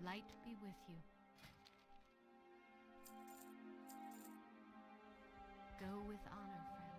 Light be with you. Go with honor, friend.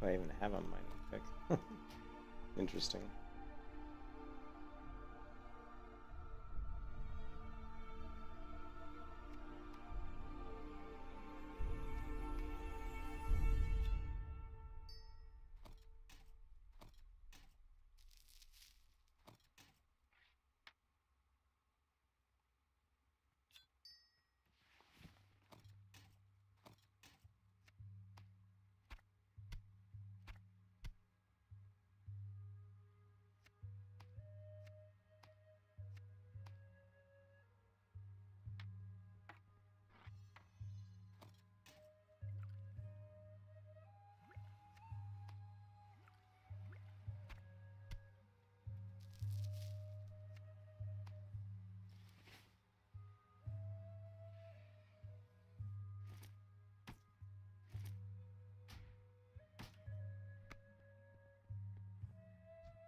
I even have on my pick. Interesting.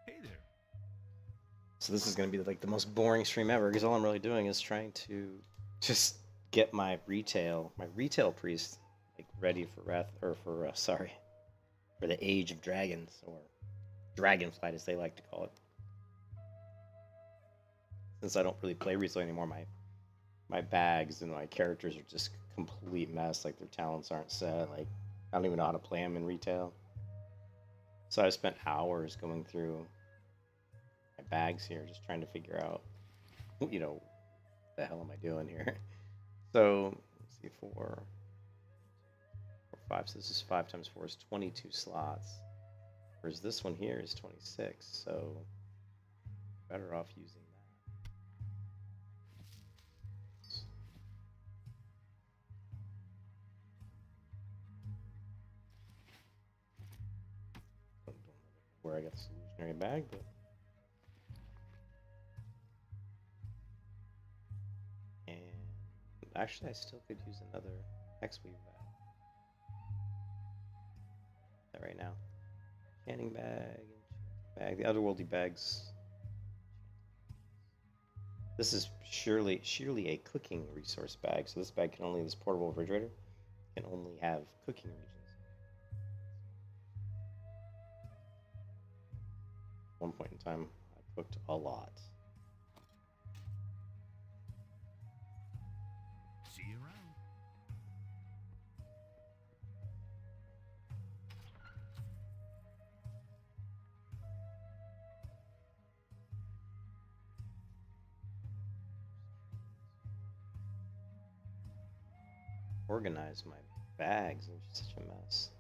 Hey there. So this is going to be like the most boring stream ever because all I'm really doing is trying to just get my retail priest like ready for sorry, for the Age of Dragons, or Dragonflight as they like to call it. Since I don't really play retail anymore, my bags and my characters are just a complete mess. Like their talents aren't set. Like I don't even know how to play them in retail. So I've spent hours going through my bags here, just trying to figure out, you know, what the hell am I doing here? So let's see, 5. So this is 5 times 4 is 22 slots, whereas this one here is 26. So better off using that. Don't know where I got the solutionary bag, but and actually I still could use another Hexweave bag right now. Canning bag, the otherworldly bags. This is surely a cooking resource bag. So this this portable refrigerator can only have cooking regions. At one point in time, I cooked a lot. See you around. Organize my bags. It was such a mess.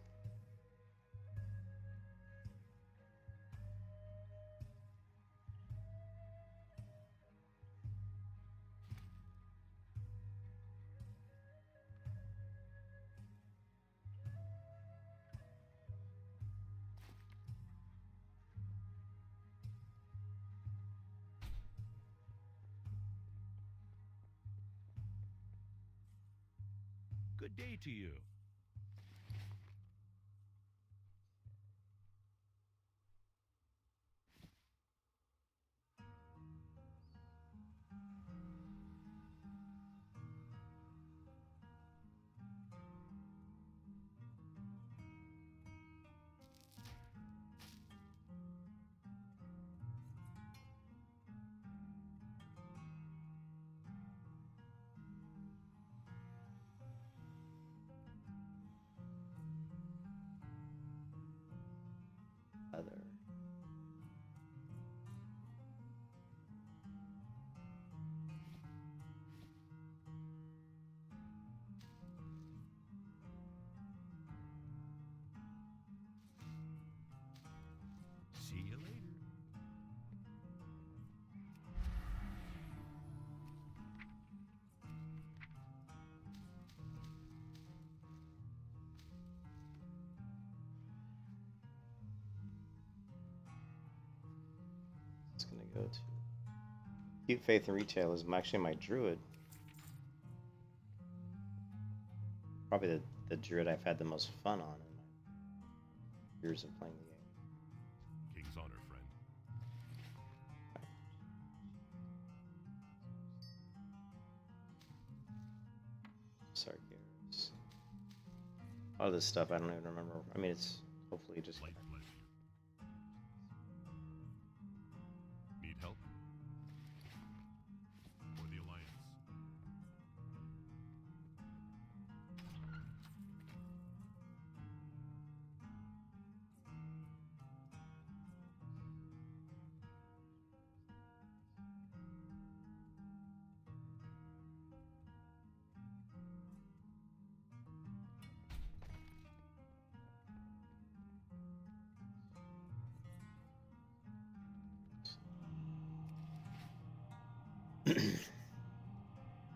Good day to you. Other. See you later. It's gonna go to Keep Faith in Retail is actually my druid. Probably the druid I've had the most fun on in my years of playing the game. King's honor, friend. Sargeras. A lot of this stuff I don't even remember. I mean, it's hopefully just. Slight pleasure. Need help? For the Alliance.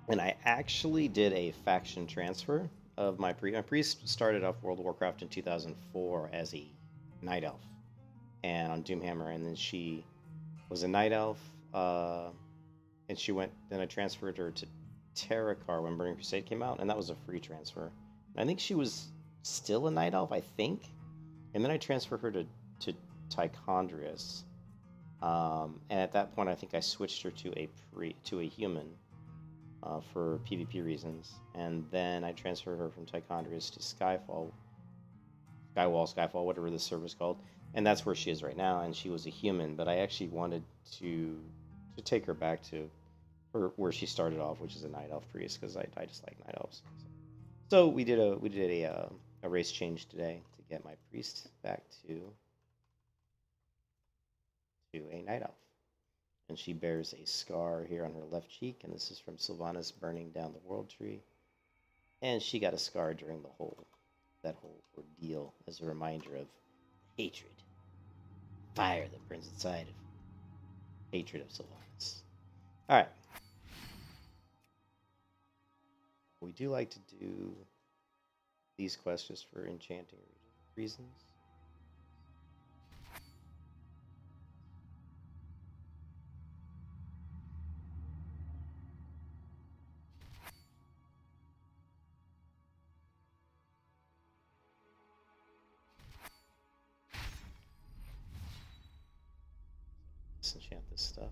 And I actually did a faction transfer of my priest. My priest started off World of Warcraft in 2004 as a night elf, and on Doomhammer, and then she was a night elf, and she went. Then I transferred her to Terracar when Burning Crusade came out, and that was a free transfer. And I think she was still a night elf, I think, and then I transferred her to Tichondrius. And at that point, I think I switched her to a human for PvP reasons, and then I transferred her from Tichondrius to Skyfall, whatever the server's called, and that's where she is right now. And she was a human, but I actually wanted to take her back to where she started off, which is a night elf priest, because I just like night elves. So we did a race change today to get my priest back to a night elf. And she bears a scar here on her left cheek, and this is from Sylvanas burning down the world tree. And she got a scar during that whole ordeal as a reminder of hatred, fire that burns inside of hatred of Sylvanas. All right. We do like to do these quests just for enchanting reasons. Disenchant this stuff.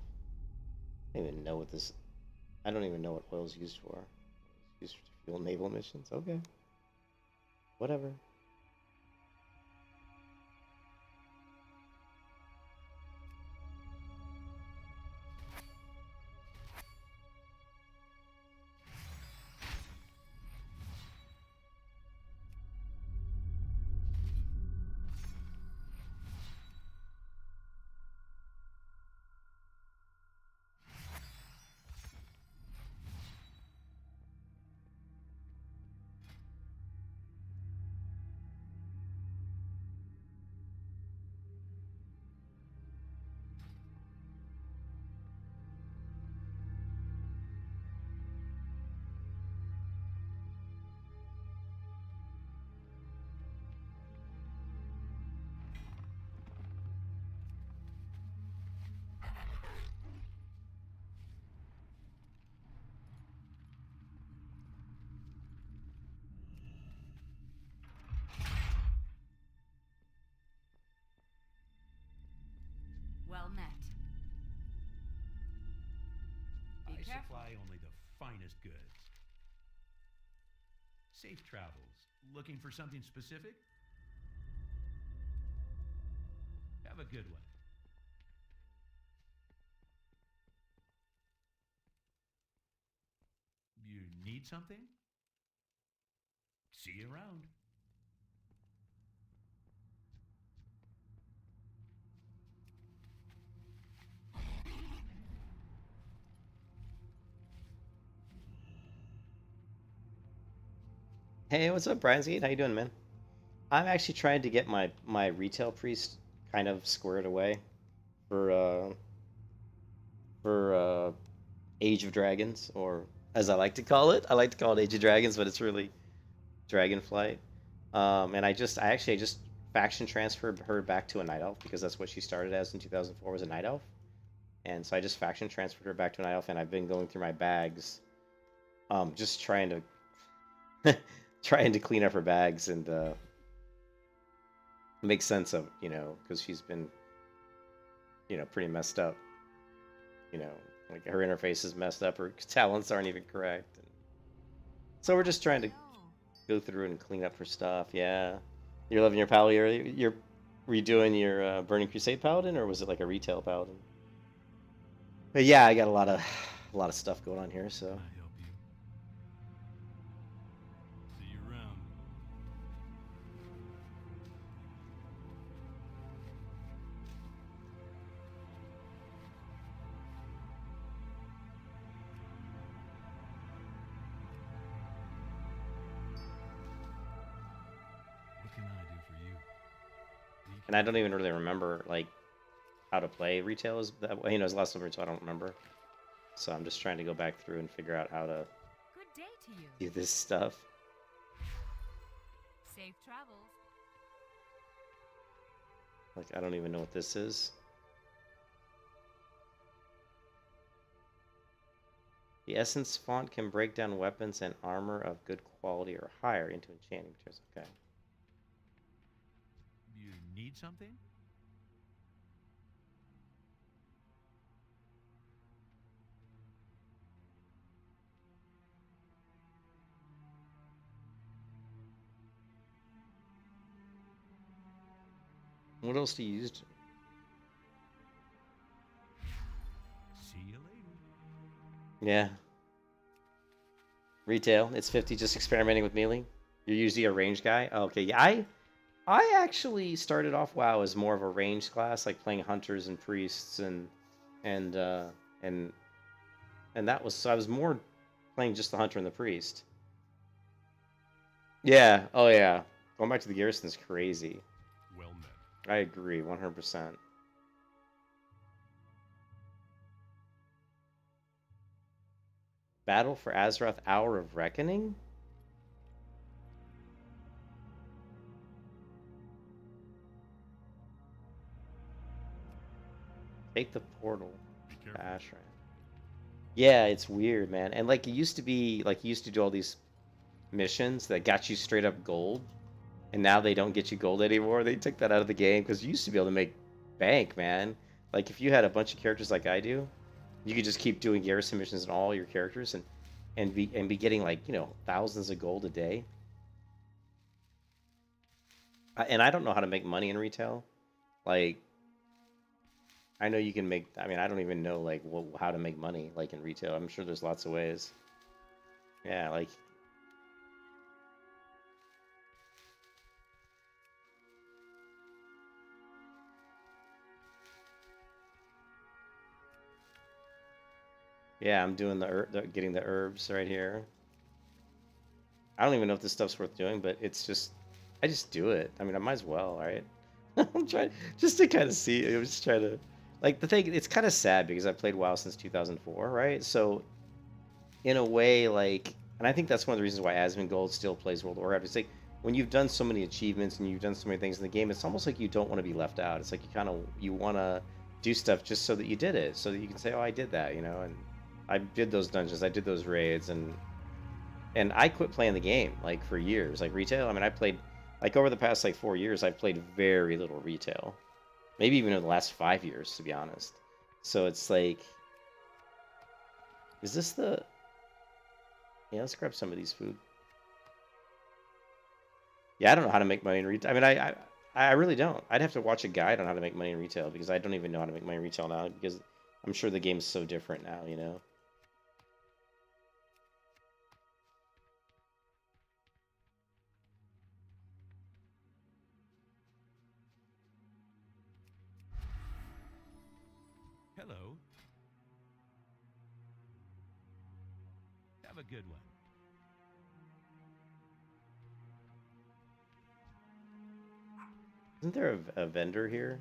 I don't even know what this. I don't even know what oil's used for. It's used to fuel naval missions. Okay. Whatever. I Careful. supply only the finest goods. Safe travels. Looking for something specific? Have a good one. You need something? See you around. Hey, what's up, Brian Z? How you doing, man? I'm actually trying to get my retail priest kind of squared away for Age of Dragons, or as I like to call it. I like to call it Age of Dragons, but it's really Dragonflight. And I just faction transferred her back to a Night Elf because that's what she started as in 2004, was a Night Elf. And so I just faction transferred her back to a Night Elf, and I've been going through my bags, just trying to trying to clean up her bags and make sense of, because she's been, pretty messed up. Like her interface is messed up, her talents aren't even correct. So we're just trying to go through and clean up her stuff. Yeah, you're loving your paladin. You're redoing your Burning Crusade paladin, or was it like a retail paladin? But yeah, I got a lot of stuff going on here. So Can I help you? See you around. What can I do for you? and I don't even really remember like how to play retail is that way. It's last time, so I don't remember. So I'm just trying to go back through and figure out how to Good day to you. do this stuff. Safe travels. Like, I don't even know what this is. The Essence font can break down weapons and armor of good quality or higher into enchanting materials. Okay. You need something? What else do you use? See you later. Yeah. Retail. It's 50 just experimenting with melee. You're usually a range guy? Oh, okay. Yeah, I actually started off WoW as more of a range class, like playing hunters and priests and uh and and that was, so I was more playing just the hunter and the priest. Yeah. Oh yeah. Going back to the garrison is crazy. Well met. I agree 100%. Battle for Azeroth Hour of Reckoning? Take the portal. Be careful. Ashran. Yeah, it's weird, man. And like it used to be, like you used to do all these missions that got you straight up gold, and now they don't get you gold anymore. They took that out of the game because you used to be able to make bank, man. Like if you had a bunch of characters like I do, you could just keep doing garrison missions on all your characters and be getting like, thousands of gold a day. And I don't know how to make money in retail. Like I know you can make. I mean, I don't even know like how to make money like in retail. I'm sure there's lots of ways. Yeah, like yeah, I'm doing getting the herbs right here. I don't even know if this stuff's worth doing, but I just do it. I mean, I might as well, right? I'm trying just to kind of see. I'm just trying to, like, the thing. It's kind of sad because I've played WoW since 2004, right? So in a way, like, and I think that's one of the reasons why Asmongold still plays World of Warcraft. It's like when you've done so many achievements and you've done so many things in the game, it's almost like you don't want to be left out. It's like you want to do stuff just so that you did it, so that you can say, oh, I did that, and I did those dungeons, I did those raids, and I quit playing the game like for years, like retail. I mean, I played like over the past like 4 years, I've played very little retail, maybe even in the last 5 years, to be honest. So it's like, Is this the... Yeah, let's grab some of these food. Yeah, I don't know how to make money in retail. I mean, I really don't. I'd have to watch a guide on how to make money in retail because I don't even know how to make money in retail now because I'm sure the game's so different now, you know? Hello. Have a good one. Isn't there a vendor here?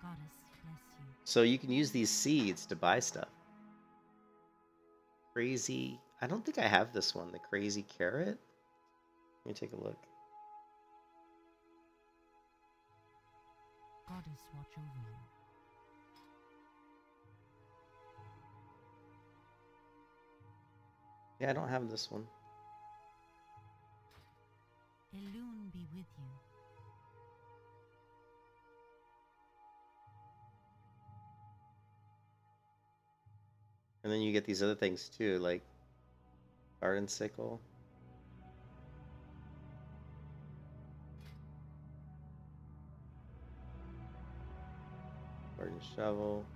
Goddess bless you. So you can use these seeds to buy stuff. Crazy. I don't think I have this one, the crazy carrot. Let me take a look. Goddess watch over you. Yeah, I don't have this one. Elune be with you. And then you get these other things too, like garden sickle. Garden shovel.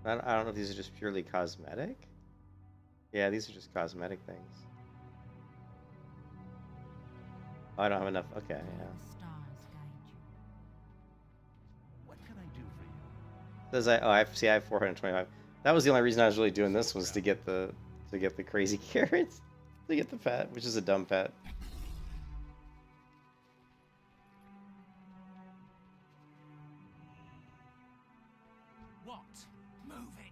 I don't know if these are just purely cosmetic. Yeah, these are just cosmetic things. Oh, I don't have enough. Okay, May yeah. the stars guide you. What can I do for you? Says I have 425. That was the only reason I was really doing this was to get the crazy carrots, to get the pet, which is a dumb pet. What? Move it!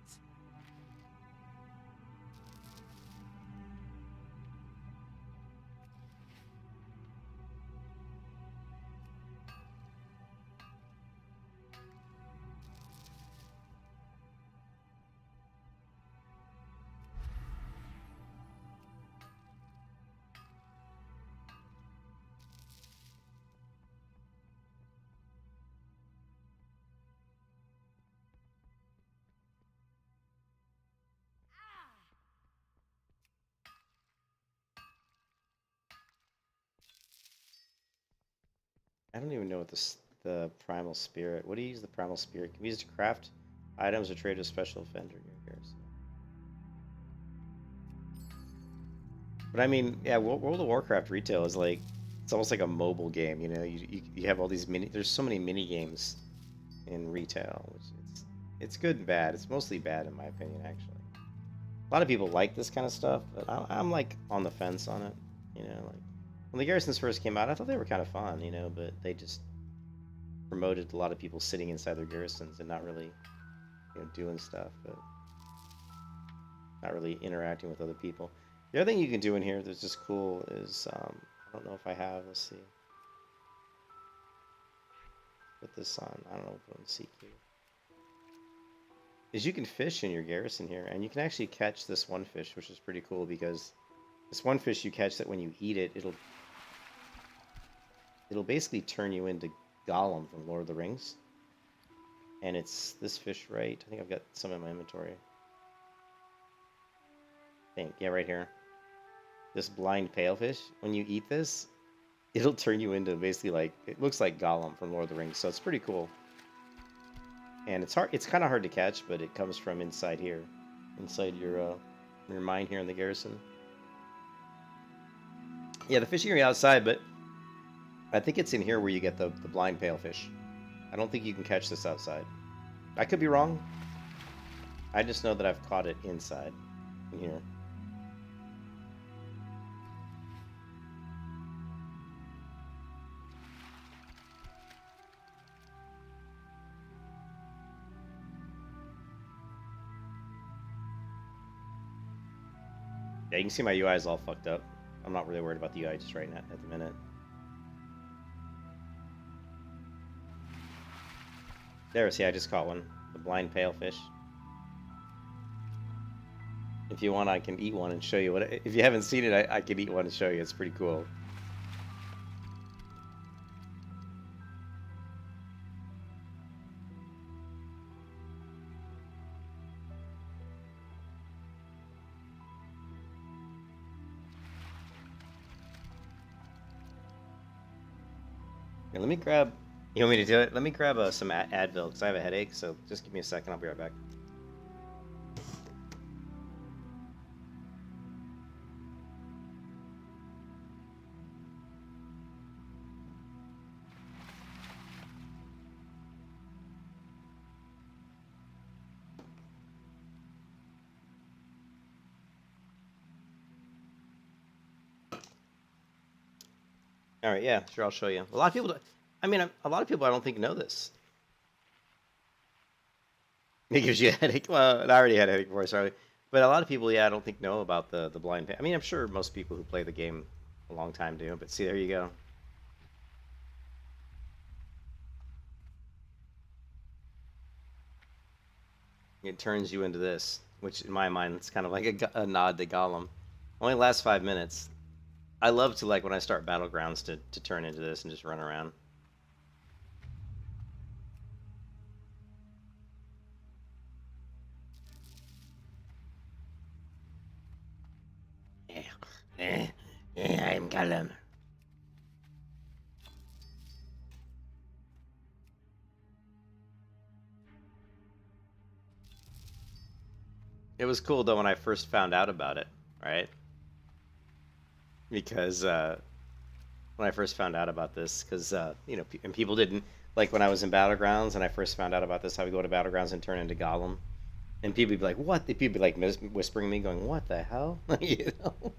I don't even know what the primal spirit. What do you use the primal spirit? Can we use to craft items or trade a special offender in your garrison? But I mean, yeah, World of Warcraft retail is like it's almost like a mobile game. You know, you have all these mini. There's so many mini games in retail, which it's good and bad. It's mostly bad in my opinion, actually. A lot of people like this kind of stuff, but I'm like on the fence on it. You know, like when the garrisons first came out, I thought they were kind of fun. You know, but they just promoted a lot of people sitting inside their garrisons and not really, you know, doing stuff, but not really interacting with other people. The other thing you can do in here that's just cool is, I don't know if I have, let's see. Put this on, I don't know, put on CQ. Is you can fish in your garrison here, and you can actually catch this one fish, which is pretty cool because this one fish you catch that when you eat it, it'll basically turn you into Gollum from Lord of the Rings. And it's this fish right, I think I've got some in my inventory. I think, yeah, right here. This blind palefish, when you eat this, it'll turn you into basically like, it looks like Gollum from Lord of the Rings, so it's pretty cool. And it's kind of hard to catch, but it comes from inside here, inside your mine here in the garrison. Yeah, the fishing area outside, but I think it's in here where you get the blind palefish. I don't think you can catch this outside. I could be wrong. I just know that I've caught it inside, in here. Yeah, you can see my UI is all fucked up. I'm not really worried about the UI just right now at the minute. There, see, I just caught one. The blind palefish. If you want, I can eat one and show you what. If you haven't seen it, I can eat one and show you. It's pretty cool. Here, let me grab. You want me to do it? Let me grab some Advil because I have a headache. So just give me a second. I'll be right back. All right, yeah, sure, I'll show you. A lot of people, I mean, a lot of people I don't think know this. It gives you a headache. Well, I already had a headache before, sorry. But a lot of people, yeah, I don't think know about the blind pan. I mean, I'm sure most people who play the game a long time do. But see, there you go. It turns you into this, which in my mind, it's kind of like a nod to Gollum. Only lasts 5 minutes. I love to, like, when I start Battlegrounds to turn into this and just run around. I'm Gollum. It was cool though when I first found out about it, right? Because when I first found out about this, because you know, and people didn't like when I was in Battlegrounds and I first found out about this. How we go to Battlegrounds and turn into Gollum, and people would be like, "What?" People would be like whispering me, going, "What the hell?" You know.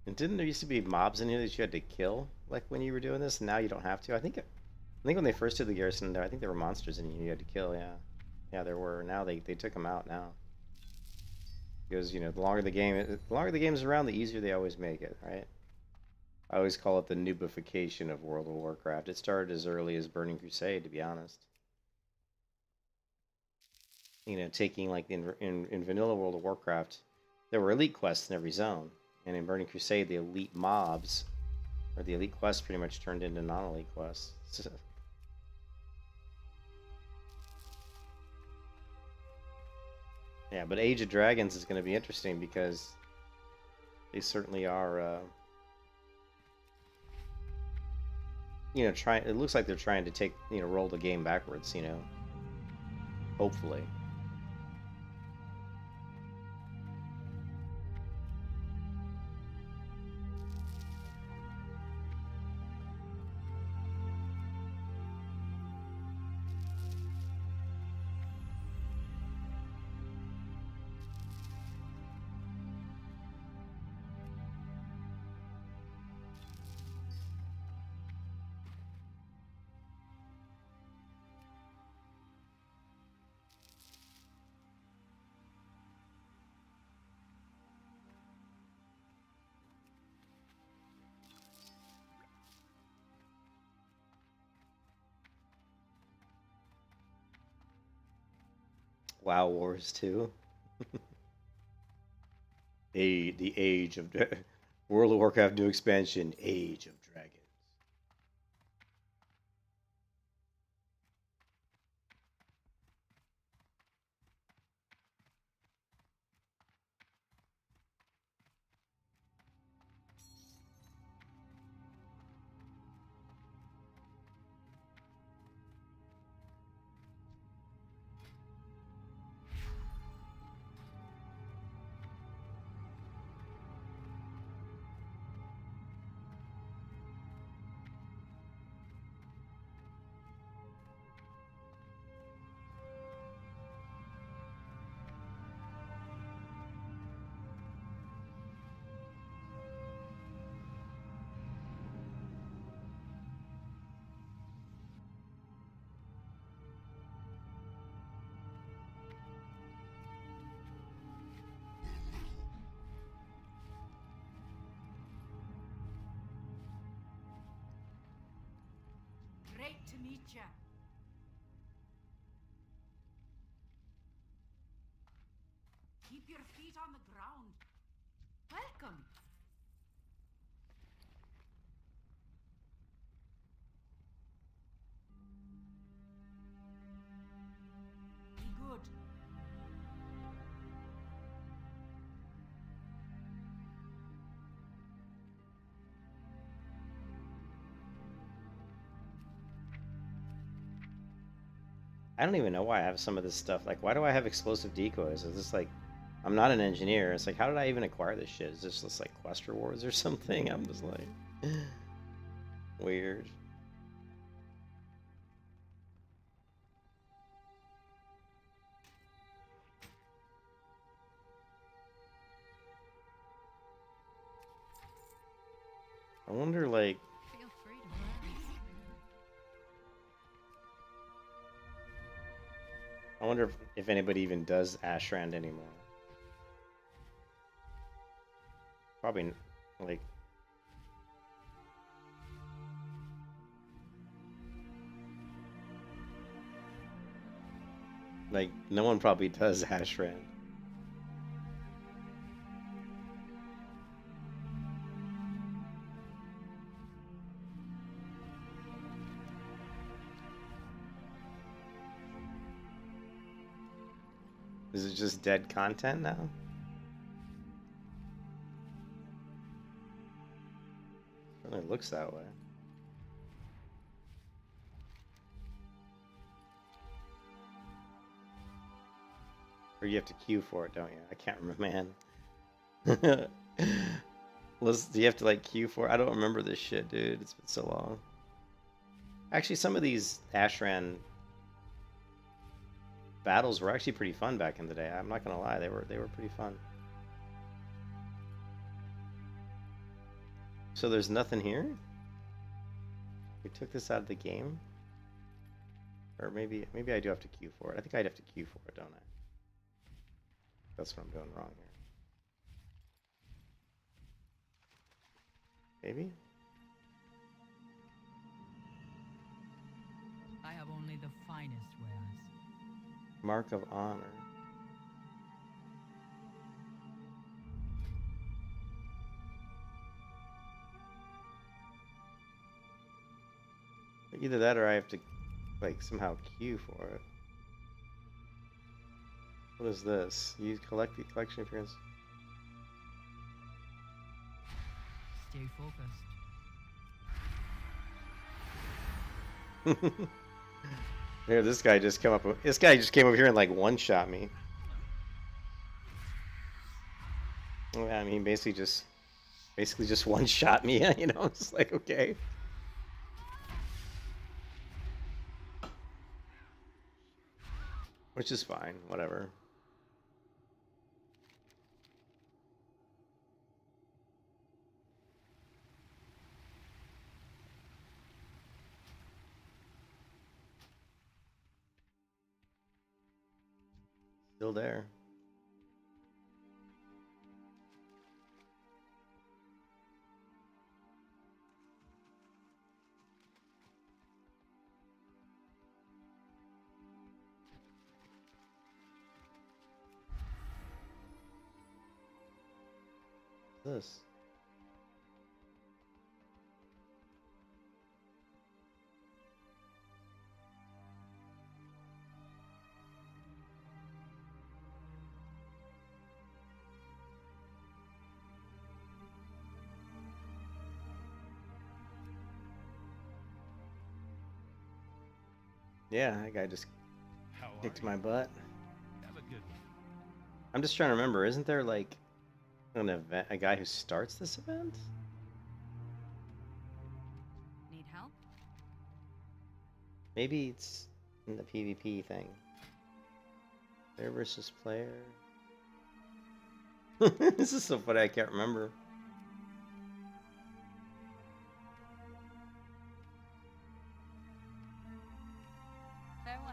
And didn't there used to be mobs in here that you had to kill, like when you were doing this? And now you don't have to. I think when they first did the Garrison, I think there were monsters in here you had to kill. Yeah, yeah, there were. Now they took them out now because you know the longer the game's around, the easier they always make it, right? I always call it the noobification of World of Warcraft. It started as early as Burning Crusade, to be honest. You know, taking like in vanilla World of Warcraft, there were elite quests in every zone, and in Burning Crusade, the elite mobs or the elite quests pretty much turned into non-elite quests. So, yeah, but Age of Dragons is going to be interesting because they certainly are. You know, trying. It looks like they're trying to take, you know, roll the game backwards. You know, hopefully. WoW Wars 2. The Age of World of Warcraft new expansion, Age of Dragons. Great to meet you. Keep your feet on the ground. Welcome. Be good. I don't even know why I have some of this stuff. Like, why do I have explosive decoys? Is this like, I'm not an engineer. It's like, how did I even acquire this shit? Is this just like quest rewards or something? I'm just like, weird. I wonder, like, Feel free to ask. I wonder if anybody even does Ashrand anymore. Probably, like... Like, no one probably does Ashrand. Is it just dead content now? Certainly looks that way. Or you have to queue for it, don't you? I can't remember, man. Do you have to like queue for it? I don't remember this shit, dude. It's been so long. Actually, some of these Ashran battles were actually pretty fun back in the day. I'm not gonna lie, they were pretty fun. So there's nothing here? We took this out of the game? Or maybe I do have to queue for it. I think I'd have to queue for it, don't I? That's what I'm doing wrong here. Maybe? I have only the finest wares. Mark of Honor. Either that or I have to, like, somehow queue for it. What is this? You collect the collection appearance. Stay focused. Here, this guy just came up. This guy just came over here and like one-shot me. I mean, basically just one-shot me. You know, it's just like, okay. Which is fine, whatever. Still there. What's this? Yeah, that guy just How are kicked you? my butt. Have a good one. I'm just trying to remember. Isn't there like an event, a guy who starts this event? Need help? Maybe it's in the PvP thing. Player versus player. This is so funny. I can't remember. Farewell.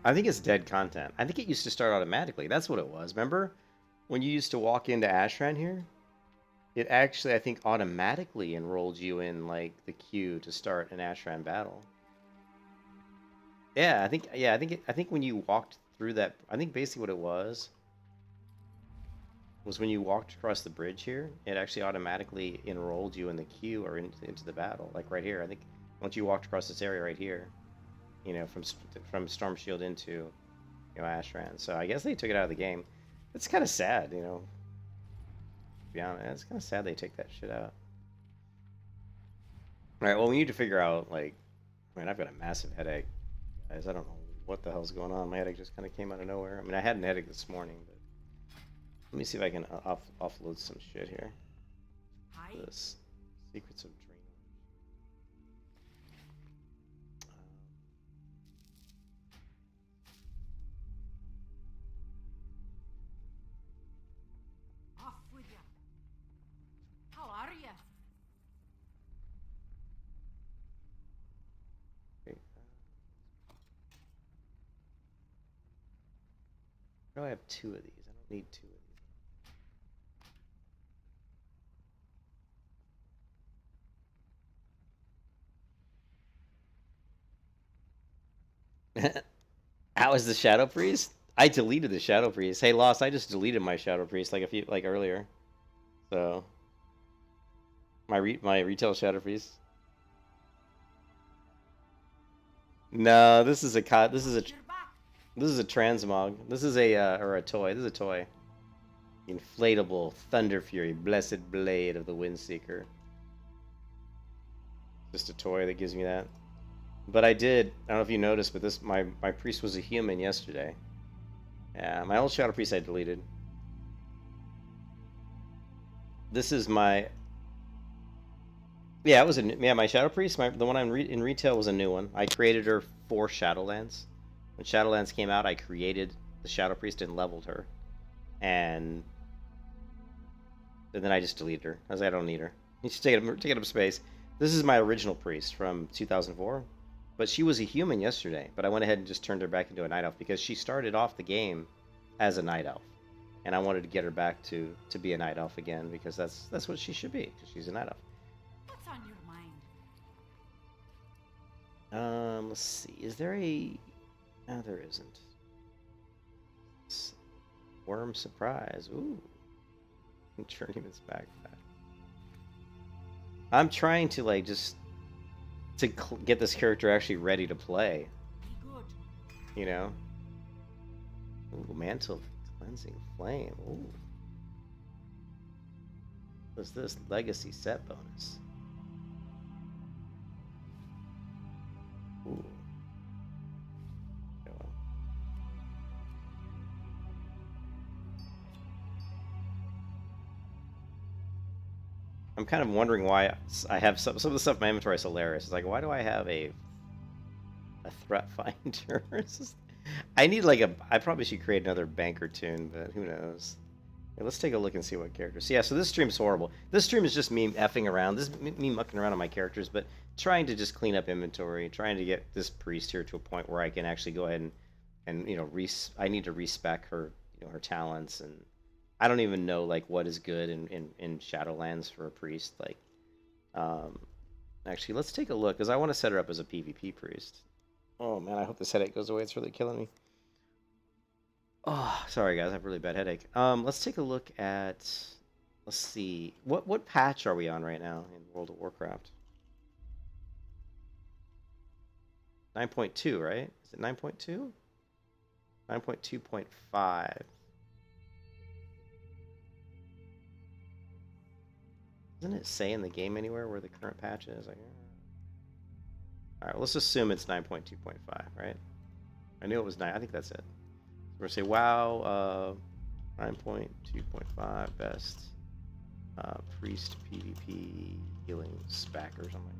I think it's dead content. I think it used to start automatically. That's what it was. Remember? when you used to walk into Ashran here, it actually, I think, automatically enrolled you in like the queue to start an Ashran battle. Yeah, I think when you walked through that, I think basically what it was when you walked across the bridge here, it actually automatically enrolled you in the queue or into the battle. Like right here, I think once you walked across this area right here, you know, from Storm Shield into, you know, Ashran. So I guess they took it out of the game. It's kind of sad, you know. To be honest, it's kind of sad they take that shit out. All right, well, we need to figure out, like, I mean, I've got a massive headache, guys. I don't know what the hell's going on. My headache just kind of came out of nowhere. I mean, I had a headache this morning, but let me see if I can offload some shit here. Hi. This Secrets of Draenor. Off with ya. How are ya? Okay. Why do I have two of these? I don't need two of these. How is the Shadow Priest? I deleted the Shadow Priest. Hey, Lost, I just deleted my Shadow Priest like earlier. So my retail Shadow Priest. No, this is a transmog. This is a or a toy. This is a toy. Inflatable Thunder Fury, Blessed Blade of the Windseeker. Just a toy that gives me that. But I don't know if you noticed, but my priest was a human yesterday. Yeah, my old Shadow Priest I deleted. This is my... Yeah, it was my Shadow Priest, the one in retail was a new one. I created her for Shadowlands. When Shadowlands came out, I created the Shadow Priest and leveled her. And then I just deleted her. I was like, I don't need her. She's taking up space. This is my original priest from 2004. But she was a human yesterday. But I went ahead and just turned her back into a night elf because she started off the game as a night elf, and I wanted to get her back to be a night elf again because that's what she should be, because she's a night elf. What's on your mind? Let's see. Is there a? No, there isn't. Worm surprise. Ooh. Journeyman's backpack. I'm trying to like just to get this character actually ready to play. Be good. You know. Ooh, Mantle of Cleansing Flame. Ooh. What's this? Legacy set bonus. Ooh. Okay, well. I'm kind of wondering why I have some of the stuff in my inventory is hilarious. It's like, why do I have a threat finder? I need like I probably should create another banker tune, but who knows? Okay, let's take a look and see what characters. Yeah, so this stream's horrible. This stream is just me effing around. This is me mucking around on my characters, but trying to just clean up inventory, trying to get this priest here to a point where I can actually go ahead and you know, I need to respec her, you know, her talents, and I don't even know like what is good in Shadowlands for a priest. Like, actually, let's take a look because I want to set her up as a PvP priest. Oh man, I hope this headache goes away. It's really killing me. Oh, sorry guys, I have a really bad headache. Let's take a look at. Let's see, what patch are we on right now in World of Warcraft? 9.2, right? Is it 9.2? 9.2.5. Doesn't it say in the game anywhere where the current patch is? Like, all right, let's assume it's 9.2.5, right? I knew it was 9. I think that's it. We're gonna say WoW 9.2.5 best priest PvP healing spec or something.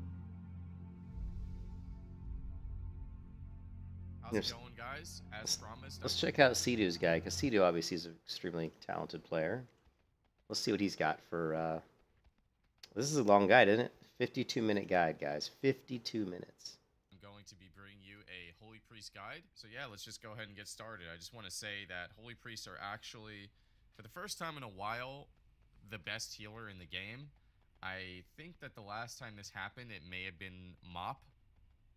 How's it going, guys? As promised. Let's check out Sidu's guy, because Sidu obviously is an extremely talented player. Let's see what he's got for. This is a long guide, isn't it? 52-minute guide, guys. 52 minutes. I'm going to be bringing you a Holy Priest guide. So yeah, let's just go ahead and get started. I just want to say that Holy Priests are actually For the first time in a while, the best healer in the game. I think that the last time this happened, it may have been Mop,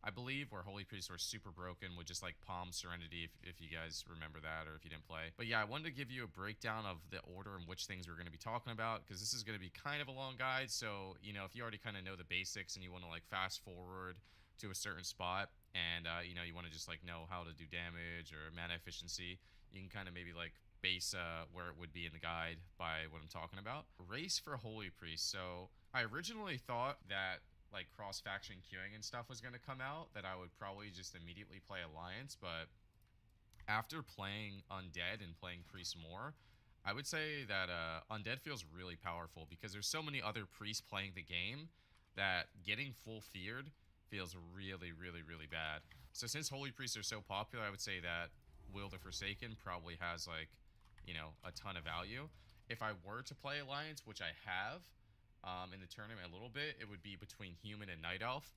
I believe, where Holy Priests were super broken with just like Palm Serenity, if you guys remember that or if you didn't play. But yeah, I wanted to give you a breakdown of the order in which things we're going to be talking about, because this is going to be kind of a long guide. So, you know, if you already kind of know the basics and you want to like fast forward to a certain spot and, you know, you want to just like know how to do damage or mana efficiency, you can kind of maybe like base where it would be in the guide by what I'm talking about. Race for Holy Priest. So I originally thought that like cross-faction queuing and stuff was going to come out, that I would probably just immediately play Alliance, but after playing Undead and playing Priest more, I would say that Undead feels really powerful because there's so many other Priests playing the game that getting full feared feels really, really, really bad. So since Holy Priests are so popular, I would say that Will the Forsaken probably has like, you know, a ton of value. If I were to play Alliance, which I have in the tournament a little bit, it would be between Human and Night Elf.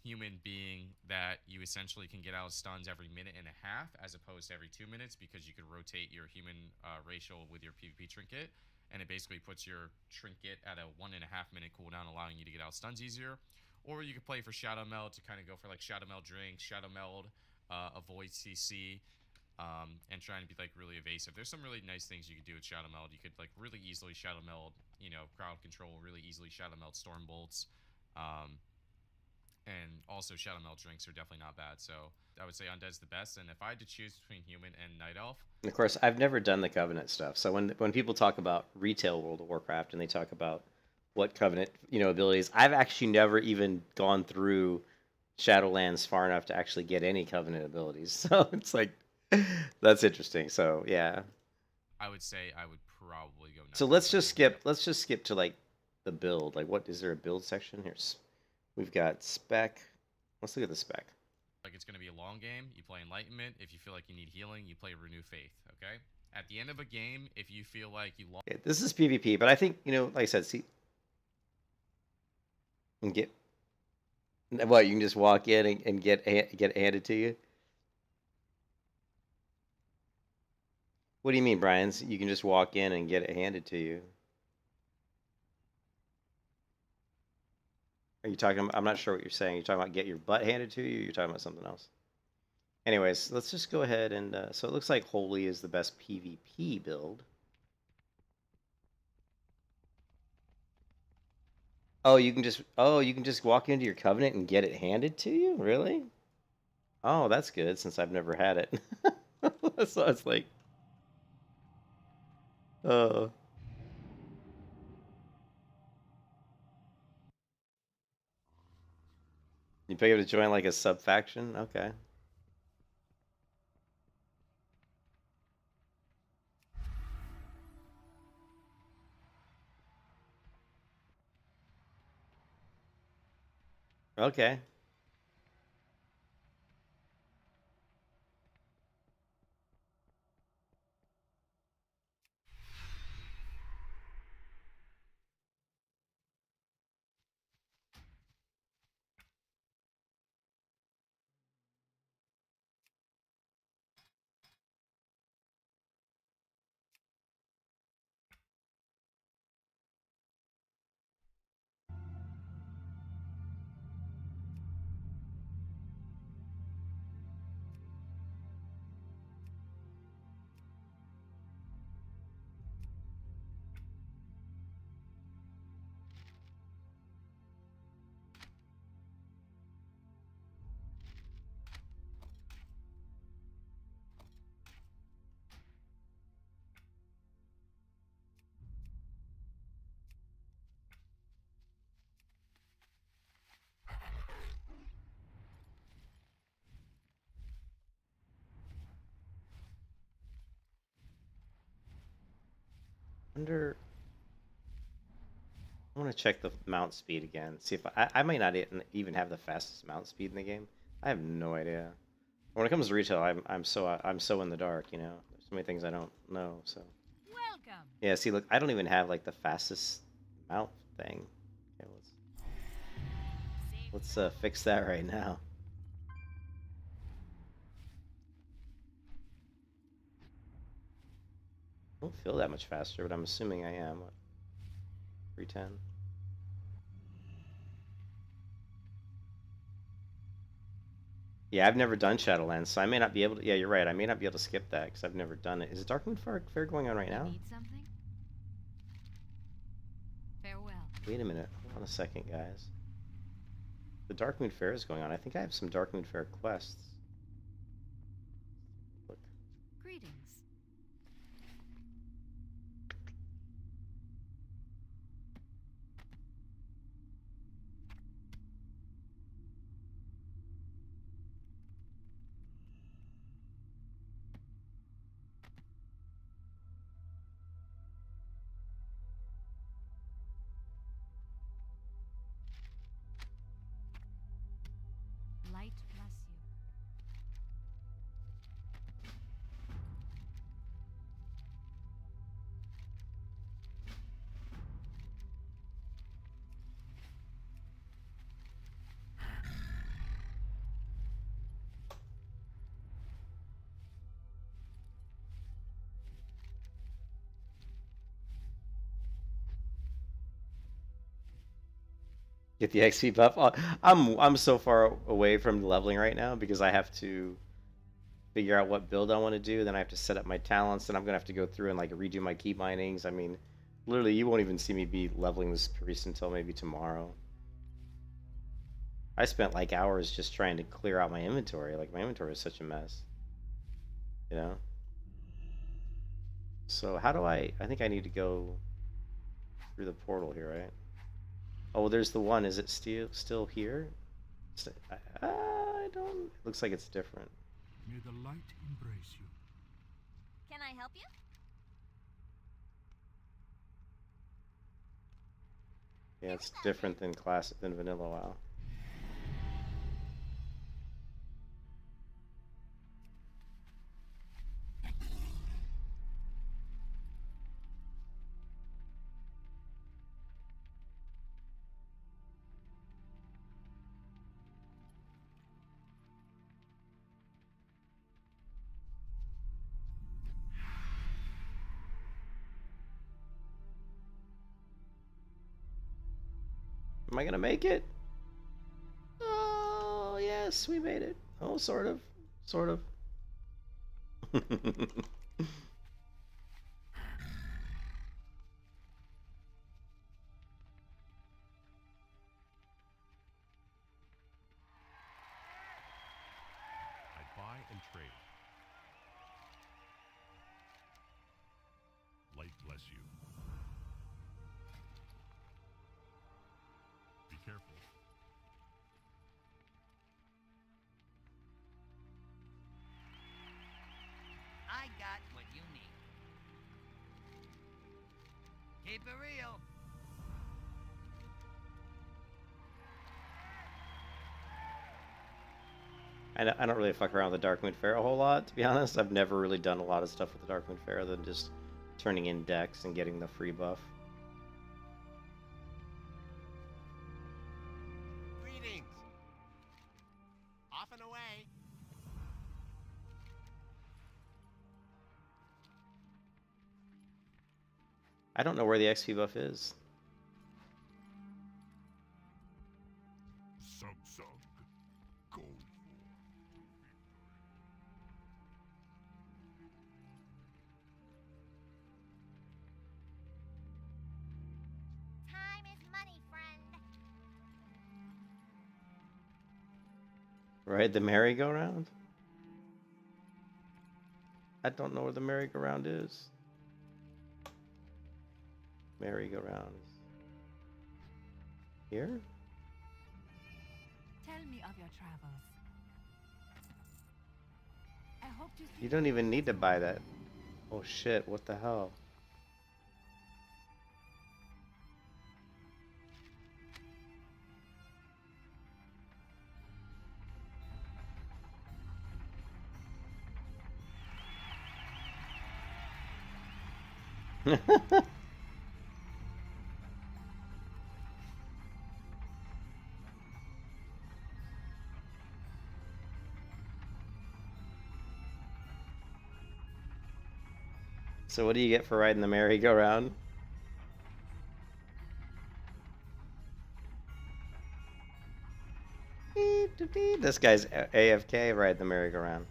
Human being that you essentially can get out of stuns every minute and a half as opposed to every 2 minutes, because you could rotate your human racial with your PvP trinket, and it basically puts your trinket at a 1.5 minute cooldown, allowing you to get out stuns easier. Or you could play for Shadow Meld to kind of go for like Shadow Meld Drink, Shadow Meld, avoid CC, and trying to be like really evasive. There's some really nice things you could do with Shadow Meld. You could like really easily Shadow Meld, you know, crowd control, really easily Shadow Meld Storm Bolts. And also Shadow Meld Drinks are definitely not bad. So I would say Undead's the best. And if I had to choose between Human and Night Elf, And of course, I've never done the Covenant stuff. So when people talk about retail World of Warcraft and they talk about what Covenant, you know, abilities, I've actually never even gone through Shadowlands far enough to actually get any Covenant abilities. So it's like, that's interesting. So yeah. I would say I would probably go Night So Elf. let's just skip to like the build. Like, what is there a build section here? We've got spec. Let's look at the spec. Like, it's going to be a long game. You play Enlightenment. If you feel like you need healing, you play Renew Faith, okay? At the end of a game, if you feel like you lost... Okay, this is PvP, but I think, you know, like I said, see... And get... What, you can just walk in and get handed to you? What do you mean, Brian? You can just walk in and get it handed to you. Are you talking... I'm not sure what you're saying. You're talking about get your butt handed to you? Or you're talking about something else? Anyways, let's just go ahead and... so it looks like Holy is the best PvP build. Oh, you can just walk into your Covenant and get it handed to you? Really? Oh, that's good, since I've never had it. So it's like... Oh... You pick up to join like a sub-faction? Okay. Okay. I want to check the mount speed again. See if I might not even have the fastest mount speed in the game. I have no idea. When it comes to retail, I'm so in the dark. You know, there's so many things I don't know. So Welcome. yeah. See, look, I don't even have like the fastest mount thing. Okay, let's fix that right now. don't feel that much faster, but I'm assuming I am. What, 310? Yeah, I've never done Shadowlands, so I may not be able to. Yeah, you're right. I may not be able to skip that because I've never done it. Is Darkmoon Fair going on right now? Need something? Farewell. Wait a minute. Hold on a second, guys. The Darkmoon Fair is going on. I think I have some Darkmoon Fair quests. Look. Greetings. Light bless you. Get the XP buff. Oh, I'm so far away from leveling right now because I have to figure out what build I want to do. Then I have to set up my talents. Then I'm gonna have to go through and like redo my key bindings. I mean, literally, you won't even see me be leveling this priest until maybe tomorrow. I spent like hours just trying to clear out my inventory. Like my inventory is such a mess, you know. So how do I think I need to go through the portal here, right? Oh, there's the one. Is it still here? I don't. It looks like it's different. May the light embrace you. Can I help you? Yeah, it's different than vanilla WoW. Am I gonna make it? Oh, yes, we made it. Oh, sort of. Sort of. I buy and trade. Light bless you. Be careful. I got what you need. Keep it real. I don't really fuck around with the Darkmoon Fair a whole lot, to be honest. I've never really done a lot of stuff with the Darkmoon Fair other than just turning in decks and getting the free buff. Greetings. Off and away. I don't know where the XP buff is. Sug sug. Go. Time is money, friend. Right, the merry-go-round? I don't know where the merry-go-round is. Merry-go-round. Here? Tell me of your travels. I hope to see You don't even need to buy that. Oh shit, what the hell? So what do you get for riding the merry-go-round? This guy's AFK riding the merry-go-round.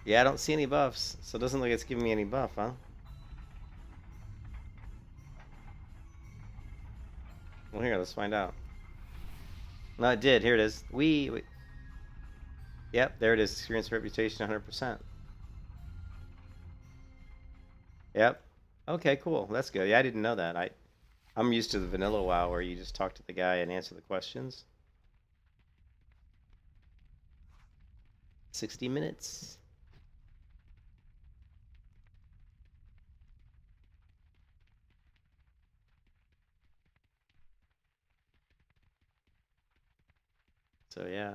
Yeah, I don't see any buffs, so it doesn't look like it's giving me any buff, huh? Well, here, let's find out. No, it did. Here it is. Yep, there it is. Experience reputation 100%. Yep. Okay, cool. That's good. Yeah, I didn't know that. I'm used to the vanilla WoW where you just talk to the guy and answer the questions. 60 minutes. So yeah.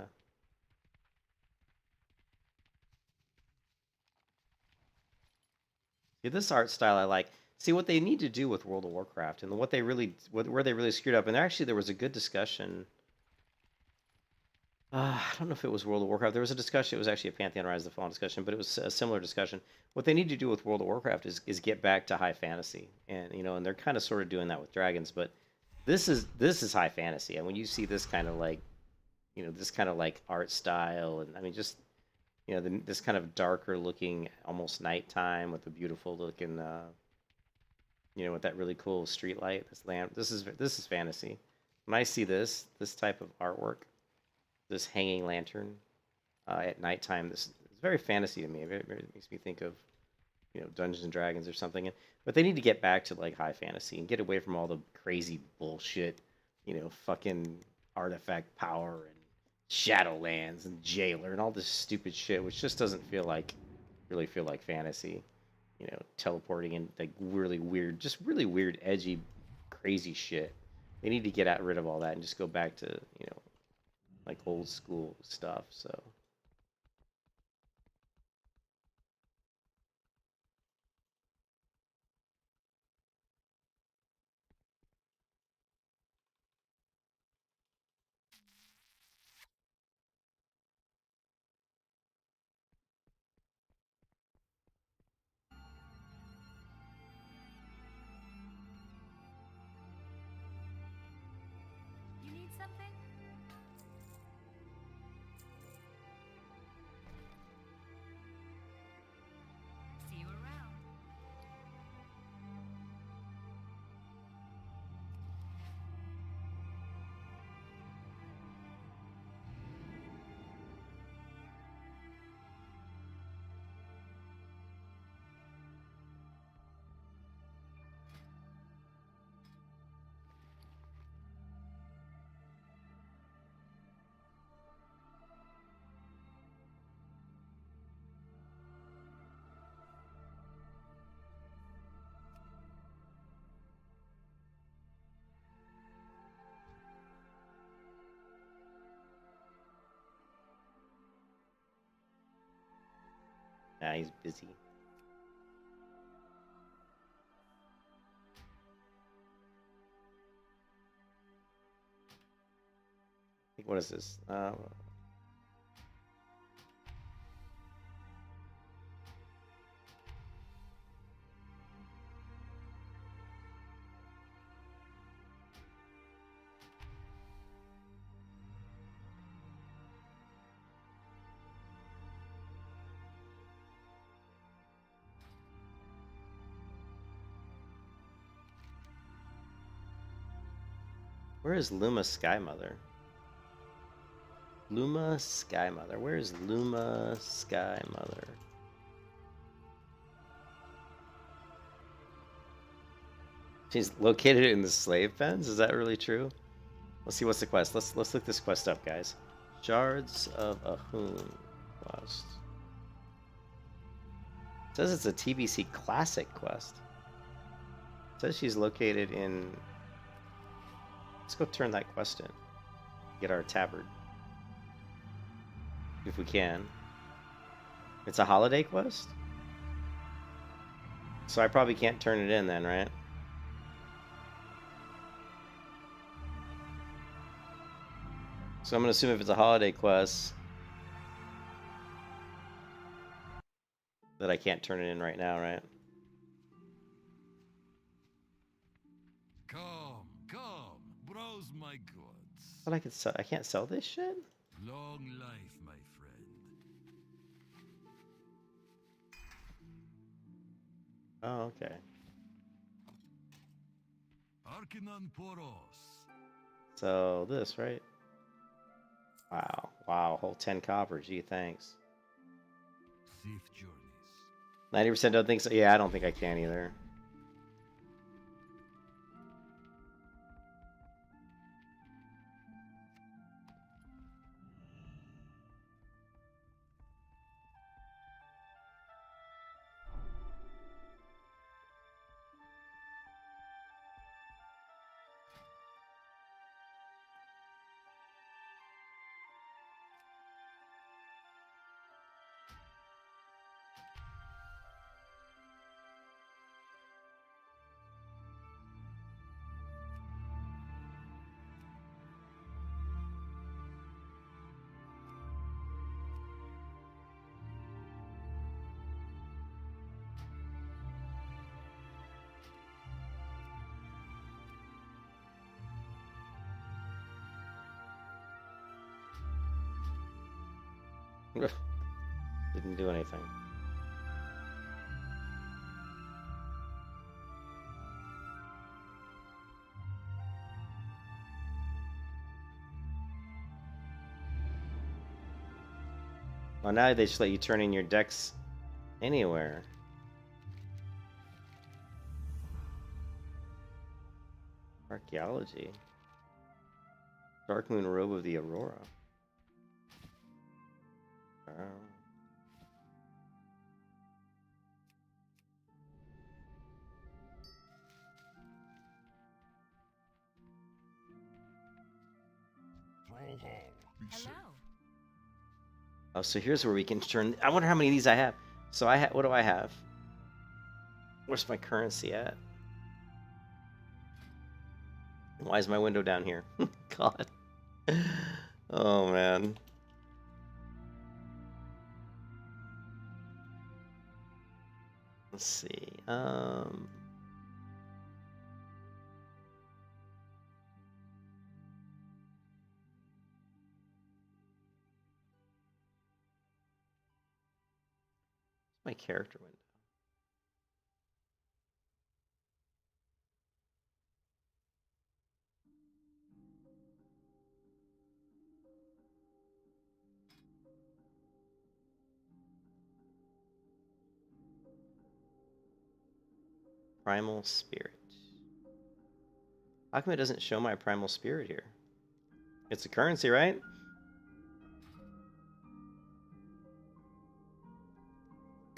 Yeah, this art style I like. See what they need to do with World of Warcraft and where they really screwed up. And actually, there was a good discussion. I don't know if it was World of Warcraft. There was a discussion. It was actually a Pantheon Rise of the Fallen discussion, but it was a similar discussion. What they need to do with World of Warcraft is get back to high fantasy, and and they're kind of sort of doing that with dragons. But this is high fantasy, and when you see this kind of like, this kind of like art style, and I mean just this kind of darker looking, almost nighttime with a beautiful looking, with that really cool street light, this lamp. This is fantasy. When I see this type of artwork, this hanging lantern at nighttime, this is very fantasy to me. It makes me think of Dungeons and Dragons or something. But they need to get back to like high fantasy and get away from all the crazy bullshit, fucking artifact power and Shadowlands and Jailer and all this stupid shit, which just doesn't really feel like fantasy. Teleporting and like really weird, edgy, crazy shit. They need to get rid of all that and just go back to like old school stuff. So. You need something? See you around. Yeah, he's busy. I think, what is this? Where is Luma Sky Mother? Luma Sky Mother. Where is Luma Sky Mother? She's located in the slave pens? Is that really true? Let's see what's the quest. Let's look this quest up, guys. Shards of Ahun quest. It says it's a TBC classic quest. It says she's located in. Let's go turn that quest in. Get our tabard. If we can. It's a holiday quest? So I probably can't turn it in then, right? So I'm gonna assume if it's a holiday quest that I can't turn it in right now, right? Come, come, browse my goods. But I could sell. I can't sell this shit. Long life, my friend. Oh, okay. Arcanon Poros. So this, right? Wow, wow, whole 10 copper. Gee, thanks. Safe journeys. 90% don't think so. Yeah, I don't think I can either. Didn't do anything. Well, now they just let you turn in your decks anywhere. Archaeology. Dark Moon Robe of the Aurora. Hello. Oh, so here's where we can turn. I wonder how many of these I have. So I have. What do I have? Where's my currency at? Why is my window down here? God. Oh man. Let's see. My character window. Primal Spirit. How come it doesn't show my Primal Spirit here? It's a currency, right?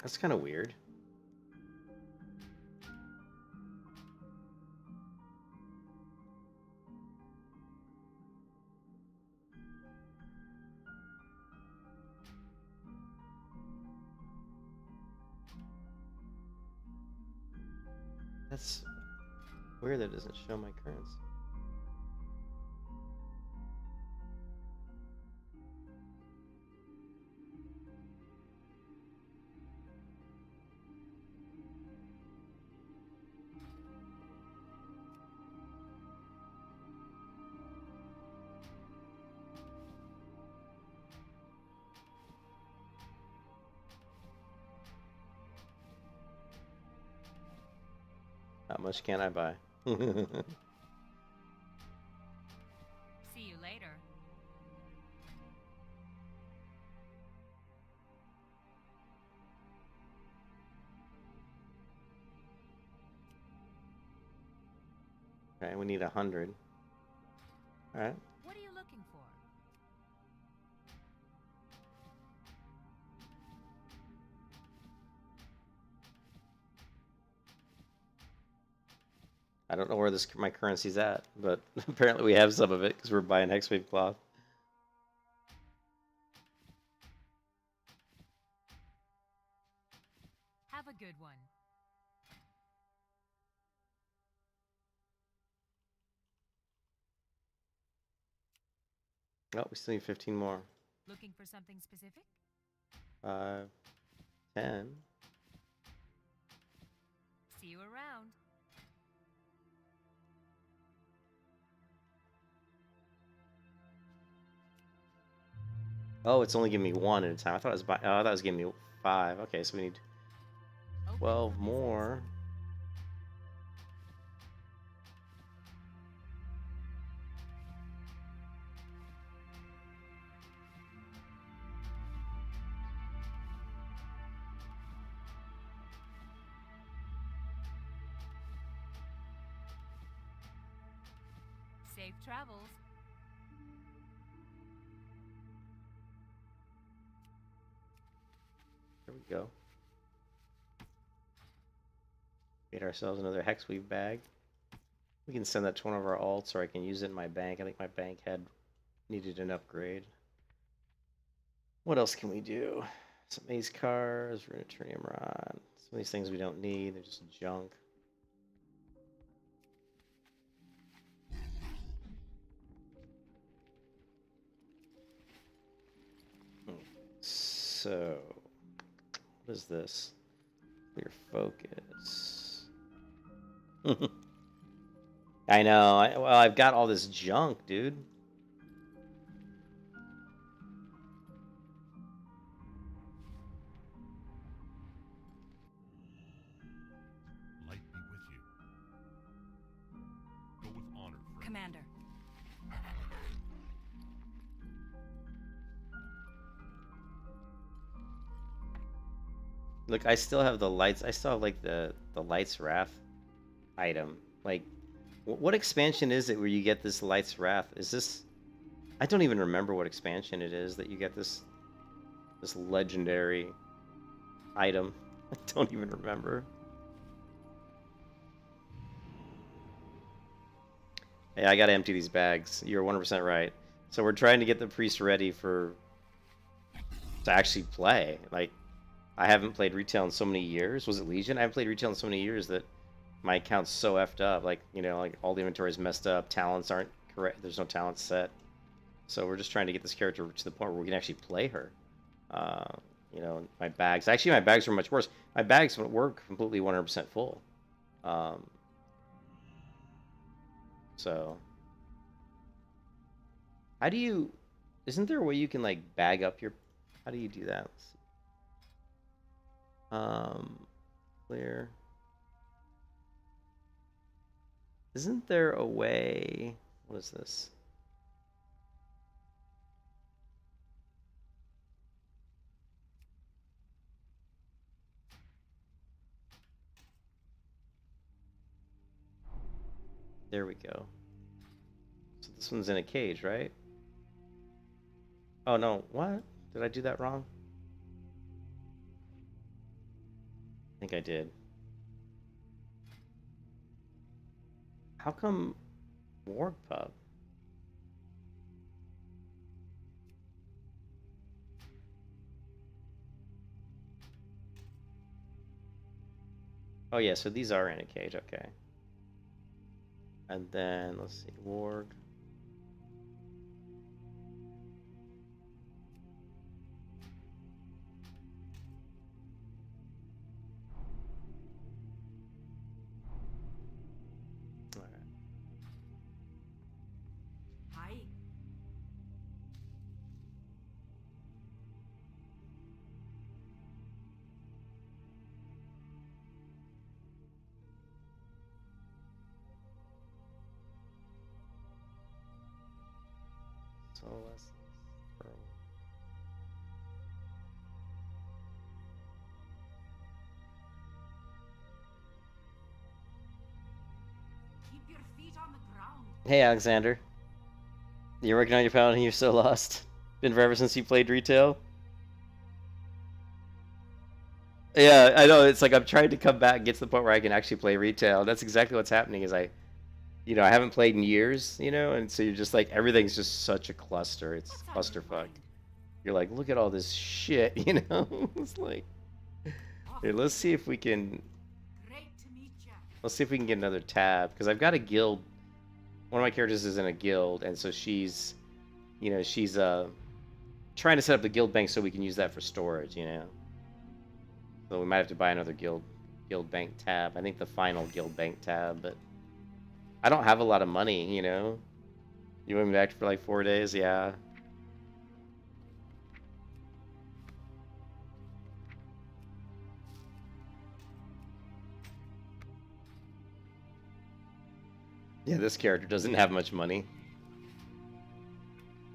That's kind of weird. That's weird that it doesn't show my currency. How much can I buy? See you later. Okay, we need 100. All right. What are you looking for? I don't know where my currency's at, but apparently we have some of it because we're buying Hexwave cloth. Have a good one. Oh, we still need 15 more. Looking for something specific? 5, 10. See you around. Oh, it's only giving me 1 at a time. I thought it was oh, that was giving me 5. Okay, so we need Open 12 for more. business. Safe travels. There we go. Get ourselves another Hexweave bag. We can send that to one of our alts, or I can use it in my bank. I think my bank had needed an upgrade. What else can we do? Some Ace cars, Runeternium Rod. Some of these things we don't need, they're just junk. So, what is this? Clear focus. I know. Well, I've got all this junk, dude. Light be with you. Go with honor, friend. Commander. Look, I still have the lights. I still have like the Lights Wrath item. Like, what expansion is it where you get this Lights Wrath? Is this? I don't even remember what expansion it is that you get this legendary item. I don't even remember. Hey, I gotta empty these bags. You're 100% right. So we're trying to get the priest ready to actually play. Like, I haven't played retail in so many years. Was it Legion? I haven't played retail in so many years that my account's so effed up. Like, you know, like all the inventory is messed up. Talents aren't correct. There's no talent set. So we're just trying to get this character to the point where we can actually play her. You know, my bags. Actually, my bags were much worse. My bags were completely 100% full. So, how do you? Isn't there a way you can like bag up your? How do you do that? Let's see. Clear. Isn't there a way? What is this? There we go. So this one's in a cage, right? Oh no, what? Did I do that wrong? I think I did. How come Warg Pub? Oh yeah, so these are in a cage, okay. And then, let's see, Warg. Alright. Hi. So let's throw. Keep your feet on the ground. Hey Alexander. You're working on your paladin and you're so lost. Been forever since you played retail? Yeah, I know. It's like I'm trying to come back and get to the point where I can actually play retail. That's exactly what's happening is I haven't played in years, and so you're just like, everything's just such a cluster. It's What's on your clusterfuck. mind? You're like, look at all this shit, It's like, here, let's see if we can, Great to meet you. let's see if we can get another tab. Because I've got a guild. One of my characters is in a guild, and so she's you know, she's trying to set up the guild bank so we can use that for storage, you know. So we might have to buy another guild bank tab. I think the final guild bank tab, but I don't have a lot of money, you know. You went back for like 4 days, yeah. Yeah, this character doesn't have much money.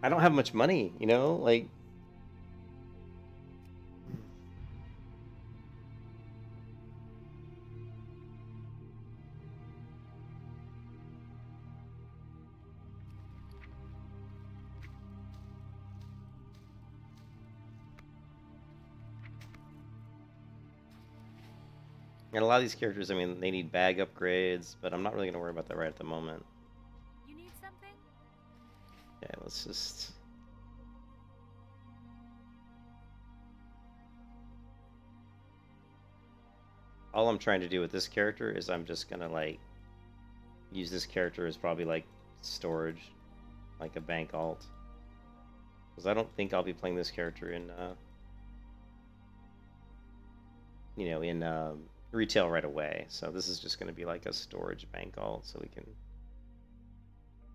I don't have much money, you know, like. And a lot of these characters, I mean, they need bag upgrades, but I'm not really going to worry about that right at the moment. You need something? Yeah, let's just... All I'm trying to do with this character is I'm just going to, like, use this character as probably, like, storage, like a bank alt. Because I don't think I'll be playing this character in, you know, in retail right away. So this is just going to be like a storage bank alt, so we can...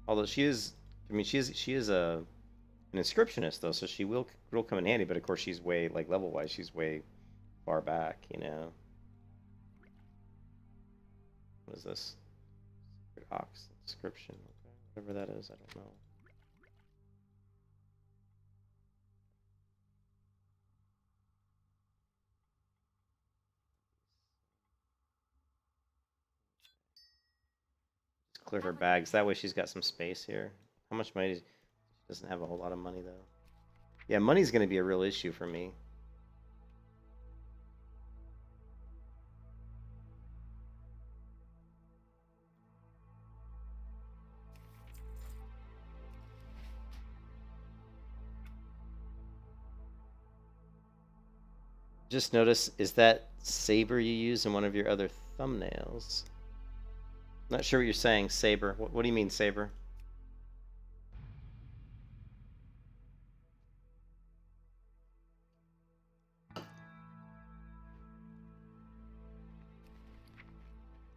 Although she is... I mean, she is an inscriptionist, though, so she will come in handy, but of course she's way, like, level-wise, she's way far back, you know. What is this? Ox inscription. Okay. Whatever that is, I don't know. Just clear her bags. That way she's got some space here. How much money? She doesn't have a whole lot of money, though. Yeah, money's going to be a real issue for me. Just notice, is that saber you use in one of your other thumbnails? Not sure what you're saying, saber. What do you mean, saber?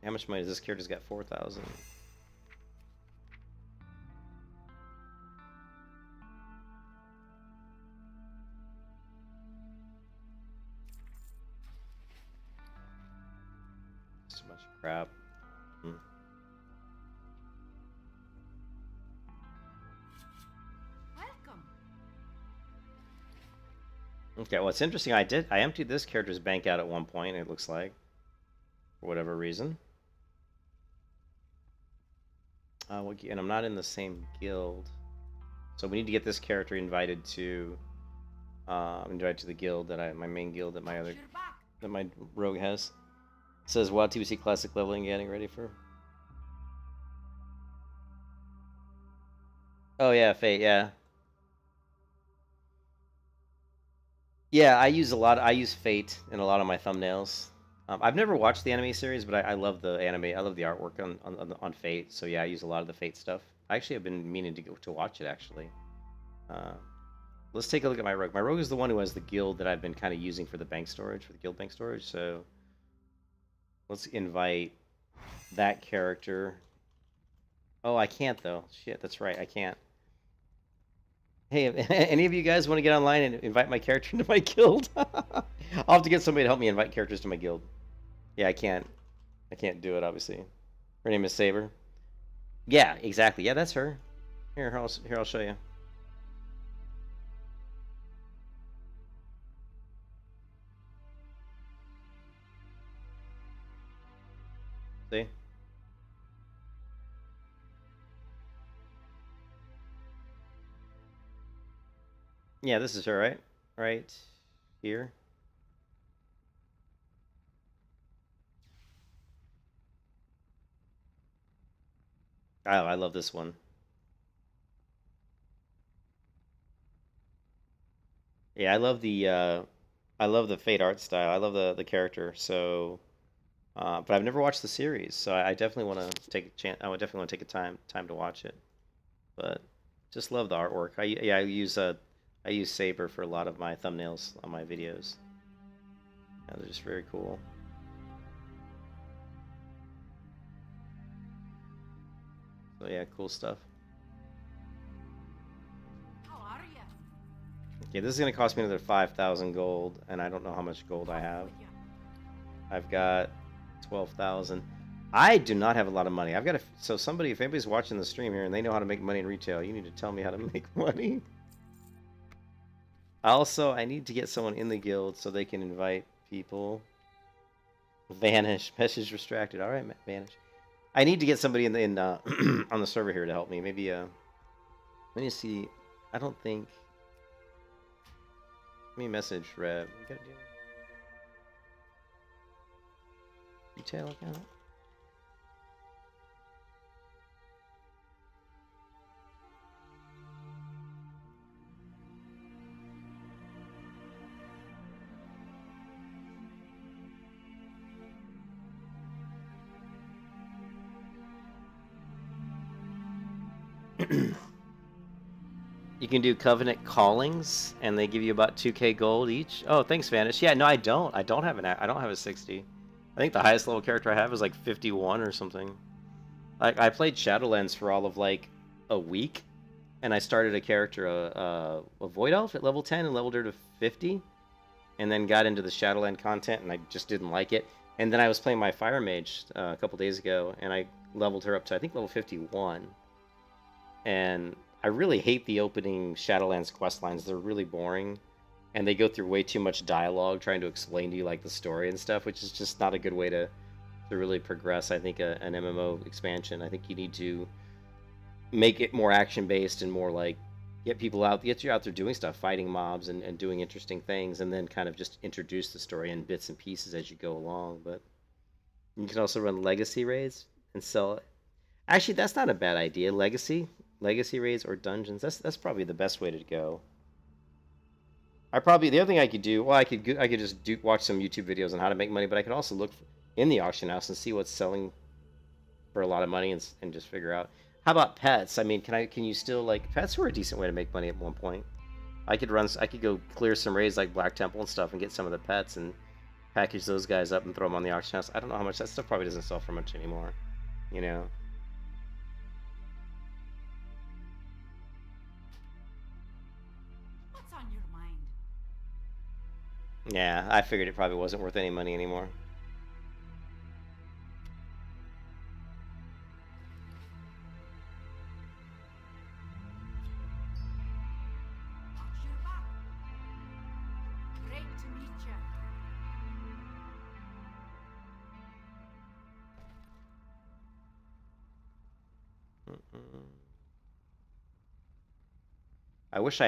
How much money does this character's got? 4,000. So much crap. Welcome. Okay, well, it's interesting. I emptied this character's bank out at one point, it looks like. For whatever reason. And I'm not in the same guild. So we need to get this character invited to the guild that my main guild that You're back. my rogue has. It says WoW TBC Classic leveling, getting ready for. Oh yeah, Fate, yeah. Yeah, I use Fate in a lot of my thumbnails. I've never watched the anime series, but I love the anime. I love the artwork on Fate. So yeah, I use a lot of the Fate stuff. I actually have been meaning to watch it actually. Let's take a look at my rogue. My rogue is the one who has the guild that I've been kind of using for the bank storage, for the guild bank storage. So let's invite that character. Oh, I can't though. Shit, that's right, I can't. Hey, any of you guys want to get online and invite my character into my guild? I'll have to get somebody to help me invite characters to my guild. Yeah, I can't do it, obviously. Her name is Saber. Yeah, exactly. Yeah, that's her. Here, I'll show you. See? Yeah, this is her, right? Right here. Oh, I love this one. Yeah, I love the Fate art style. I love the character. So, but I've never watched the series, so I definitely want to take a chance. I would definitely want to take a time to watch it. But Just love the artwork. I use Saber for a lot of my thumbnails on my videos. Yeah, they're just very cool. So yeah, cool stuff. How are you? Okay, this is gonna cost me another 5,000 gold, and I don't know how much gold I have. I've got 12,000. I do not have a lot of money. I've got so somebody, if anybody's watching the stream here and they know how to make money in retail, you need to tell me how to make money. Also, I need to get someone in the guild so they can invite people. Vanish. Message restricted. All right, vanish. I need to get somebody in on the server here to help me. Maybe let me see. I don't think. Let me message Rev. You gotta do retail account. You can do Covenant Callings, and they give you about 2k gold each. Oh, thanks, Vanish. Yeah, no, I don't. I don't have a 60. I think the highest level character I have is like 51 or something. Like I played Shadowlands for all of like a week, and I started a character, a Void Elf at level 10 and leveled her to 50, and then got into the Shadowland content, and I just didn't like it. And then I was playing my Fire Mage a couple days ago, and I leveled her up to I think level 51. And I really hate the opening Shadowlands quest lines. They're really boring, and they go through way too much dialogue trying to explain to you like the story and stuff, which is just not a good way to really progress. I think an MMO expansion. I think you need to make it more action based and more like get you out there doing stuff, fighting mobs and doing interesting things, and then kind of just introduce the story in bits and pieces as you go along. But you can also run legacy raids and sell it. Actually, that's not a bad idea. Legacy raids or dungeons. That's probably the best way to go. The other thing I could do, well, I could just watch some YouTube videos on how to make money, but I could also look in the auction house and see what's selling for a lot of money and just figure out. How about pets? I mean, can you still like pets were a decent way to make money at one point. I could go clear some raids like Black Temple and stuff and get some of the pets and package those guys up and throw them on the auction house. I don't know how much that stuff probably doesn't sell for much anymore, you know. What's on your mind? Yeah, I figured it probably wasn't worth any money anymore. Watch your back. Great to meet you. I wish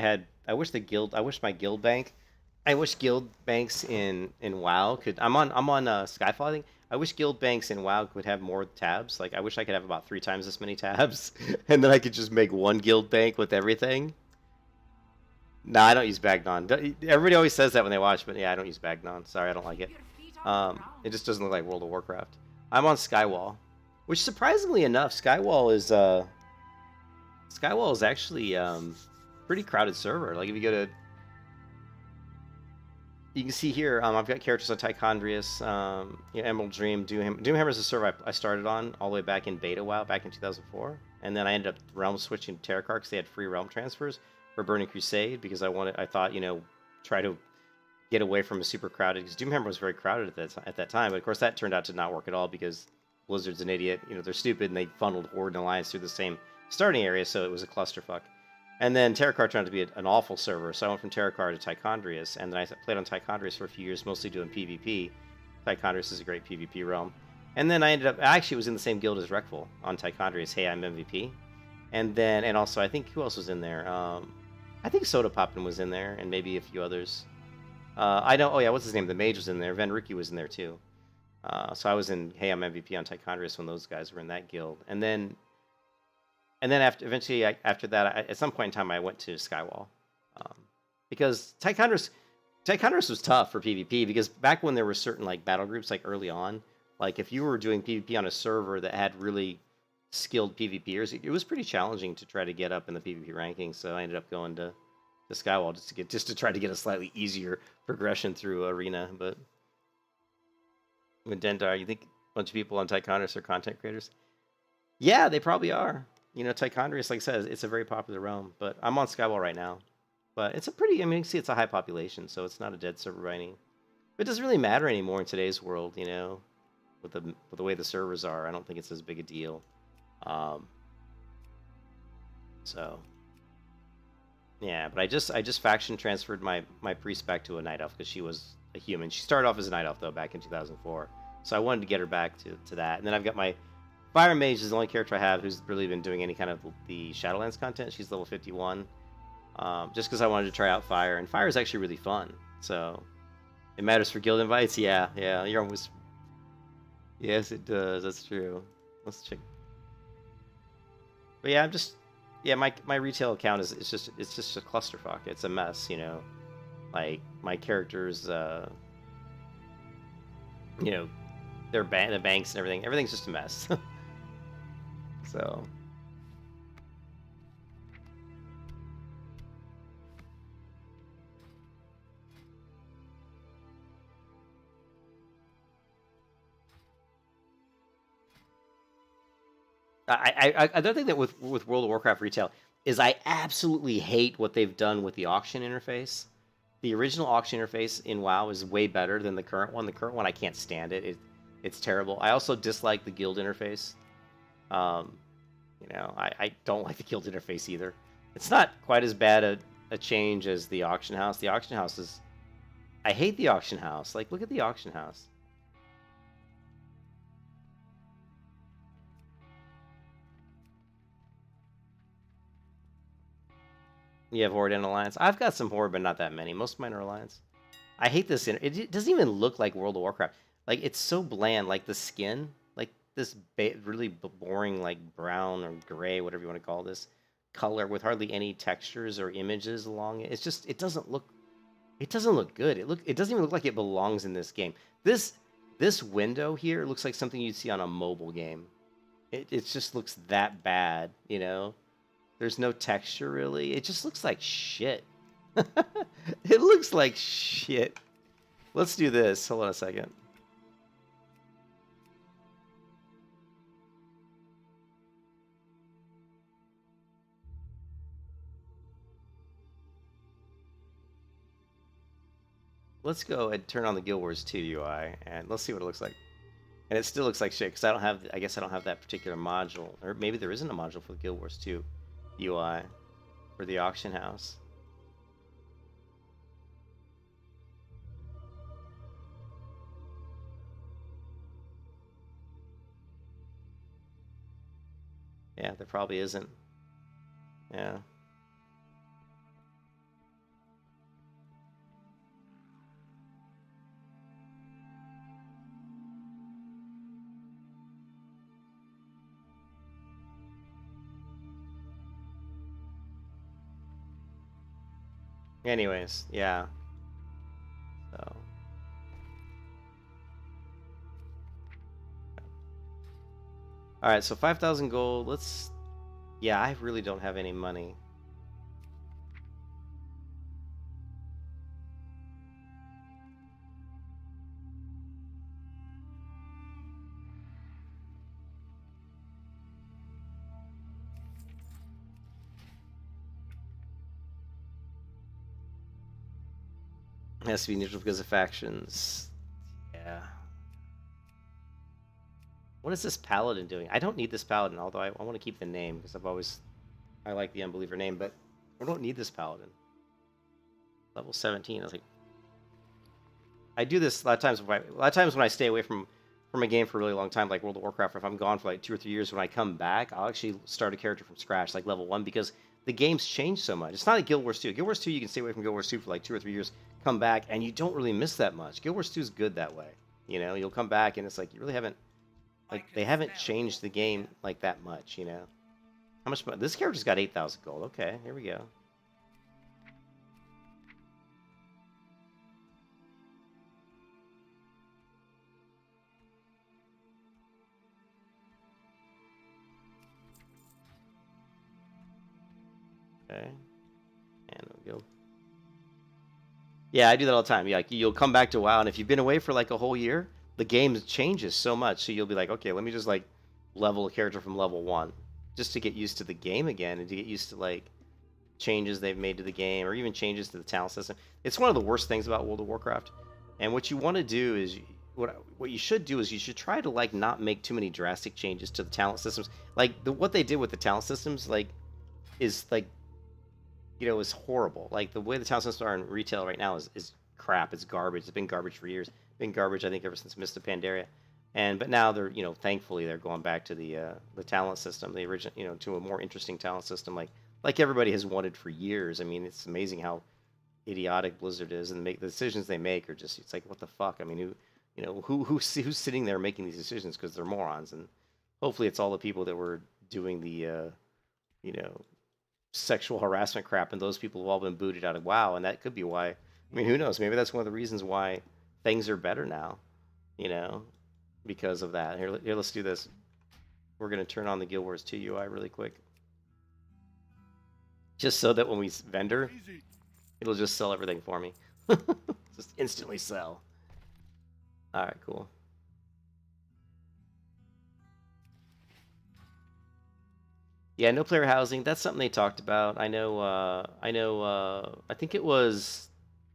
guild banks in WoW could. I'm on Skyfall, I think. I wish guild banks in WoW could have more tabs. Like I wish I could have about 3 times this many tabs, and then I could just make one guild bank with everything. No, I don't use Bagnon. Everybody always says that when they watch, but yeah, I don't use Bagnon. Sorry, I don't like it. Keep your feet on the ground. It just doesn't look like World of Warcraft. I'm on Skywall, which surprisingly enough, Skywall is actually pretty crowded server. Like if you go to, you can see here, I've got characters on Tichondrius, Emerald Dream, Doomhammer is a server I started on all the way back in beta WoW back in 2004, and then I ended up realm switching to Terrakarr because they had free realm transfers for Burning Crusade because I thought try to get away from a super crowded, because Doomhammer was very crowded at that time, but of course that turned out to not work at all because Blizzard's an idiot, they're stupid and they funneled Horde and Alliance through the same starting area, so it was a clusterfuck. And then Terrakarr turned out to be an awful server, so I went from Terrakarr to Tichondrius, and then I played on Tichondrius for a few years, mostly doing PvP. Tichondrius is a great PvP realm. And then I actually was in the same guild as Rekful on Tichondrius, Hey, I'm MVP. And also, I think, who else was in there? I think Soda Poppin was in there, and maybe a few others. What's his name? The Mage was in there. Van Ricky was in there, too. So I was in Hey, I'm MVP on Tichondrius when those guys were in that guild. And then eventually after that, at some point in time, I went to Skywall. Because Tichondrius was tough for PvP, because back when there were certain like battle groups, like early on, like if you were doing PvP on a server that had really skilled PvPers, it was pretty challenging to try to get up in the PvP rankings. So I ended up going to Skywall just to try to get a slightly easier progression through Arena. But with Dendar, you think a bunch of people on Tichondrius are content creators? Yeah, they probably are. You know, Tichondrius, like I said, it's a very popular realm. But I'm on Skywall right now. But it's a pretty, I mean, you can see it's a high population, so it's not a dead server by any. But it doesn't really matter anymore in today's world, you know, with the way the servers are. I don't think it's as big a deal. So yeah, but I just faction transferred my priest back to a night elf because she was a human. She started off as a night elf though back in 2004, so I wanted to get her back to that. And then I've got my fire mage is the only character I have who's really been doing any kind of the Shadowlands content. She's level 51, just because I wanted to try out fire, and fire is actually really fun. So it matters for guild invites. Yeah, you're almost. Yes, it does. That's true. Let's check. But yeah, my retail account is it's just a clusterfuck. It's a mess, you know. Like my characters, you know, the banks and everything. Everything's just a mess. So. Another thing that with World of Warcraft retail is I absolutely hate what they've done with the auction interface. The original auction interface in WoW is way better than the current one. The current one I can't stand it. It's terrible. I also dislike the guild interface. You know, I don't like the guild interface either. It's not quite as bad a change as the auction house. The auction house is... I hate the auction house. Like, look at the auction house. You have Horde and Alliance. I've got some Horde, but not that many. Most of mine are Alliance. I hate this. It doesn't even look like World of Warcraft. Like, it's so bland. Like, the skin, like, this really boring, like, brown or gray, whatever you want to call this, color with hardly any textures or images along it. It's just, it doesn't look good. It doesn't even look like it belongs in this game. This window here looks like something you'd see on a mobile game. It just looks that bad, you know? There's no texture, really. It just looks like shit. It looks like shit. Let's do this. Hold on a second. Let's go and turn on the Guild Wars 2 UI, and let's see what it looks like. And it still looks like shit, because I guess I don't have that particular module. Or maybe there isn't a module for the Guild Wars 2 UI for the auction house. Yeah, there probably isn't. Yeah. Anyways, yeah. So. Alright, so 5,000 gold. Let's... Yeah, I really don't have any money. It has to be neutral because of factions. Yeah. What is this paladin doing? I don't need this paladin, although I want to keep the name because I like the Unbeliever name, but I don't need this paladin. Level 17. I was like, I do this a lot of times. When I stay away from a game for a really long time, like World of Warcraft, if I'm gone for like 2 or 3 years, when I come back, I'll actually start a character from scratch, like level 1, because the game's changed so much. It's not like Guild Wars 2. Guild Wars 2, you can stay away from Guild Wars 2 for like 2 or 3 years, come back, and you don't really miss that much. Guild Wars 2 is good that way. You know, you'll come back, and it's like, you really haven't... Like, they haven't changed the game like that much, you know? How much money? This character's got 8,000 gold. Okay, here we go. Okay. And we'll go. Yeah, I do that all the time. Yeah, like you'll come back to WoW, and if you've been away for like a whole year, the game changes so much. So you'll be like, okay, let me just like level a character from level 1, just to get used to the game again, and to get used to like changes they've made to the game, or even changes to the talent system. It's one of the worst things about World of Warcraft. And what you want to do is, what you should do is you should try to like not make too many drastic changes to the talent systems. Like what they did with the talent systems, like is like, you know, is horrible. Like the way the talent systems are in retail right now is crap. It's garbage. It's been garbage for years. It's been garbage, I think, ever since Mists of Pandaria. But now they're, you know, thankfully they're going back to the talent system, the original, you know, to a more interesting talent system, like everybody has wanted for years. I mean, it's amazing how idiotic Blizzard is, and the decisions they make are just, it's like, what the fuck? I mean, who's sitting there making these decisions, because they're morons. And hopefully it's all the people that were doing the you know, sexual harassment crap, and those people have all been booted out of WoW, and that could be why. I mean, who knows? Maybe that's one of the reasons why things are better now, you know, because of that. Here, let's do this. We're going to turn on the Guild Wars 2 UI really quick, just so that when we vendor, it'll just sell everything for me. Just instantly sell. All right, cool. Yeah, no player housing. That's something they talked about. I know. I think it was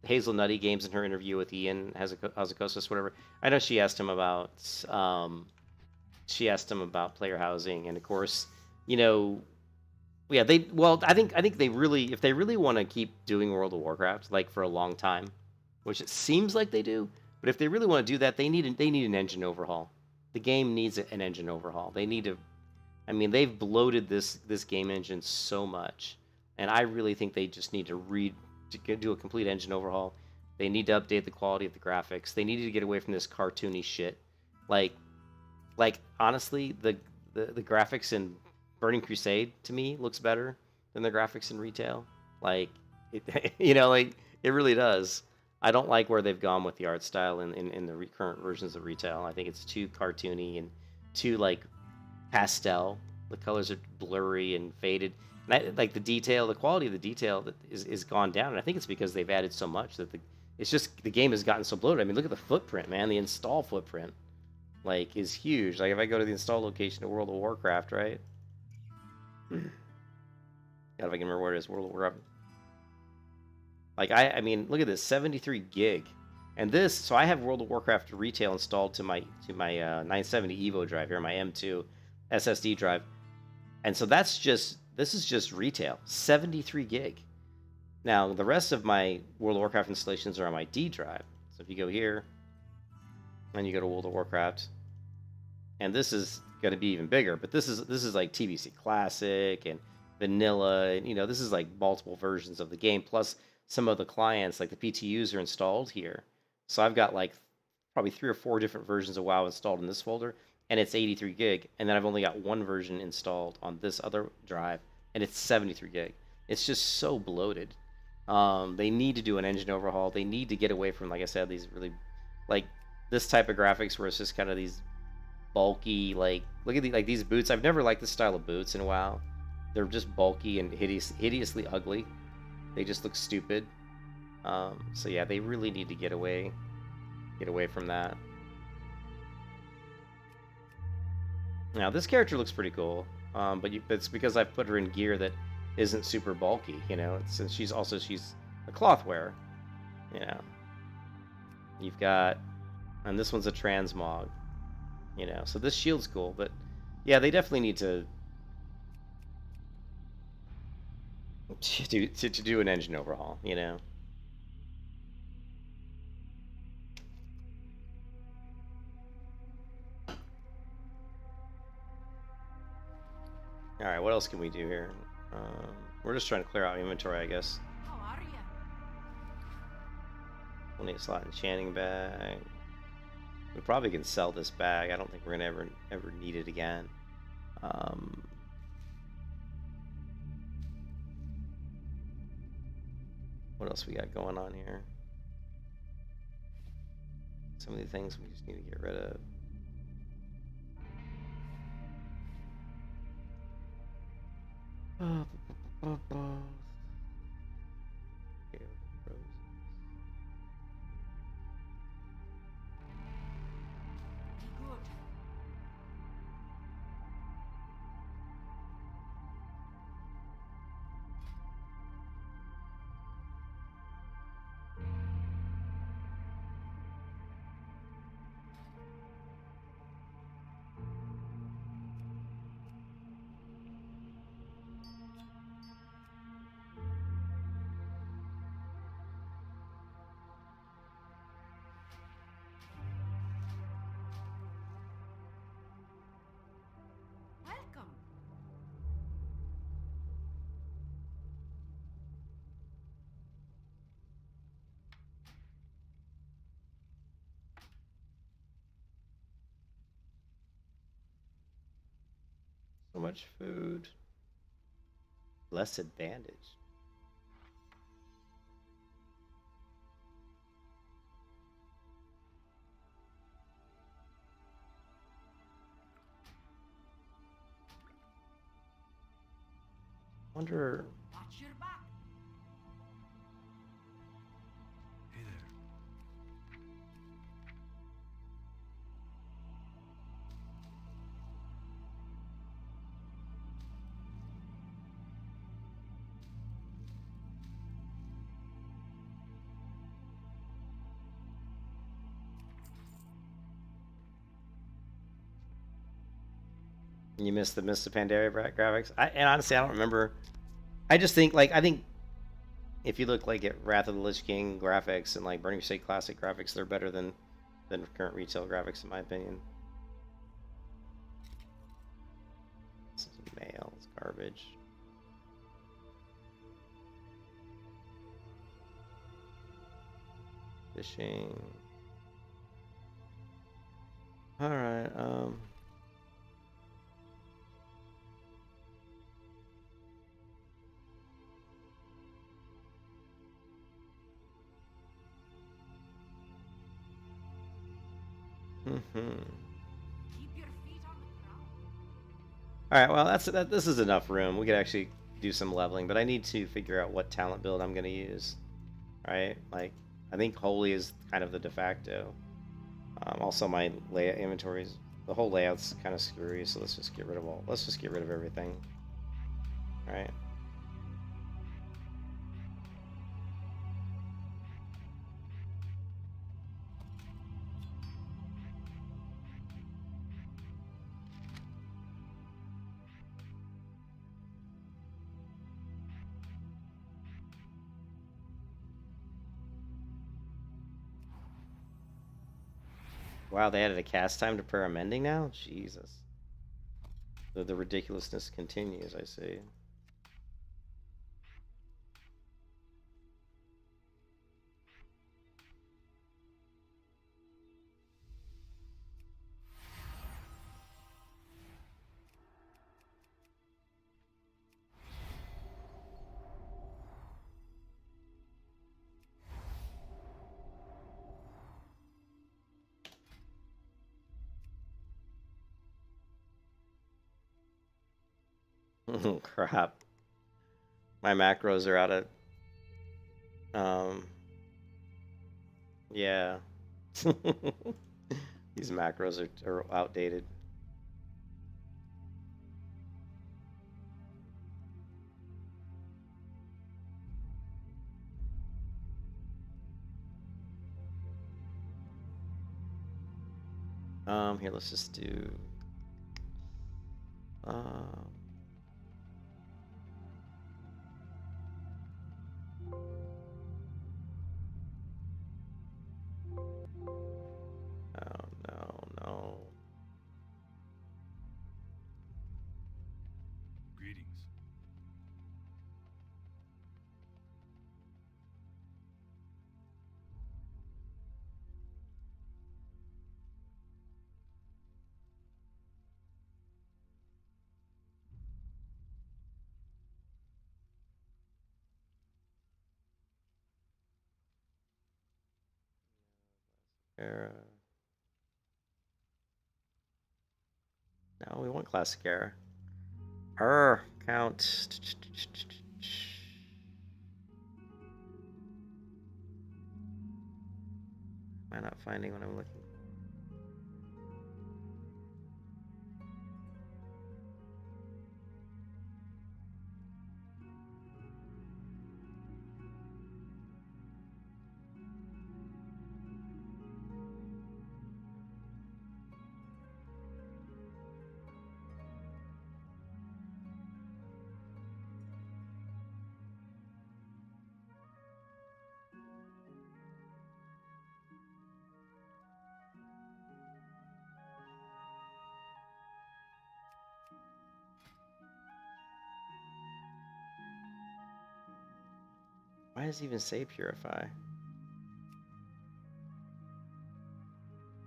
Hazel Nutty Games in her interview with Ian Hazukosis, whatever. I know she asked him about. She asked him about player housing, and of course, you know, yeah, they. Well, I think they really, if they really want to keep doing World of Warcraft like for a long time, which it seems like they do, but if they really want to do that, they need an engine overhaul. The game needs an engine overhaul. They need to. I mean, they've bloated this game engine so much, and I really think they just need to do a complete engine overhaul. They need to update the quality of the graphics. They need to get away from this cartoony shit. Like honestly, the graphics in Burning Crusade to me looks better than the graphics in retail. Like, you know, like it really does. I don't like where they've gone with the art style in the current versions of retail. I think it's too cartoony and too like pastel. The colors are blurry and faded, and like the quality of the detail that is gone down. And I think it's because they've added so much that the game has gotten so bloated. I mean, look at the footprint, man. The install footprint, like, is huge. Like if I go to the install location of World of Warcraft, right? God, if I can remember where it is, World of Warcraft. Like I mean, look at this, 73 gig, and this. So I have World of Warcraft retail installed to my 970 Evo drive here, my M2 SSD drive, and so this is just retail, 73 gig. Now the rest of my World of Warcraft installations are on my D drive. So if you go here, and you go to World of Warcraft, and this is going to be even bigger, but this is like TBC Classic and Vanilla, and you know, this is like multiple versions of the game, plus some of the clients, like the PTUs, are installed here. So I've got like probably 3 or 4 different versions of WoW installed in this folder, and it's 83 gig. And then I've only got one version installed on this other drive, and it's 73 gig. It's just so bloated. They need to do an engine overhaul. They need to get away from, like I said, these really, like, this type of graphics where it's just kind of these bulky, like, look at these boots. I've never liked this style of boots in WoW. They're just bulky and hideously ugly. They just look stupid. So yeah, they really need to get away from that. Now this character looks pretty cool, but it's because I've put her in gear that isn't super bulky, you know. Since she's a cloth wearer, you know. You've got, and this one's a transmog, you know. So this shield's cool, but yeah, they definitely need to do an engine overhaul, you know. All right, what else can we do here? We're just trying to clear out inventory, I guess. How are you? We'll need a slot enchanting bag. We probably can sell this bag. I don't think we're gonna ever need it again. What else we got going on here? Some of the things we just need to get rid of. much food. Less advantage. Wonder. Watch your back. Hey there. You missed the Mist of Pandaria graphics. And honestly, I don't remember. I just think I think if you look like at Wrath of the Lich King graphics and like Burning Crusade Classic graphics, they're better than current retail graphics in my opinion. This is mail. It's garbage. Fishing. All right. Keep your feet on the ground. All right. Well, this is enough room. We could actually do some leveling, but I need to figure out what talent build I'm gonna use. All right. Like, I think Holy is kind of the de facto. Also, my layout inventories, the whole layout's kind of screwy. So let's just get rid of everything. All right. Wow, they added a cast time to prayer mending now? Jesus. The ridiculousness continues, I see. Oh, crap. My macros are out of... Yeah. These macros are outdated. Here, let's just do... Oh, no. Greetings. Era. No, we want classic era. Count. Am I not finding what I'm looking? Why does it even say purify?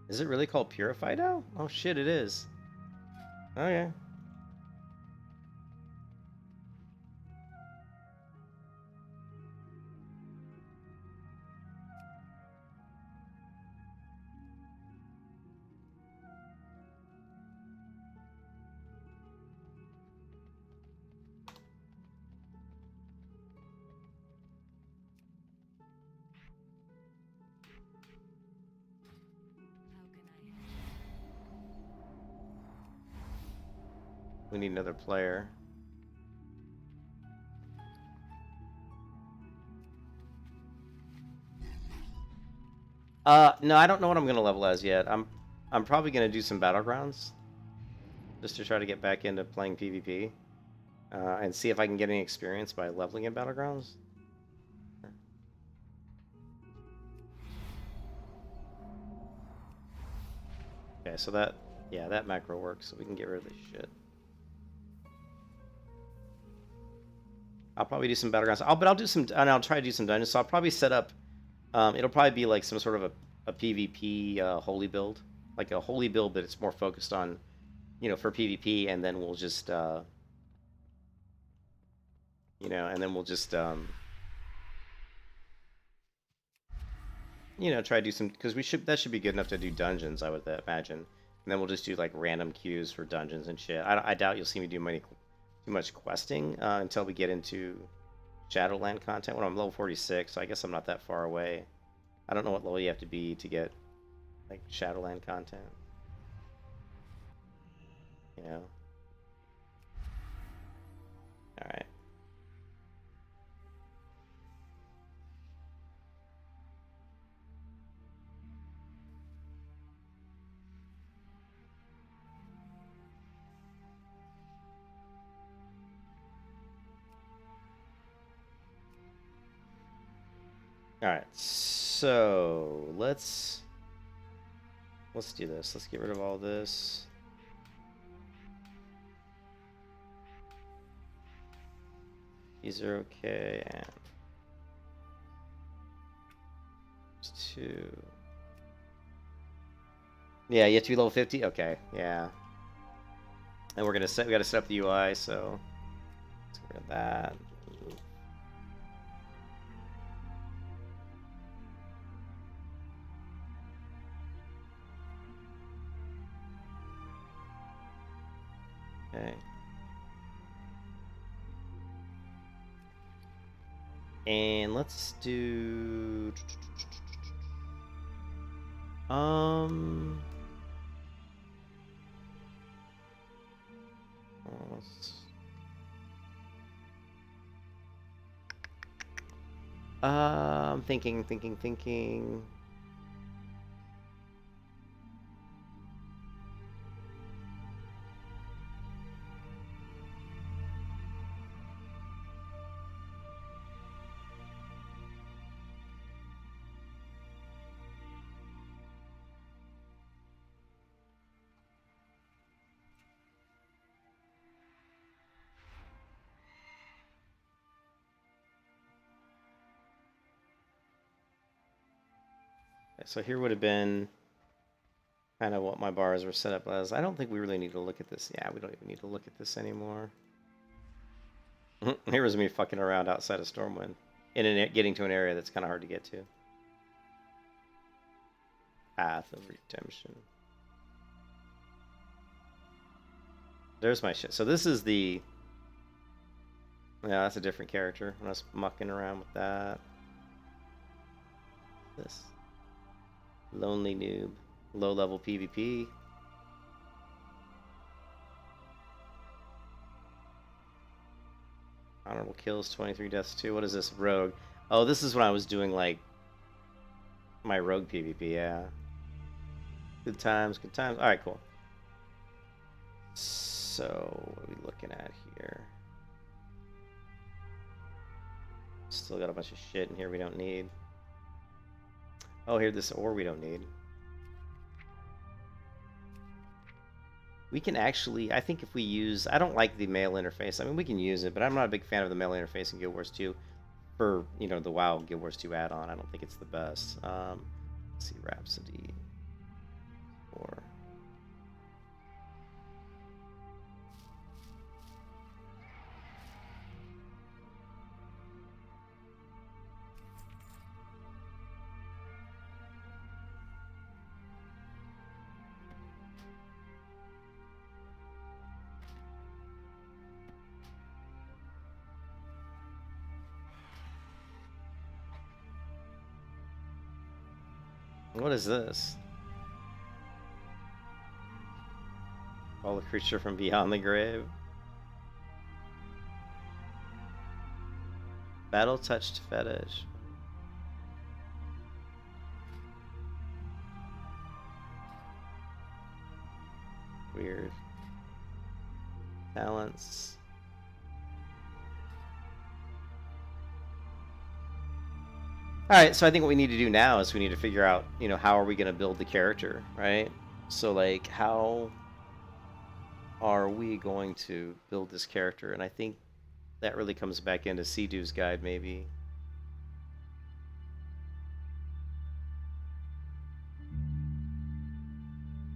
Is it really called purify now? Oh shit, it is. Okay. We need another player. No, I don't know what I'm gonna level as yet. I'm probably gonna do some battlegrounds, just to try to get back into playing PvP, and see if I can get any experience by leveling in battlegrounds. Okay, so that, yeah, that macro works, so we can get rid of this shit. I'll probably do some battlegrounds. But I'll do some, and I'll try to do some dungeons. So I'll probably set up. It'll probably be like some sort of a PvP holy build, like a holy build, but it's more focused on, for PvP, and then we'll just, and then we'll just, try to do some, because that should be good enough to do dungeons, I would imagine. And then we'll just do like random queues for dungeons and shit. I doubt you'll see me do too much questing until we get into Shadowland content when I'm level 46, so I guess I'm not that far away. I don't know what level you have to be to get like Shadowland content. Alright. Alright, so let's do this. Let's get rid of all this. These are okay, and two. Yeah, you have to be level 50? Okay, yeah. And we gotta set up the UI, so let's get rid of that. Okay. And let's do I'm thinking. So here would have been kind of what my bars were set up as. I don't think we really need to look at this. Yeah, we don't even need to look at this anymore. Here was me fucking around outside of Stormwind, getting to an area that's kind of hard to get to. Path of Redemption. There's my shit. So this is the... Yeah, that's a different character. I was mucking around with that. This. Lonely noob. Low level PvP. Honorable kills, 23 deaths too. What is this? Rogue. Oh, this is when I was doing like my rogue PvP, yeah. Good times. Alright, cool. So, what are we looking at here? Still got a bunch of shit in here we don't need. Oh, here, this ore we don't need. We can actually, I think if we use, I don't like the mail interface. I mean, we can use it, but I'm not a big fan of the mail interface in Guild Wars 2 for, the WoW Guild Wars 2 add-on. I don't think it's the best. Let's see, Rhapsody. Or... What is this? Call a creature from beyond the grave. Battle touched fetish. Weird. Talents. Alright, so I think what we need to do now is we need to figure out, how are we going to build the character, right? So, like, how are we going to build this character? And I think that really comes back into Sea-Doo's guide, maybe.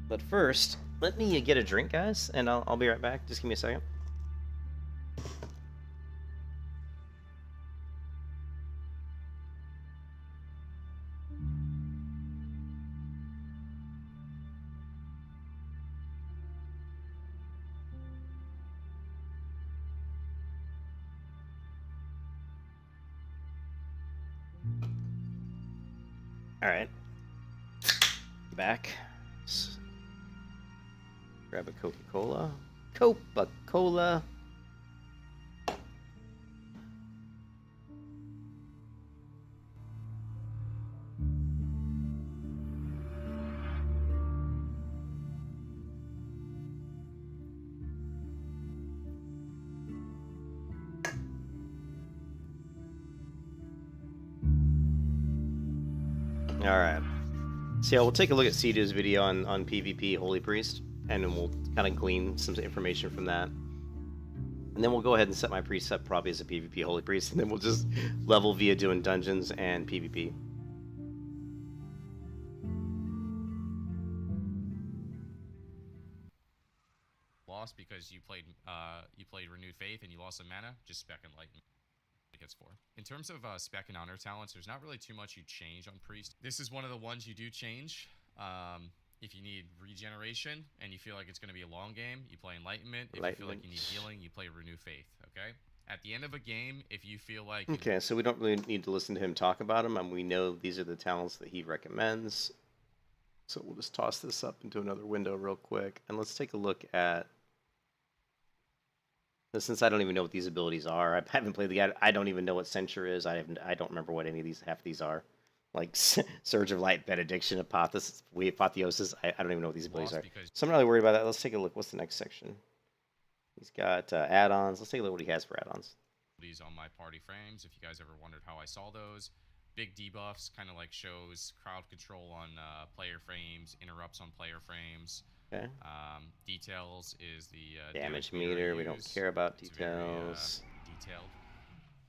But first, let me get a drink, guys, and I'll be right back. Just give me a second. All right, back. Grab a Coca-Cola. Coca-Cola. All right. So yeah, we'll take a look at Sea-Doo's video on PvP Holy Priest, and then we'll kind of glean some information from that. And then we'll go ahead and set my preset probably as a PvP Holy Priest, and then we'll just level via doing dungeons and PvP. Lost because you played Renewed Faith and you lost some mana. Just spec Enlightenment. It gets 4. In terms of spec and honor talents, there's not really too much you change on Priest. This is one of the ones you do change. If you need regeneration and you feel like it's going to be a long game, you play Enlightenment. If you feel like you need healing, you play Renew Faith, okay? At the end of a game, if you feel like... Okay, so we don't really need to listen to him talk about them, and we know these are the talents that he recommends. So we'll just toss this up into another window real quick, and let's take a look at... Since I don't even know what these abilities are, I haven't played the game. I don't even know what Censure is. I don't remember what any of these, half of these are. Like Surge of Light, Benediction, Apotheosis. I don't even know what these abilities are. So I'm not really worried about that. Let's take a look. What's the next section? He's got add-ons. Let's take a look what he has for add-ons. These on my party frames. If you guys ever wondered how I saw those, big debuffs kind of like shows crowd control on player frames, interrupts on player frames. Okay. Details is the damage meter. We don't care about details. Very, detailed.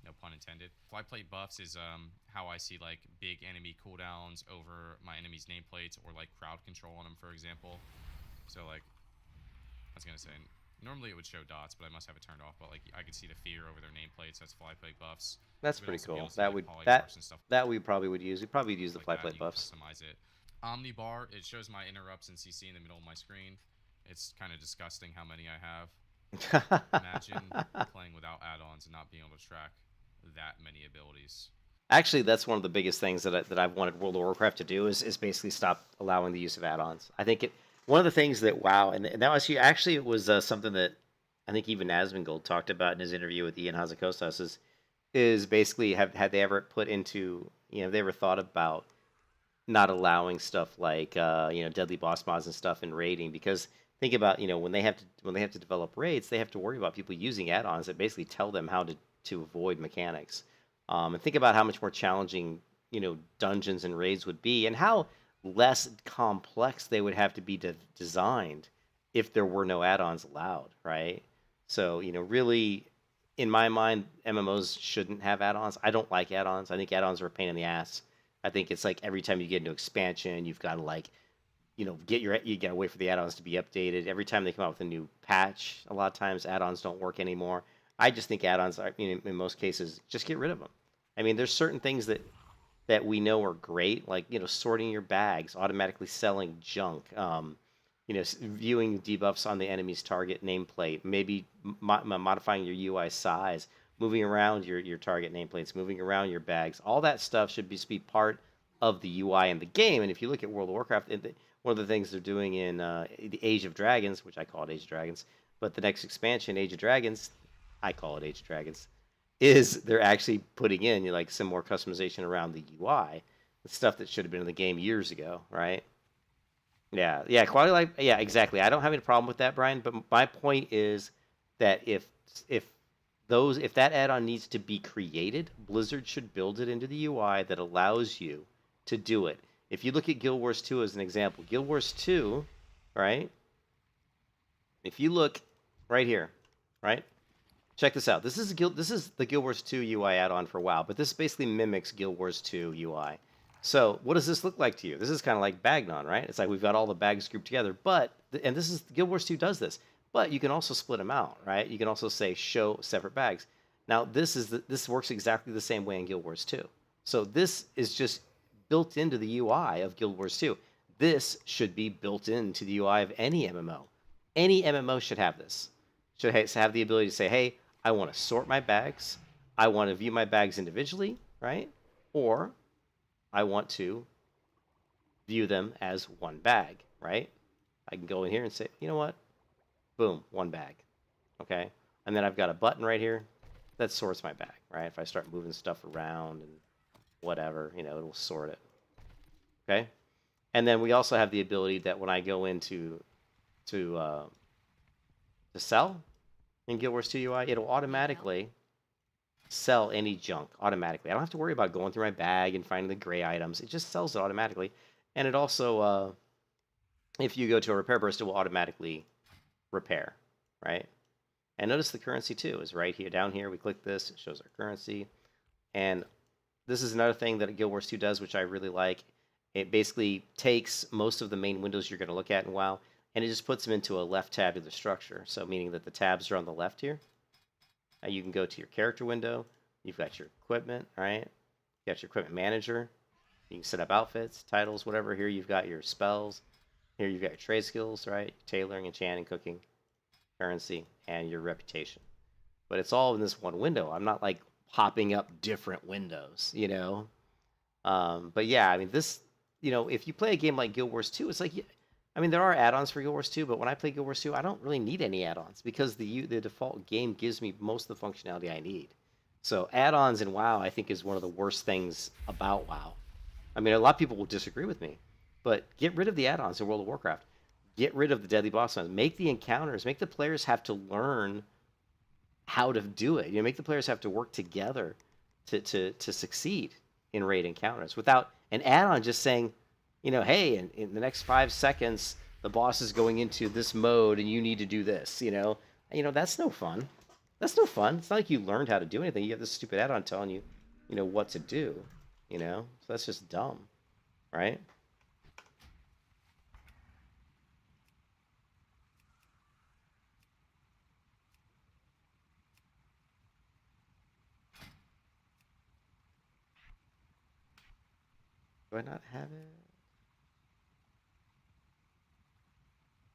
No pun intended. Flyplate buffs is how I see like big enemy cooldowns over my enemy's nameplates, or like crowd control on them, for example. So like, I was gonna say, normally it would show dots, but I must have it turned off. But like, I could see the fear over their nameplates. That's flyplate buffs. That's pretty cool. That we probably would use. We probably would use the flyplate buffs. Customize it. Omnibar, it shows my interrupts and CC in the middle of my screen. It's kind of disgusting how many I have. Imagine playing without add-ons and not being able to track that many abilities. Actually, that's one of the biggest things that I've wanted World of Warcraft to do is basically stop allowing the use of add-ons. I think one of the things that WoW, and that was actually it was something that I think even Asmongold talked about in his interview with Ian Hazakostas is basically had they ever put into, have they ever thought about not allowing stuff like deadly boss mods and stuff in raiding? Because think about when they have to develop raids, they have to worry about people using add-ons that basically tell them how to avoid mechanics. And think about how much more challenging dungeons and raids would be, and how less complex they would have to be designed if there were no add-ons allowed, right? So really, in my mind, MMOs shouldn't have add-ons. I don't like add-ons. I think add-ons are a pain in the ass. I think it's like every time you get into expansion, you've got to you gotta wait for the add-ons to be updated. Every time they come out with a new patch, a lot of times add-ons don't work anymore. I just think add-ons are, in most cases, just get rid of them. I mean, there's certain things that we know are great, like sorting your bags, automatically selling junk, viewing debuffs on the enemy's target nameplate, maybe modifying your UI size, moving around your target nameplates, moving around your bags. All that stuff should be part of the UI in the game. And if you look at World of Warcraft, one of the things they're doing in the Age of Dragons, which I call it Age of Dragons, but the next expansion, Age of Dragons, I call it Age of Dragons, is they're actually putting in like some more customization around the UI, the stuff that should have been in the game years ago, right? Yeah, quality of life. Yeah, exactly. I don't have any problem with that, Brian. But my point is that if if that add-on needs to be created, Blizzard should build it into the UI that allows you to do it. If you look at Guild Wars 2 as an example, Guild Wars 2, right? If you look right here, right? Check this out. This is the Guild Wars 2 UI add-on for WoW, but this basically mimics Guild Wars 2 UI. So what does this look like to you? This is kind of like Bagnon, right? It's like we've got all the bags grouped together, and this is Guild Wars 2 does this, but you can also split them out, right? You can also say show separate bags. Now this works exactly the same way in Guild Wars 2. So this is just built into the UI of Guild Wars 2. This should be built into the UI of any MMO. Any MMO should have this. Should have the ability to say, hey, I want to sort my bags. I want to view my bags individually, right? Or I want to view them as one bag, right? I can go in here and say, you know what? Boom, one bag. Okay? And then I've got a button right here that sorts my bag, right? If I start moving stuff around and whatever, it'll sort it. Okay? And then we also have the ability that when I go into to sell in Guild Wars 2 UI, it'll automatically sell any junk automatically. I don't have to worry about going through my bag and finding the gray items. It just sells it automatically. And it also, if you go to a repair burst, it will automatically repair, right? And notice the currency too is right here. Down here, we click this, it shows our currency. And this is another thing that Guild Wars 2 does, which I really like. It basically takes most of the main windows you're going to look at in WoW, and it just puts them into a left tabular structure. So meaning that the tabs are on the left here. Now you can go to your character window. You've got your equipment, right? You got your equipment manager. You can set up outfits, titles, whatever. Here you've got your spells. Here you've got your trade skills, right? Tailoring, enchanting, cooking, currency, and your reputation. But it's all in this one window. I'm not like popping up different windows, But yeah, I mean, this, if you play a game like Guild Wars 2, it's like, I mean, there are add-ons for Guild Wars 2, but when I play Guild Wars 2, I don't really need any add-ons because the default game gives me most of the functionality I need. So add-ons in WoW, I think, is one of the worst things about WoW. I mean, a lot of people will disagree with me, but get rid of the add-ons in World of Warcraft. Get rid of the deadly boss zones. Make the encounters. Make the players have to learn how to do it. Make the players have to work together to succeed in raid encounters without an add-on just saying, hey, in the next 5 seconds, the boss is going into this mode and you need to do this, that's no fun. That's no fun. It's not like you learned how to do anything. You have this stupid add-on telling you, what to do, So that's just dumb, right? Do I not have it?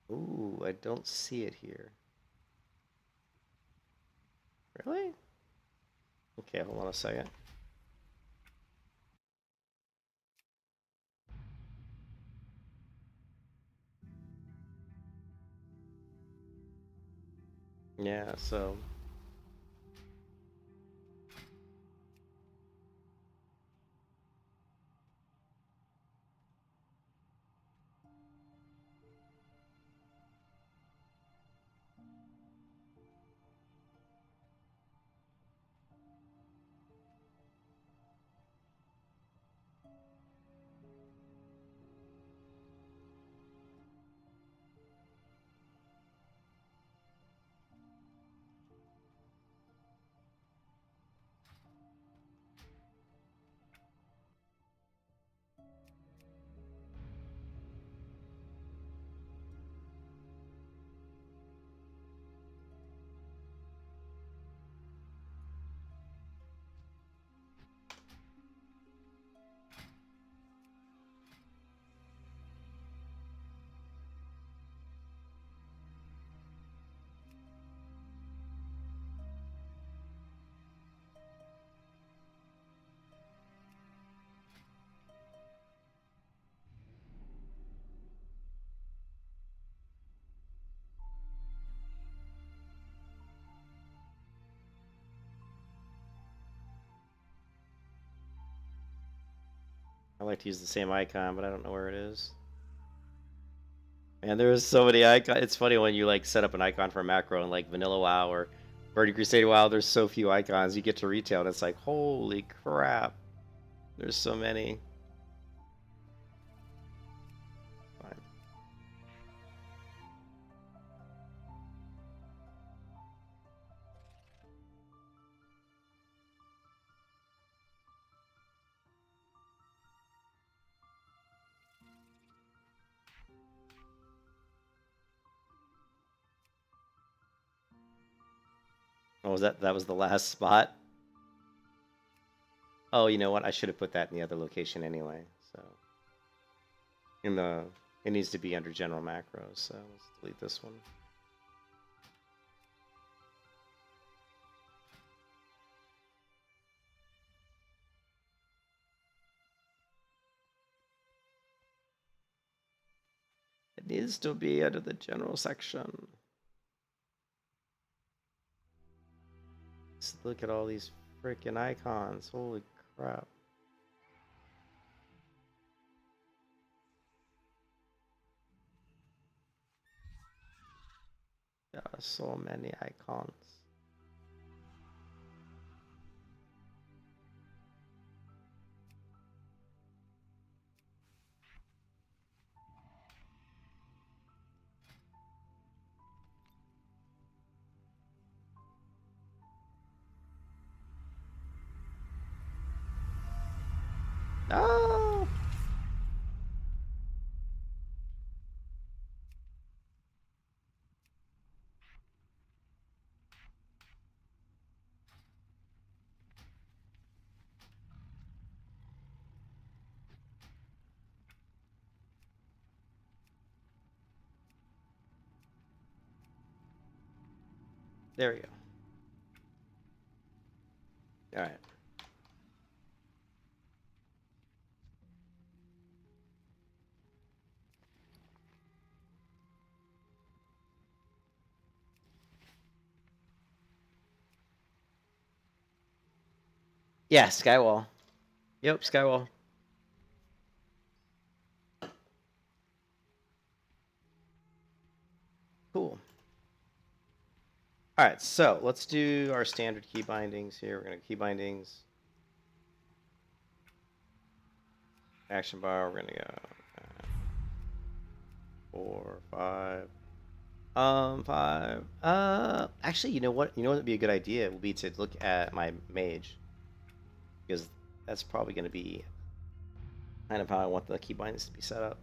Ooh, I don't see it here. Really? Okay, hold on a second. Yeah, so I like to use the same icon, but I don't know where it is. And there's so many icons. It's funny when you like set up an icon for a macro in like Vanilla WoW or Burning Crusade WoW. There's so few icons. You get to retail, and it's like, holy crap! There's so many. Fine. Oh, was that was the last spot? Oh, you know what? I should have put that in the other location anyway. So in the it needs to be under general macros. So let's delete this one. It needs to be under the general section. Just look at all these freaking icons. Holy crap. There are so many icons. No! There we go. All right. Yeah, Skywall. Yep, Skywall. Cool. All right, so let's do our standard key bindings here. We're going to key bindings. Action bar, we're going to go 4, 5. 5. Actually, you know what? You know what would be a good idea would be to look at my mage. Because that's probably going to be kind of how I want the key bindings to be set up.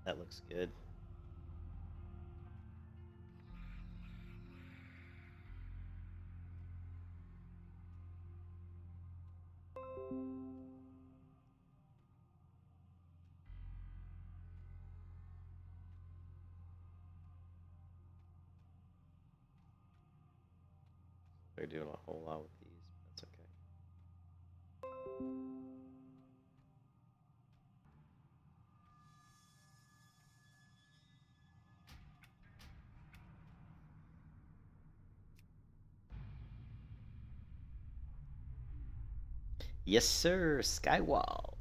That looks good. They're doing a whole lot with these, but that's okay. Yes, sir. Skywall.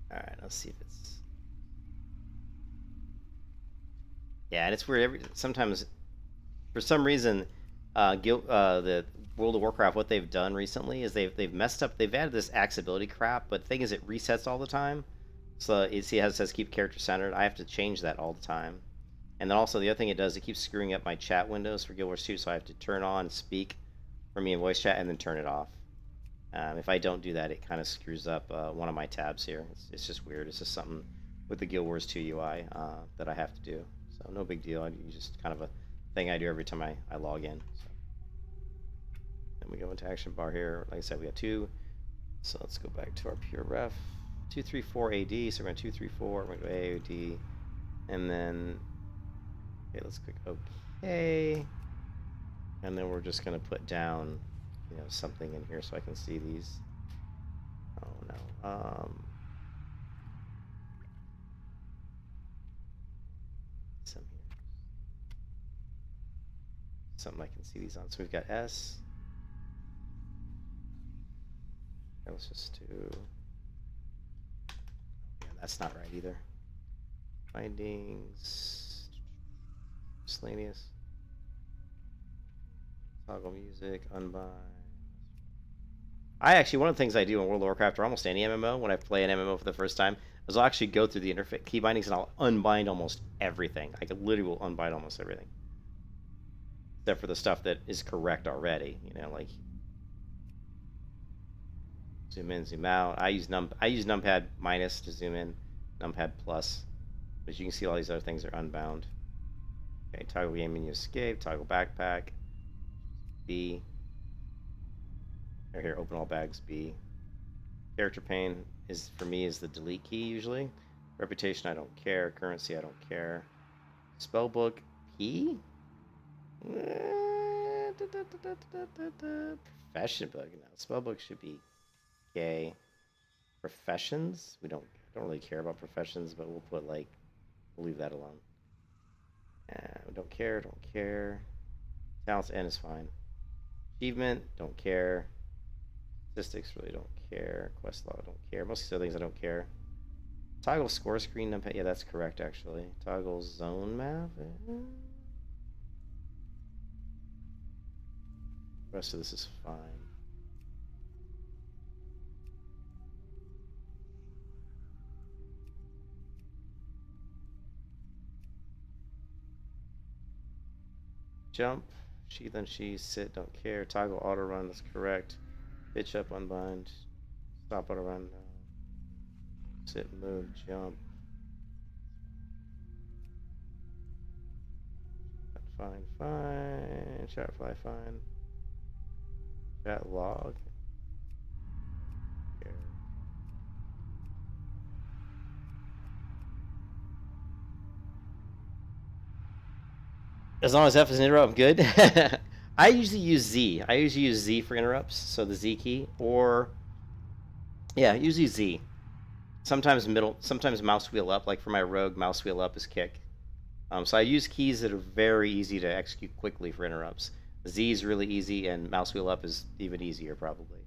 Alright, let's see if it's... Yeah, and it's weird. Sometimes, for some reason, the World of Warcraft, what they've done recently is they've messed up. They've added this accessibility crap, but the thing is, it resets all the time. So it says keep character centered. I have to change that all the time. And then also the other thing it does, it keeps screwing up my chat windows for Guild Wars 2, so I have to turn on speak for me in voice chat and then turn it off. If I don't do that, it kind of screws up one of my tabs here. It's just weird. It's just something with the Guild Wars 2 UI that I have to do. So no big deal. It's just kind of a thing I do every time I log in. So. Then we go into action bar here. Like I said, we got 2. So let's go back to our pure ref. 234 AD. So we're going to 234. We're going to go AOD. And then, okay, let's click OK. And then we're just going to put down, you know, something in here so I can see these. Oh no. something I can see these on. So we've got S. Okay, let's just do. Yeah, that's not right either. Findings. Miscellaneous. Toggle music. Unbind. I actually, one of the things I do in World of Warcraft or almost any MMO when I play an MMO for the first time is I'll actually go through the interface key bindings and I'll unbind almost everything. I could literally will unbind almost everything. Except for the stuff that is correct already. You know, like zoom in, zoom out. I use numpad minus to zoom in, numpad plus. But you can see all these other things are unbound. Okay, toggle game menu escape, toggle backpack, B. Here, open all bags, B. Character pane is, for me, is the delete key usually. Reputation, I don't care. Currency, I don't care. Spellbook, P? Profession book, no. Spellbook should be K. Professions, we don't really care about professions, but we'll put like, we'll leave that alone. Don't care. Talents, N is fine. Achievement, don't care. Statistics, really don't care. Quest log, don't care. Most of the other things I don't care. Toggle score screen, numpad, yeah, that's correct actually. Toggle zone map. The rest of this is fine. Jump, sheath and sheath, sit, don't care. Toggle auto run, that's correct. Pitch up, unbind. Stop auto run. Sit, move, jump. Fine. Chat fly, fine. Chat log. Care. As long as F is an interrupt, I'm good. I usually use Z. I usually use Z for interrupts, so the Z key, or yeah, usually Z. Sometimes middle, sometimes mouse wheel up. Like for my rogue, mouse wheel up is kick. So I use keys that are very easy to execute quickly for interrupts. Z is really easy, and mouse wheel up is even easier, probably.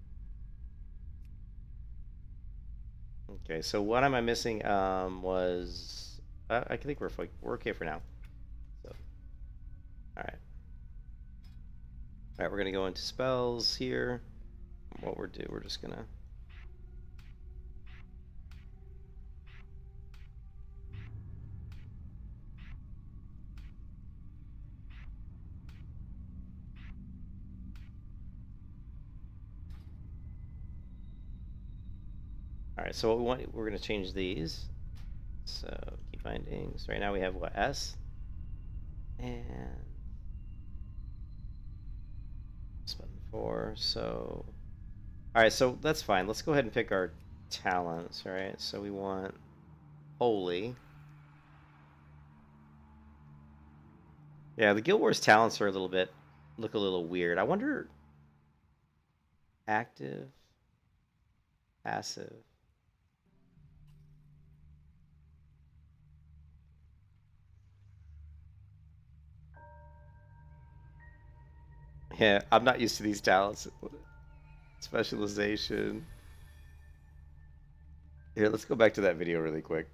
Okay, so what am I missing? Was I think we're okay for now. So, all right. All right, we're gonna go into spells here. What we're just gonna. All right, so what we want, we're gonna change these. So key bindings. Right now we have what, S, and button 4. So, all right, so that's fine. Let's go ahead and pick our talents. All right, so we want holy. Yeah, the Guild Wars talents are look a little weird. I wonder, active, passive. Yeah, I'm not used to these talents. Specialization. Here, let's go back to that video really quick.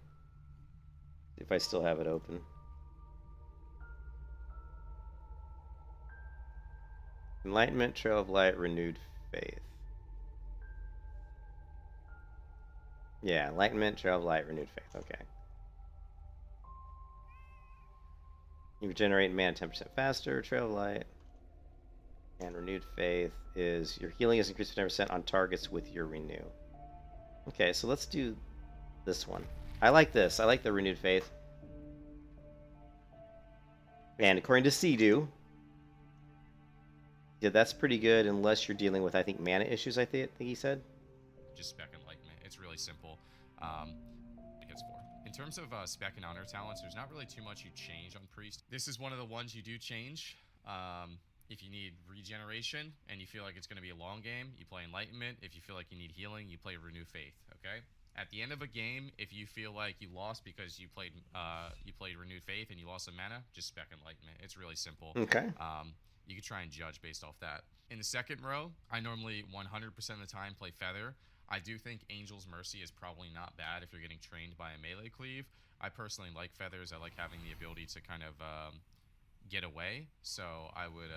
If I still have it open. Enlightenment, Trail of Light, Renewed Faith. Yeah, Enlightenment, Trail of Light, Renewed Faith. Okay. You regenerate mana 10% faster, Trail of Light. And Renewed Faith is your healing is increased 10% on targets with your Renew. Okay, so let's do this one. I like this. I like the Renewed Faith. And according to Sea-Doo, yeah, that's pretty good unless you're dealing with, I think, mana issues, I think he said. Just spec enlightenment. It's really simple. It's 4. In terms of spec and honor talents, there's not really too much you change on priest. This is one of the ones you do change. If you need regeneration and you feel like it's going to be a long game, you play enlightenment. If you feel like you need healing, you play renew faith. Okay. At the end of a game, if you feel like you lost because you played renewed faith and you lost some mana, just spec enlightenment. It's really simple. Okay. you could try and judge based off that. In the second row, I normally 100% of the time play Feather. I do think Angel's Mercy is probably not bad if you're getting trained by a melee cleave. I personally like Feathers. I like having the ability to kind of get away. So I would...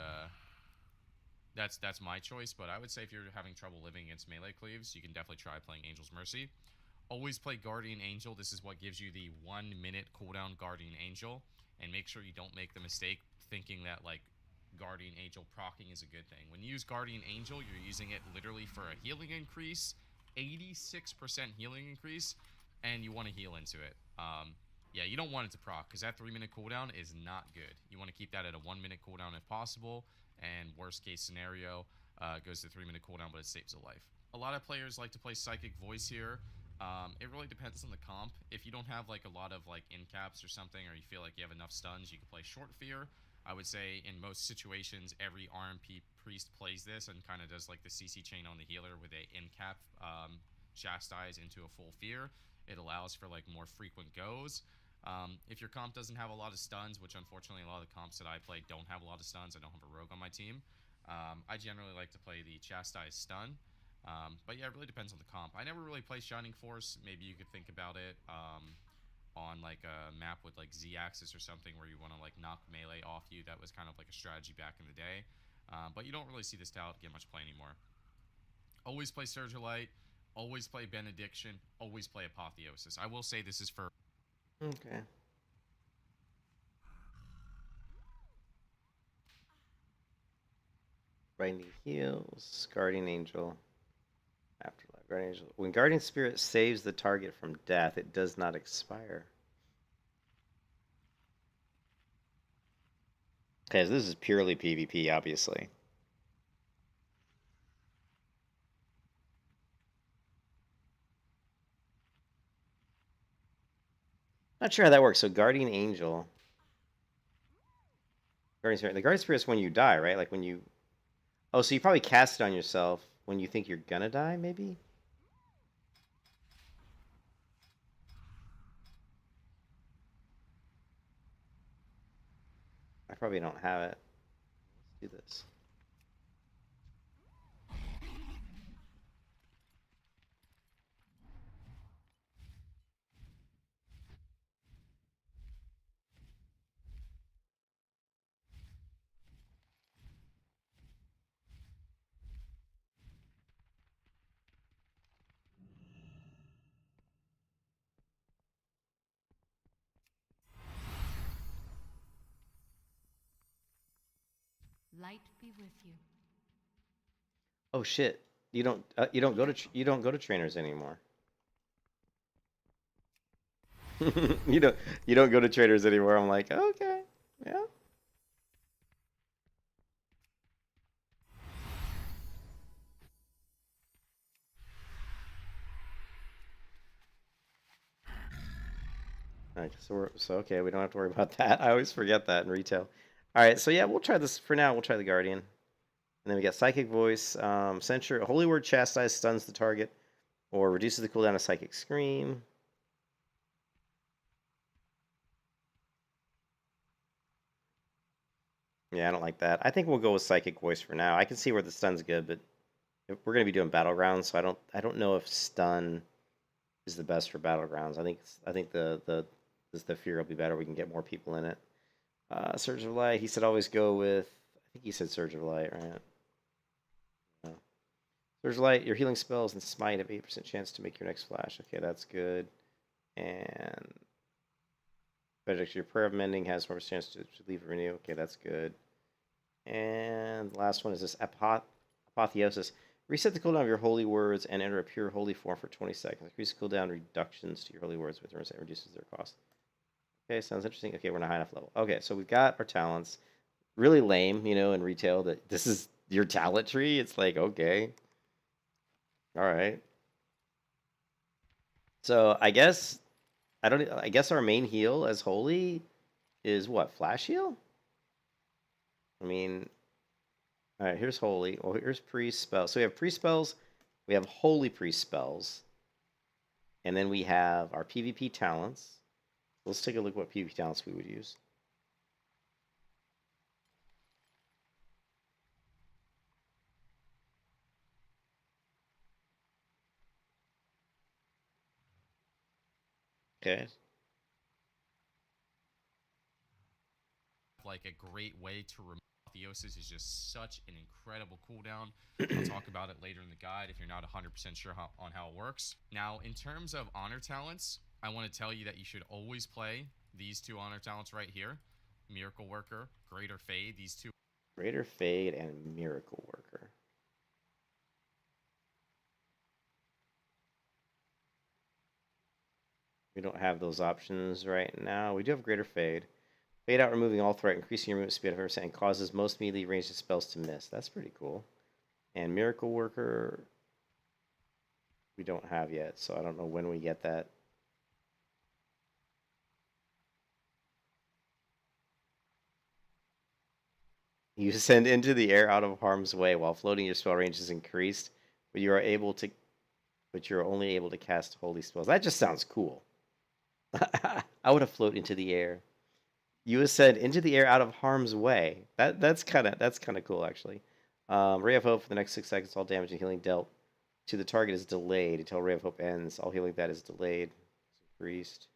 That's my choice, but I would say if you're having trouble living against melee cleaves, you can definitely try playing Angel's Mercy. Always play Guardian Angel. This is what gives you the 1 minute cooldown Guardian Angel. And make sure you don't make the mistake thinking that, like, Guardian Angel proccing is a good thing. When you use Guardian Angel, you're using it literally for a healing increase, 86% healing increase, and you want to heal into it. Yeah, you don't want it to proc, because that 3 minute cooldown is not good. You want to keep that at a 1 minute cooldown if possible, and worst case scenario, goes to 3 minute cooldown, but it saves a life. A lot of players like to play Psychic Voice here. It really depends on the comp. If you don't have like a lot of like in caps or something, or you feel like you have enough stuns, you can play Short Fear. I would say in most situations, every RMP priest plays this and kind of does like the CC chain on the healer with a in cap chastise into a full fear. It allows for like more frequent goes. If your comp doesn't have a lot of stuns, which unfortunately a lot of the comps that I play don't have a lot of stuns, I don't have a rogue on my team, I generally like to play the chastise stun. But yeah, it really depends on the comp. I never really play Shining Force. Maybe you could think about it on like a map with like Z-axis or something where you want to like knock melee off you. That was kind of like a strategy back in the day. But you don't really see this talent get much play anymore. Always play Surge of Light. Always play Benediction. Always play Apotheosis. I will say this is for... Okay. Binding Heals, Guardian Angel, Afterlife, Guardian Angel. When Guardian Spirit saves the target from death, it does not expire. Okay, so this is purely PvP, obviously. Not sure how that works. So Guardian Angel. Guardian Spirit. The Guardian Spirit is when you die, right? Like when you... Oh, so you probably cast it on yourself when you think you're gonna die, maybe? I probably don't have it. Let's do this. Light be with you. Oh shit! You don't go to trainers anymore. you don't go to trainers anymore. I'm like, okay, yeah. Alright, so okay, we don't have to worry about that. I always forget that in retail. Alright, so yeah, we'll try this for now. We'll try the Guardian. And then we got Psychic Voice, Censure, Holy Word Chastise stuns the target, or reduces the cooldown of Psychic Scream. Yeah, I don't like that. I think we'll go with Psychic Voice for now. I can see where the stun's good, but we're going to be doing Battlegrounds, so I don't know if stun is the best for Battlegrounds. I think the Fear will be better. We can get more people in it. Surge of Light. He said always go with. I think he said Surge of Light, right? No. Surge of Light. Your healing spells and Smite have 8% chance to make your next flash. Okay, that's good. And your Prayer of Mending has more chance to leave renew. Okay, that's good. And the last one is this Apotheosis. Reset the cooldown of your holy words and enter a pure holy form for 20 seconds. Increase cooldown reductions to your holy words with reset reduces their cost. Okay, sounds interesting. Okay, we're in a high enough level. Okay, so we've got our talents. Really lame, you know, in retail that this is your talent tree. It's like, okay. All right. So I guess our main heal as holy is what? Flash heal? I mean, all right, here's holy. Well, here's priest spells. So we have priest spells, we have holy priest spells, and then we have our PvP talents. Let's take a look at what PvP talents we would use. Okay. Like a great way to remove Theosis is just such an incredible cooldown. I'll talk about it later in the guide if you're not 100% sure on how it works. Now, in terms of honor talents, I want to tell you that you should always play these two honor talents right here. Miracle Worker, Greater Fade, these two. Greater Fade and Miracle Worker. We don't have those options right now. We do have Greater Fade. Fade out, removing all threat, increasing your movement speed of 100%, and causes most melee ranged spells to miss. That's pretty cool. And Miracle Worker, we don't have yet, so I don't know when we get that. You send into the air out of harm's way while floating. Your spell range is increased, but you are able to, but you're only able to cast holy spells. That just sounds cool. I would have float into the air. You ascend into the air out of harm's way. That's kind of cool actually. Ray of Hope for the next 6 seconds. All damage and healing dealt to the target is delayed until Ray of Hope ends. All healing that is delayed. It's increased.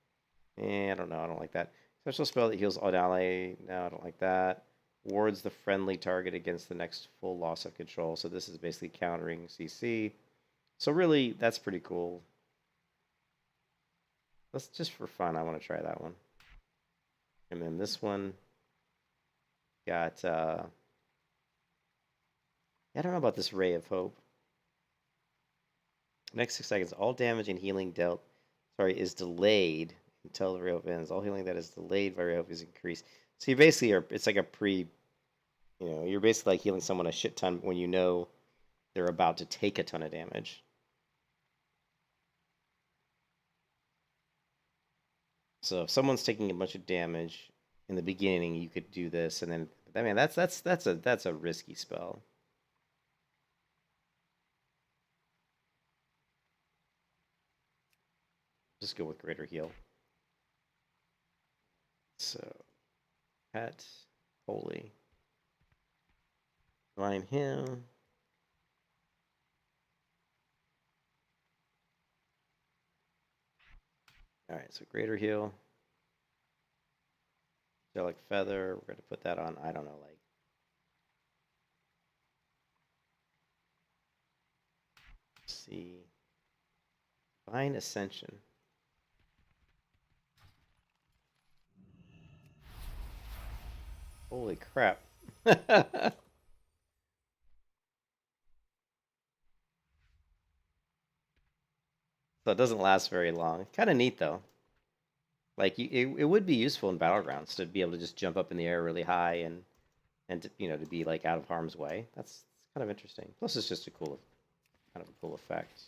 I don't know. I don't like that. Special spell that heals all ally. No, I don't like that. Wards the friendly target against the next full loss of control. So this is basically countering CC. So really, that's pretty cool. Let's just for fun. I want to try that one. And then this one got, I don't know about this Ray of Hope. Next 6 seconds, all damage and healing dealt, is delayed until the Ray of Hope ends. All healing that is delayed by Ray of Hope is increased. So you basically are, it's like a you're basically like healing someone a shit ton when you know they're about to take a ton of damage. So if someone's taking a bunch of damage in the beginning, you could do this, and then I mean that's a risky spell. Just go with Greater Heal. So Pet Holy. Line him. Alright, so Greater Heal. Angelic Feather. We're going to put that on, I don't know, like. Let's see. Divine Ascension. Holy crap. So it doesn't last very long. Kind of neat though. Like it would be useful in battlegrounds to be able to just jump up in the air really high and to, to be like out of harm's way. That's kind of interesting. Plus, it's just a kind of a cool effect.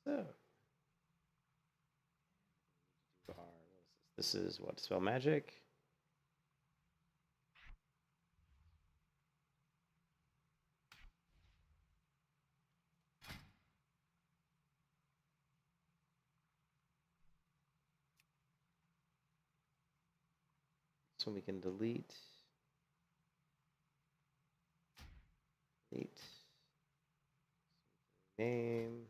So this is what, Spell Magic. So we can delete. Name.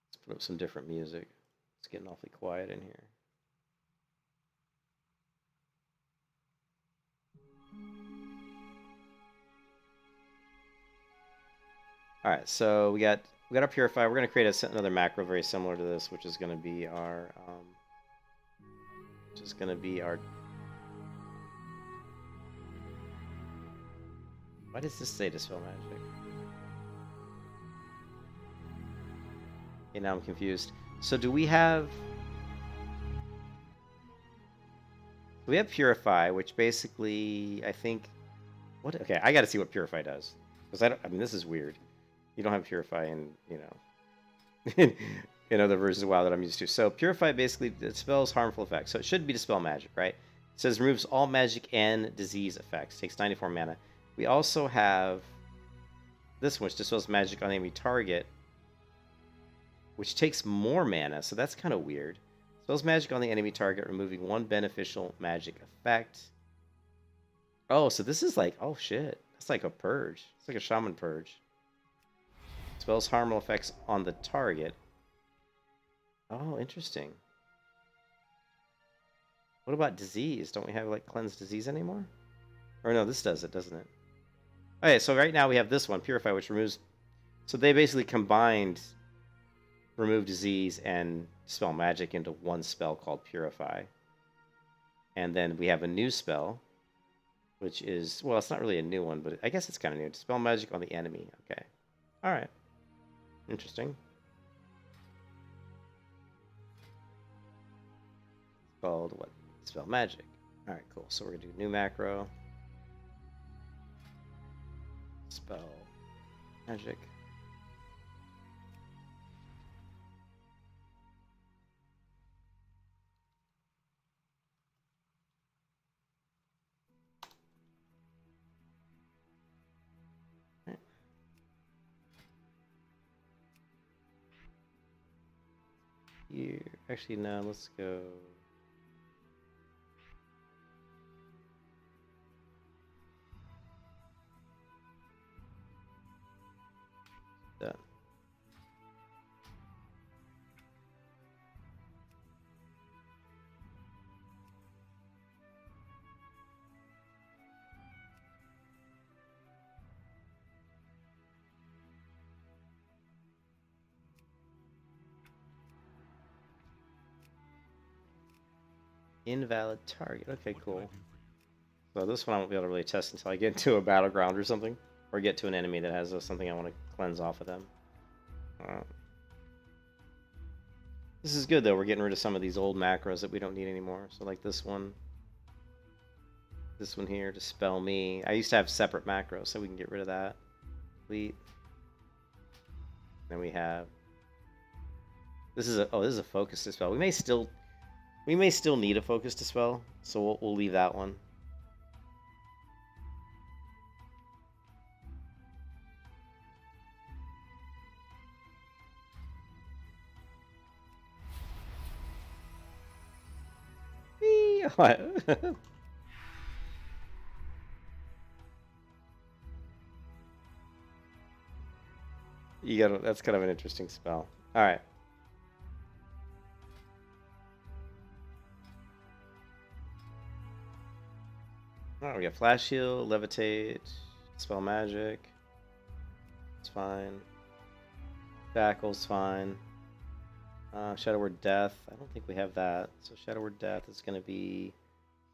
Let's put up some different music. It's getting awfully quiet in here. All right, so we got our Purify. We're going to create another macro very similar to this, which is going to be our Why does this say Dispel Magic? Okay, now I'm confused. So do we have Purify, which basically I think okay, I got to see what Purify does, because I mean, this is weird. You don't have Purify in, in other versions of WoW that I'm used to. So Purify basically dispels harmful effects. So it should be Dispel Magic, right? It says removes all magic and disease effects. Takes 94 mana. We also have this one, which dispels magic on enemy target, which takes more mana. So that's kind of weird. Spells magic on the enemy target, removing one beneficial magic effect. Oh, so this is like, oh shit. It's like a purge. It's like a shaman purge. Spells harmful effects on the target. Oh, interesting. What about disease? Don't we have like cleanse disease anymore? Or no, this does it, doesn't it? Okay, so right now we have this one, Purify, which removes... So they basically combined remove disease and dispel magic into one spell called Purify. And then we have a new spell, which is... Well, it's not really a new one, but I guess it's kind of new. Dispel magic on the enemy. Okay. Alright. Interesting. It's called what? Dispel magic. Alright, cool. So we're going to do new macro. Spell magic. Right. Here, actually, no. Let's go. Done. Invalid target. Okay, What can I cool. do for you? So this one I won't be able to really test until I get into a battleground or something. Or get to an enemy that has something I want to cleanse off of them. This is good, though. We're getting rid of some of these old macros that we don't need anymore. So like this one. This one here, Dispel Me. I used to have separate macros, so we can get rid of that. Complete. Then we have... This is a... Oh, this is a Focus Dispel. We may still need a Focus Dispel, so we'll leave that one. What? You gotta, that's kind of an interesting spell. Alright. Alright, we got Flash Heal, Levitate, Spell Magic. It's fine. Shackle's fine. Shadow Word Death. I don't think we have that. So Shadow Word Death is going to be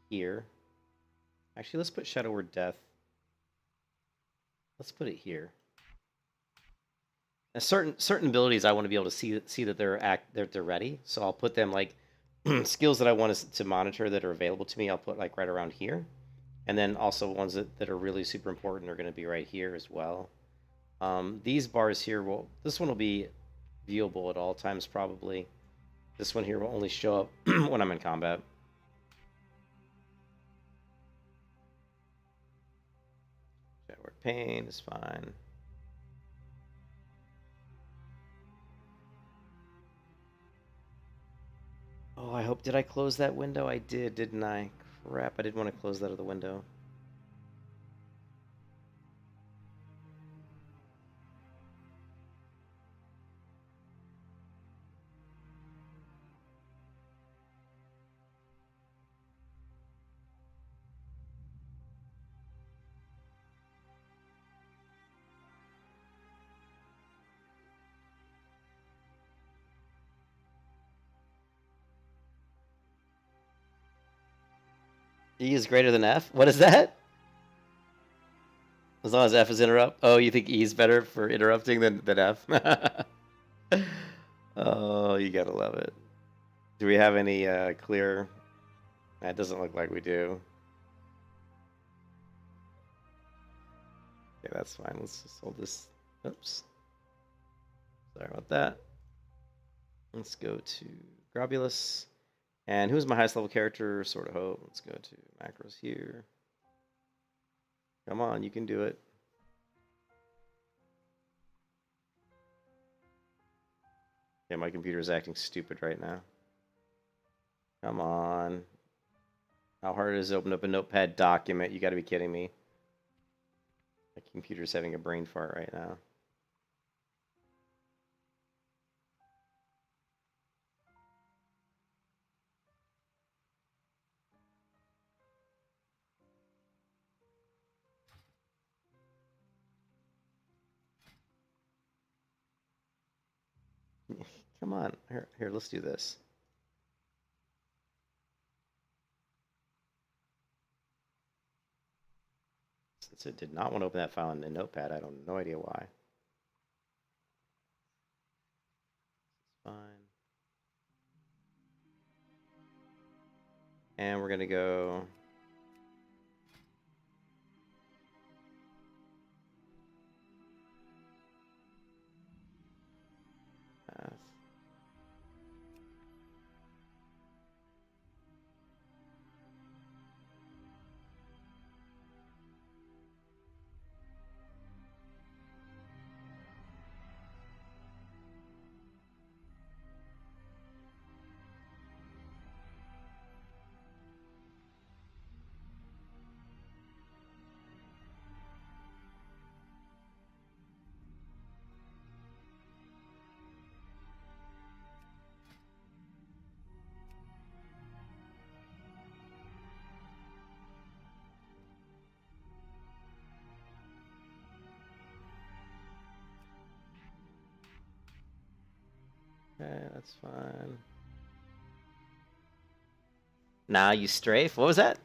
here. Actually, let's put Shadow Word Death. Let's put it here. And certain abilities I want to be able to see that they're ready. So I'll put them like skills that I want to monitor that are available to me. I'll put like right around here, and then also ones that are really super important are going to be right here as well. These bars here this one will be viewable at all times probably. This one here will only show up when I'm in combat. Shadow Pain is fine. Oh, I hope, did I close that window? I did, didn't I? Crap, I didn't want to close that other window. E is greater than F? What is that? As long as F is interrupt. Oh, you think E is better for interrupting than F? Oh, you gotta love it. Do we have any clear? That doesn't look like we do. Okay, that's fine. Let's just hold this. Oops. Sorry about that. Let's go to Grobulus. And who's my highest level character? Sword of Hope. Let's go to macros here. Come on, you can do it. Yeah, my computer is acting stupid right now. Come on. How hard it is to open up a notepad document? You gotta be kidding me. My computer's having a brain fart right now. Come on. Here, let's do this. Since it did not want to open that file in the notepad, I don't no idea why. Fine. And we're gonna go. Path. Okay, that's fine. Nah, you strafe. What was that?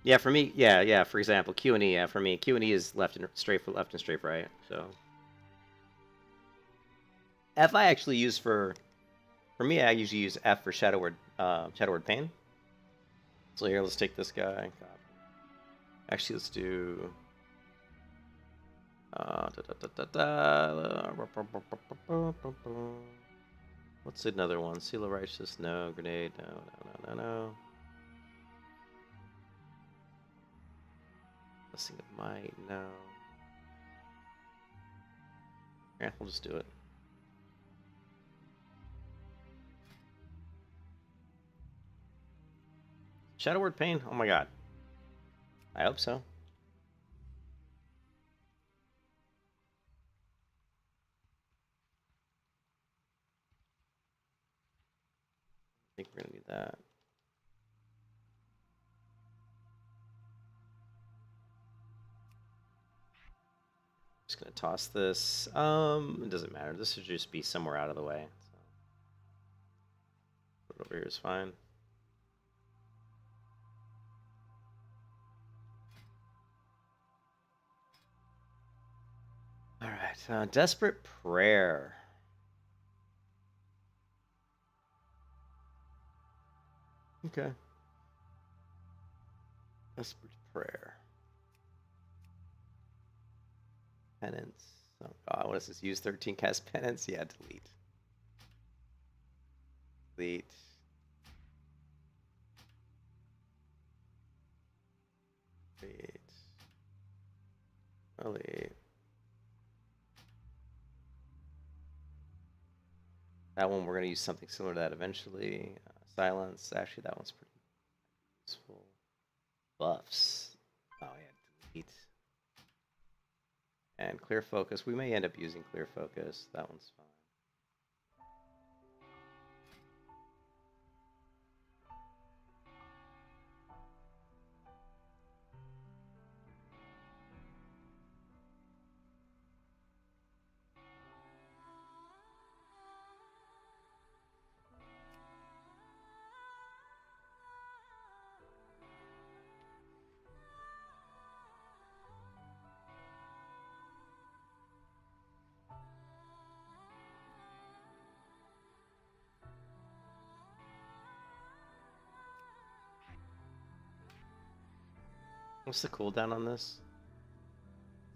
Yeah, for me, yeah. For example, Q and E. Yeah, for me, Q and E is left and strafe right. So F I actually use for me. I usually use F for shadow word pane. So here, let's take this guy. Actually, let's do. What's another one? Seal of Righteous? No. Grenade? No. Blessing of Might? No. Yeah, we'll just do it. Shadow Word Pain? Oh my god. I hope so. I think we're gonna need that. Just gonna toss this. It doesn't matter. This should just be somewhere out of the way. So put it over here is fine. All right, Desperate Prayer. Okay. Desperate Prayer. Penance. Oh god, what is this? Use 13 cast penance? Yeah, delete. Delete. Delete. Delete. That one we're going to use something similar to that eventually. Silence. Actually, that one's pretty useful. Buffs. Oh yeah, delete. And clear focus. We may end up using clear focus. That one's fine. What's the cooldown on this?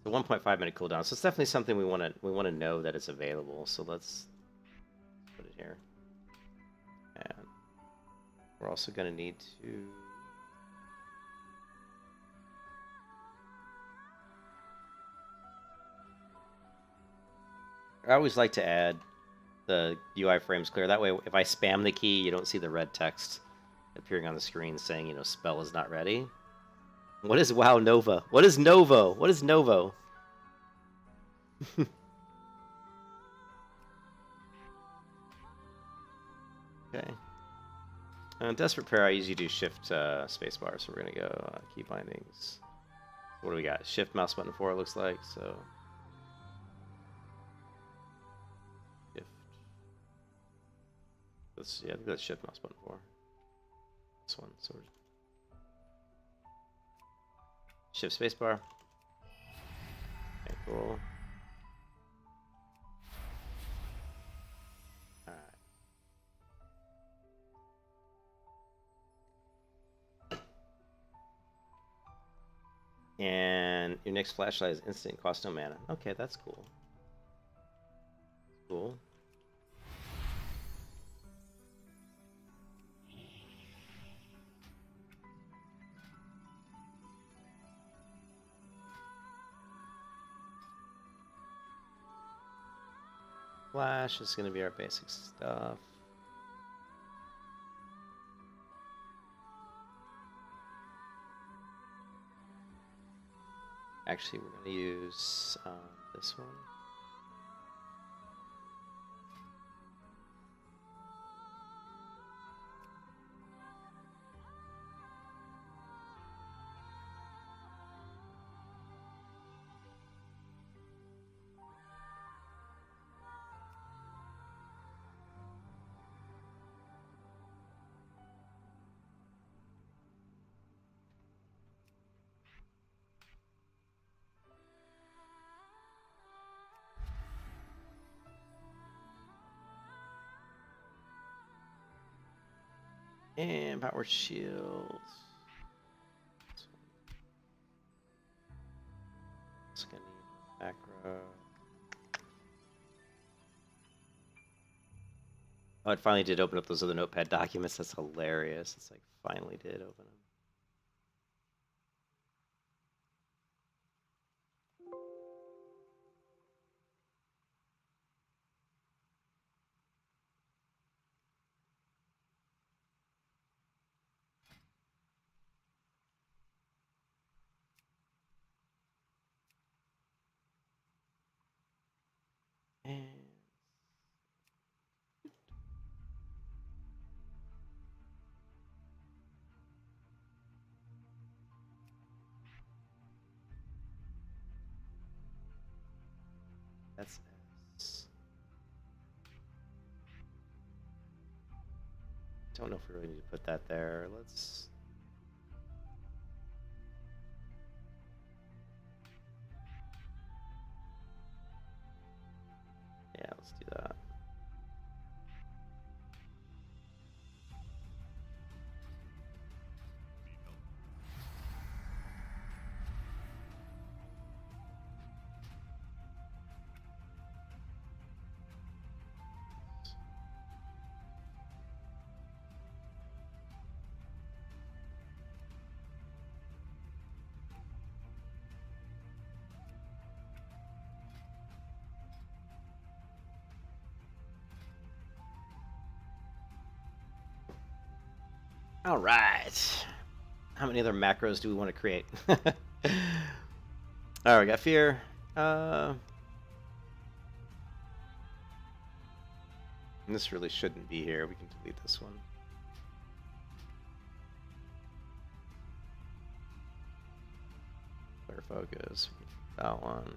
The 1.5 minute cooldown. So it's definitely something we want to know that it's available. So let's put it here. And we're also going to need to I always like to add the UI frames clear. That way, if I spam the key, you don't see the red text appearing on the screen saying, you know, spell is not ready. What is WoW Nova? What is Novo? What is Novo? Okay. Desperate Prayer, I usually do shift spacebar, so we're gonna go key bindings. What do we got? Shift mouse button 4, it looks like, so. Shift. Yeah, I think that's shift mouse button 4. This one, so we're shift spacebar. Okay, cool. And your next flashlight is instant, cost no mana. Okay, that's cool. Cool. Flash is going to be our basic stuff. Actually, we're going to use this one. And power shield. It's gonna need macro. Oh, it finally did open up those other notepad documents. That's hilarious. It's like finally did open them. And that's S. Don't know if we really need to put that there. Let's. Yeah, let's do that. All right. How many other macros do we want to create? All right, we got fear. And this really shouldn't be here. We can delete this one. Clear focus. That one.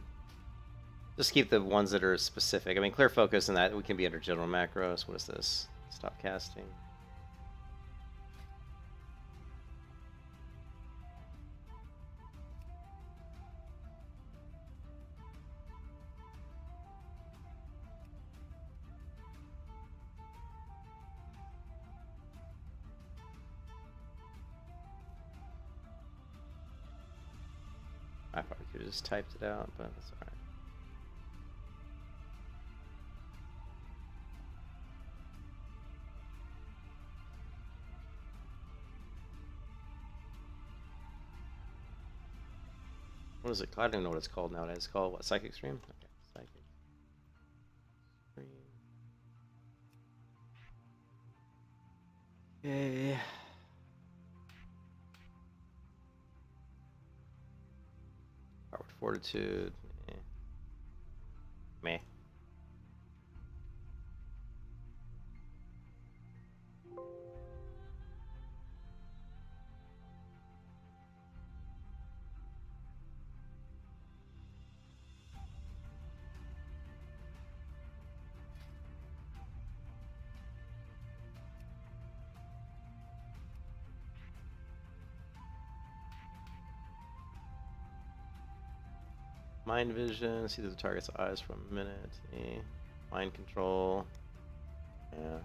Just keep the ones that are specific. I mean, clear focus and that we can be under general macros. What is this? Stop casting. I probably could have just typed it out, but that's alright. What is it? I don't even know what it's called nowadays. It's called what? Psychic Stream? Okay, Psychic Stream. Okay. Powered fortitude. Meh. Mind vision. See the target's eyes for a minute. Mind control. Yeah.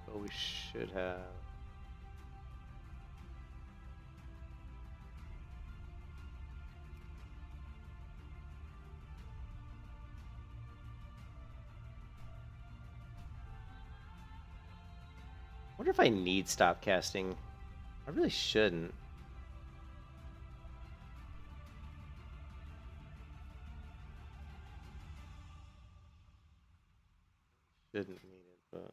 But we should have. I wonder if I need stop casting. I really shouldn't. Shouldn't need it, but.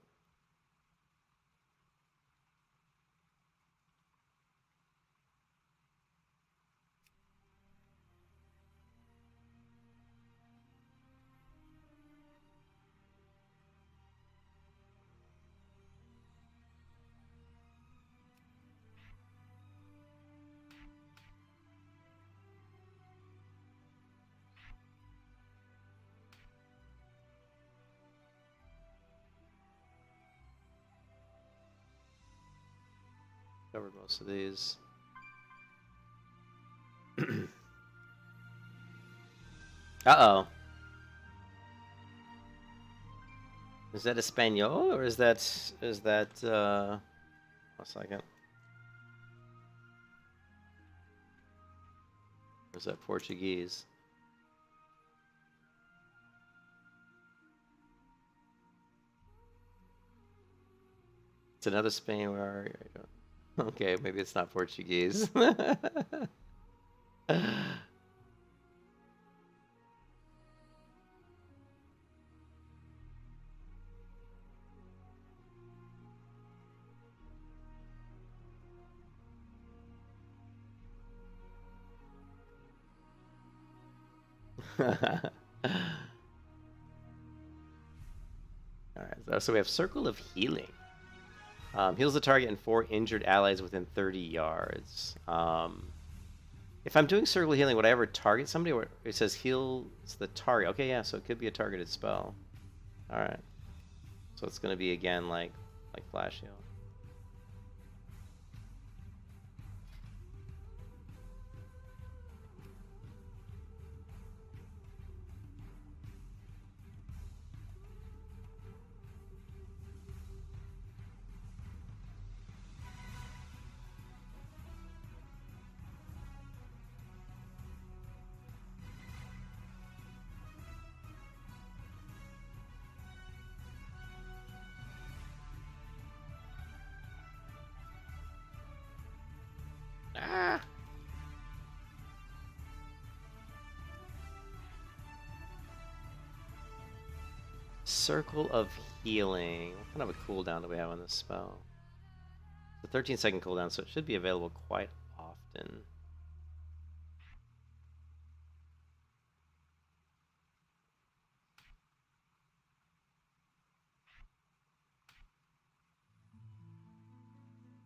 Covered most of these. Uh-oh. Is that Espanol or is that a second. Or is that Portuguese? It's another Spain. Where are you? Okay, maybe it's not Portuguese. Alright, so we have Circle of Healing. Heals the target and 4 injured allies within 30 yards. If I'm doing Circle of Healing, would I ever target somebody? Or it says heals the target. Okay, yeah, so it could be a targeted spell. Alright. So it's going to be, again, like Flash Heal. Ah! Circle of Healing. What kind of a cooldown do we have on this spell? It's a 13-second cooldown, so it should be available quite often.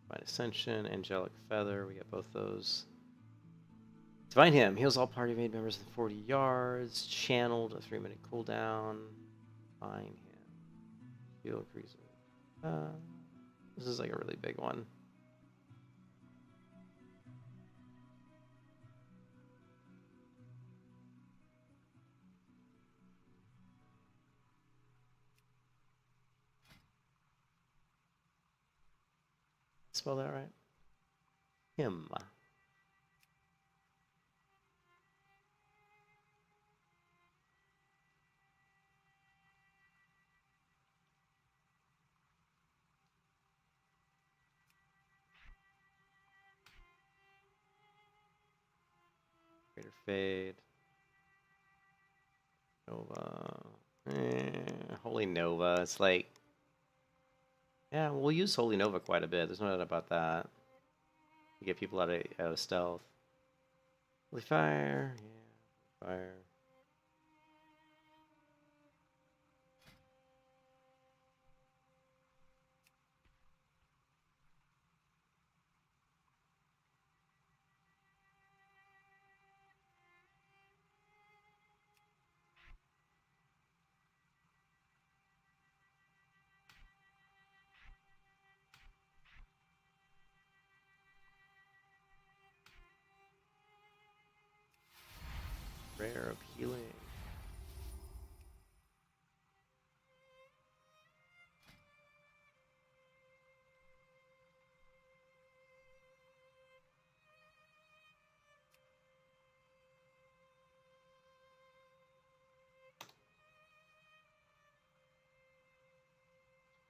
Divine Ascension, Angelic Feather, we get both those. Divine Hymn, heals all party made members within 40 yards. Channeled, a 3-minute cooldown. Divine Hymn. Heal increase. This is like a really big one. Spell that right? Hymn. Greater Fade. Nova. Holy Nova. It's like... Yeah, we'll use Holy Nova quite a bit. There's no doubt about that. To get people out of stealth. Holy Fire. Yeah, Fire. Rare of healing.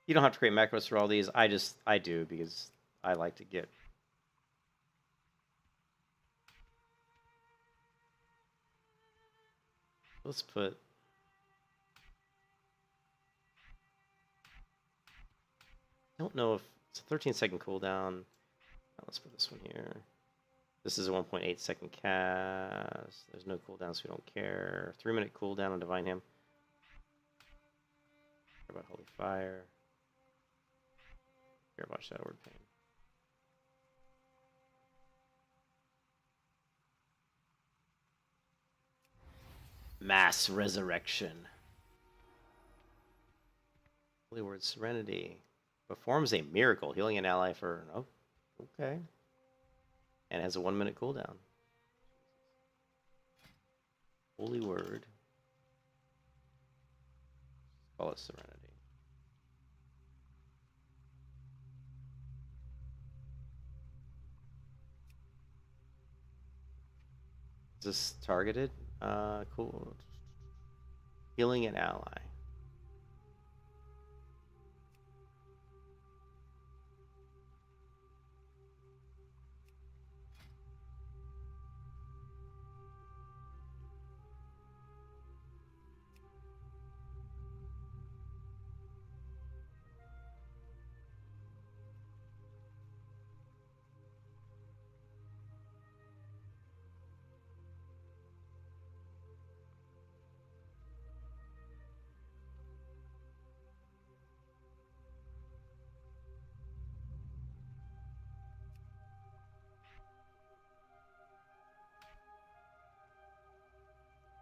You don't have to create macros for all these. I do because I like to get... Let's put... I don't know if it's a 13-second cooldown. Let's put this one here. This is a 1.8-second cast. There's no cooldown, so we don't care. 3-minute cooldown on Divine Hymn. Care about Holy Fire. Care about Shadow Word Pain. Mass Resurrection. Holy Word Serenity. Performs a miracle, healing an ally for... Oh, okay. And has a 1-minute cooldown. Holy Word. Call it Serenity. Is this targeted? Cool. Healing an ally.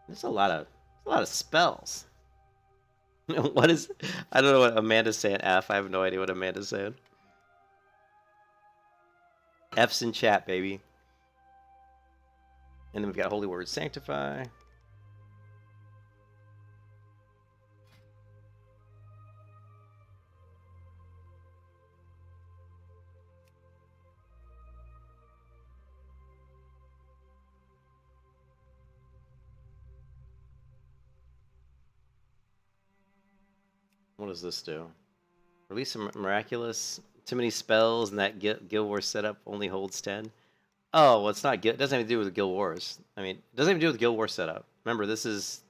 There's a lot of spells. What is... I don't know what Amanda's saying. F. I have no idea what Amanda's saying. F's in chat, baby. And then we've got Holy Word Sanctify. What does this do? Release a miraculous. Too many spells, and that Guild Wars setup only holds 10. Oh, well, it's not. It doesn't have to do with Guild Wars. I mean, it doesn't even do with Guild Wars setup. Remember, this is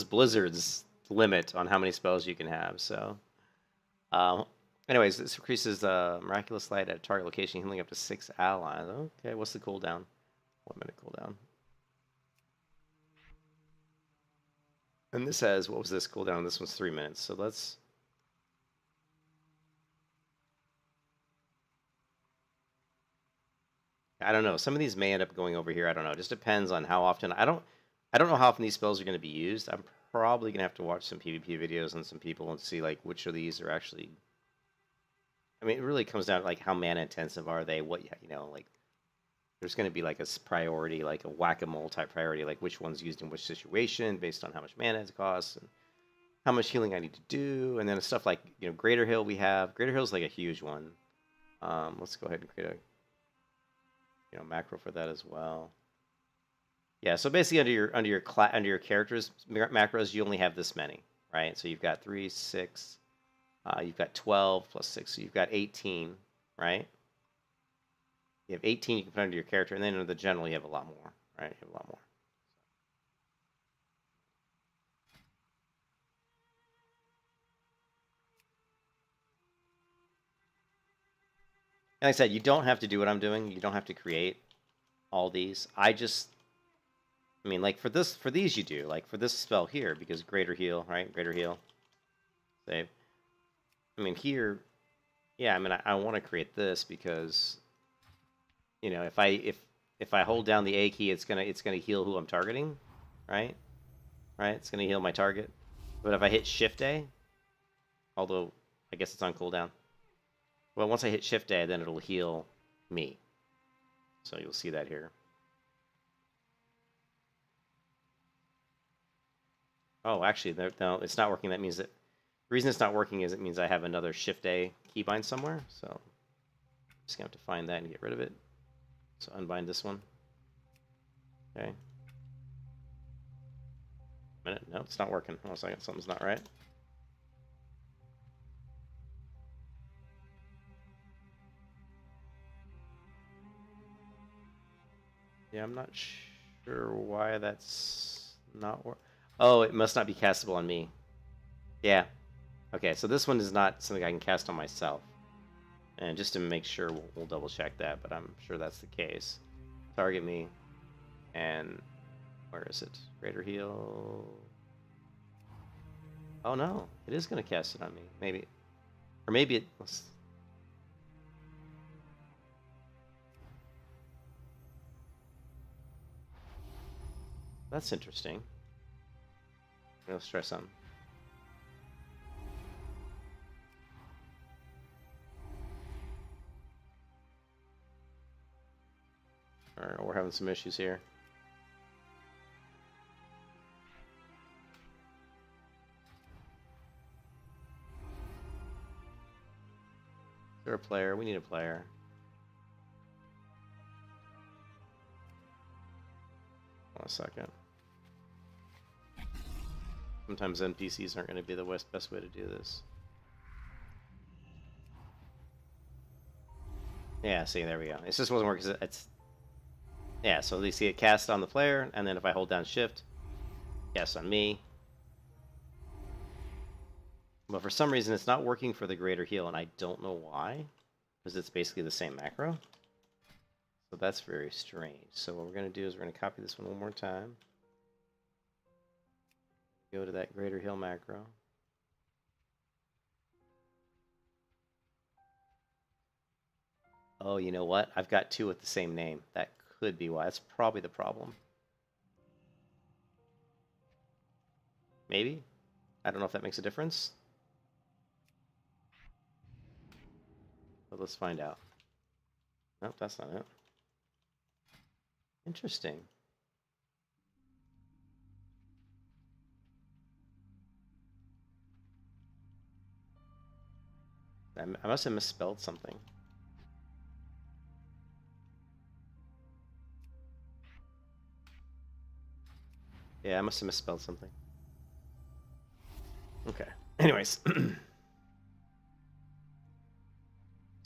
Blizzard's limit on how many spells you can have. So, anyways, this increases miraculous light at a target location, healing up to 6 allies. Okay, what's the cooldown? 1-minute cooldown. And this has, what was this cooldown? This one's 3 minutes. So let's... I don't know. Some of these may end up going over here. I don't know. It just depends on how often. I don't know how often these spells are going to be used. I'm probably going to have to watch some PvP videos on some people and see like which of these are actually... I mean, it really comes down to like how mana intensive are they? What, you know, like there's going to be like a priority, like a whack-a-mole type priority, like which one's used in which situation based on how much mana it costs and how much healing I need to do. And then stuff like, you know, Greater Hill we have. Greater Hill's like a huge one. Let's go ahead and create a, you know, macro for that as well. Yeah, so basically under your characters macros, you only have this many, right? So you've got 3, 6, you've got 12 plus 6, so you've got 18, right? You have 18 you can put under your character, and then under the general you have a lot more, right? You have a lot more. And like I said, you don't have to do what I'm doing. You don't have to create all these. I mean, like for these you do. Like for this spell here, because greater heal, right? Greater heal. Save. I mean, here, yeah. I mean, I want to create this because, you know, if I hold down the A key, it's gonna heal who I'm targeting, right? Right. It's gonna heal my target. But if I hit Shift A, although I guess it's on cooldown. Well, once I hit Shift A, then it'll heal me. So you'll see that here. Oh, actually, no, it's not working. That means that the reason it's not working is it means I have another Shift A keybind somewhere. So I'm just gonna have to find that and get rid of it. So unbind this one. Okay. Minute. No, it's not working. Hold on a second. Something's not right. Yeah, I'm not sure why that's not working. Oh, it must not be castable on me. Yeah. Okay, so this one is not something I can cast on myself. And just to make sure, we'll double check that, but I'm sure that's the case. Target me. And where is it? Greater heal. Oh no, it is going to cast it on me. Maybe. Or maybe it... That's interesting. No stress on. Alright, we're having some issues here. Is there a player? We need a player. Hold on a second. Sometimes NPCs aren't going to be the best way to do this. Yeah, see, there we go. It just wasn't working. It's yeah. So you see it cast on the player, and then if I hold down Shift, cast on me. But for some reason, it's not working for the greater heal, and I don't know why, because it's basically the same macro. So that's very strange. So what we're going to do is we're going to copy this one more time. Go to that greater heal macro. Oh, you know what? I've got two with the same name. That could be why. That's probably the problem. Maybe? I don't know if that makes a difference. But let's find out. Nope, that's not it. Interesting. I must have misspelled something. Yeah, I must have misspelled something. Okay. Anyways. Let's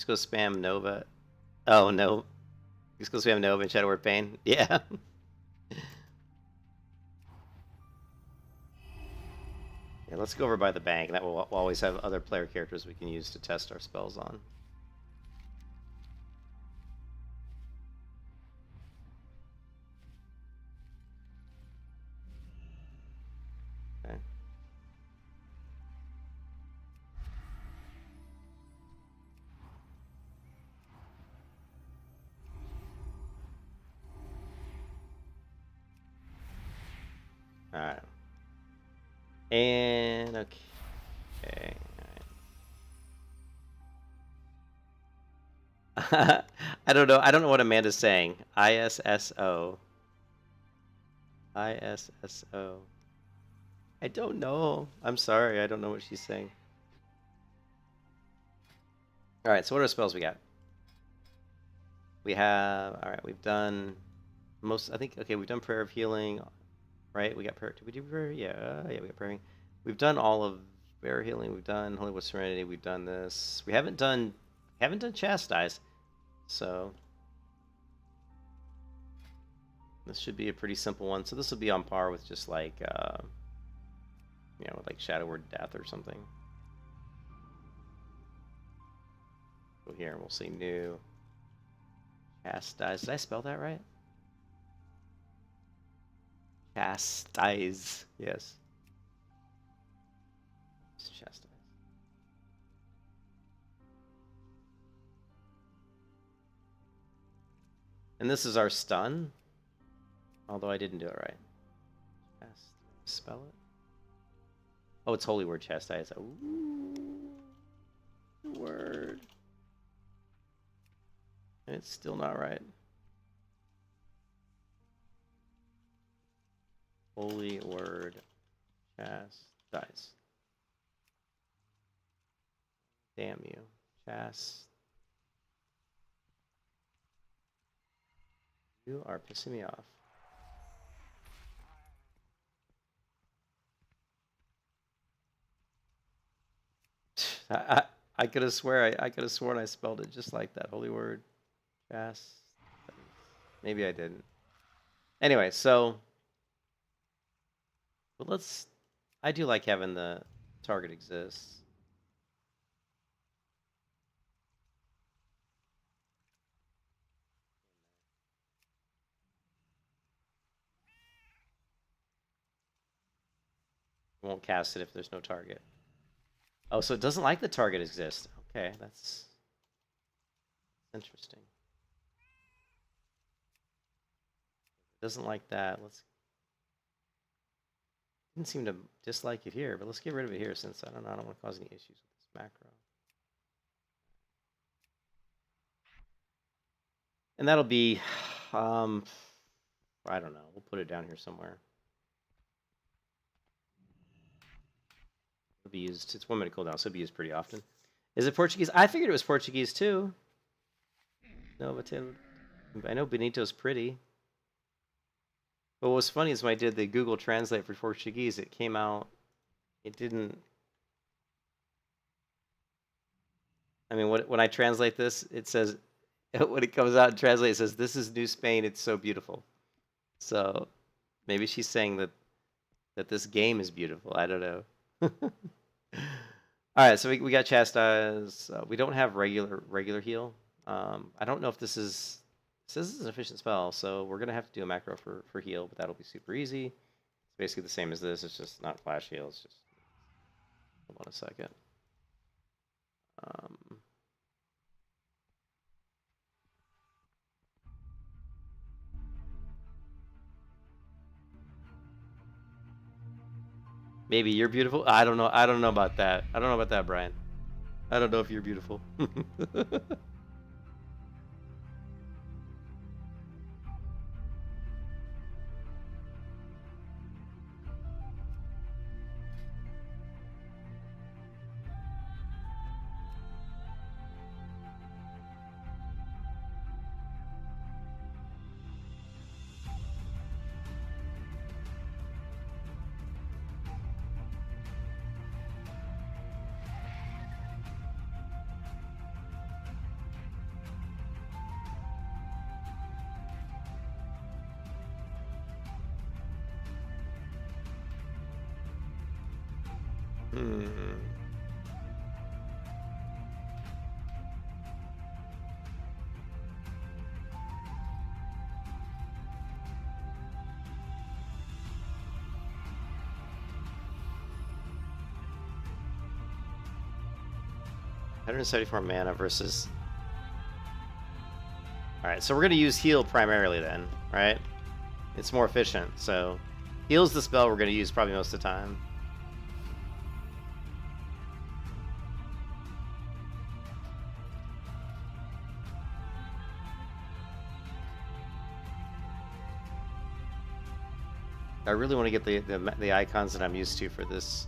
go spam Nova. Oh, no. Let's go spam Nova and Shadow Word Pain. Yeah. Yeah, let's go over by the bank. That will we'll always have other player characters we can use to test our spells on. Okay. Alright. And okay. Alright. I don't know. I don't know what Amanda's saying. ISSO. ISSO. I don't know. I'm sorry. I don't know what she's saying. Alright, so what are spells we got? We have... Alright, we've done... Most... I think... Okay, we've done Prayer of Healing. Right? We got prayer. Did we do prayer? Yeah, we got praying. We've done all of prayer healing. We've done Holy War Serenity. We've done this. We haven't done chastise. So This should be a pretty simple one. So this will be on par with just like, you know, like Shadow Word Death or something. Go here and we'll say new. Chastise. Did I spell that right? Chastise. Yes. It's chastise. And this is our stun. Although I didn't do it right. Spell it. Oh, it's Holy Word Chastise. Ooh. Word. And it's still not right. Holy Word Chastise. Damn you. You are pissing me off. I could have sworn I spelled it just like that. Holy Word. Maybe I didn't. Anyway, so but I do like having the target exists. Won't cast it if there's no target. Oh, so it doesn't like the target exists. Okay, that's interesting. It doesn't like that. Didn't seem to dislike it here, but let's get rid of it here since I don't want to cause any issues with this macro. And that'll be, I don't know. We'll put it down here somewhere. It'll be used. It's 1 minute cooldown, so it'll be used pretty often. Is it Portuguese? I figured it was Portuguese too. No, but I know Benito's pretty. But what was funny is when I did the Google Translate for Portuguese, it came out. It didn't. I mean, when I translate this, it says, when it comes out and translate, it says, "This is New Spain. It's so beautiful." So maybe she's saying that this game is beautiful. I don't know. All right, so we got Chastise. We don't have regular heal. I don't know if this is. It says this is an efficient spell, so we're gonna have to do a macro for heal, but that'll be super easy. It's basically the same as this. It's just not flash heal. It's just. Hold on a second. Maybe you're beautiful. I don't know. I don't know about that. I don't know about that, Brian. I don't know if you're beautiful. $174 mana versus. All right, so we're gonna use heal primarily then, right? It's more efficient, so heal's the spell we're gonna use probably most of the time. I really want to get the icons that I'm used to for these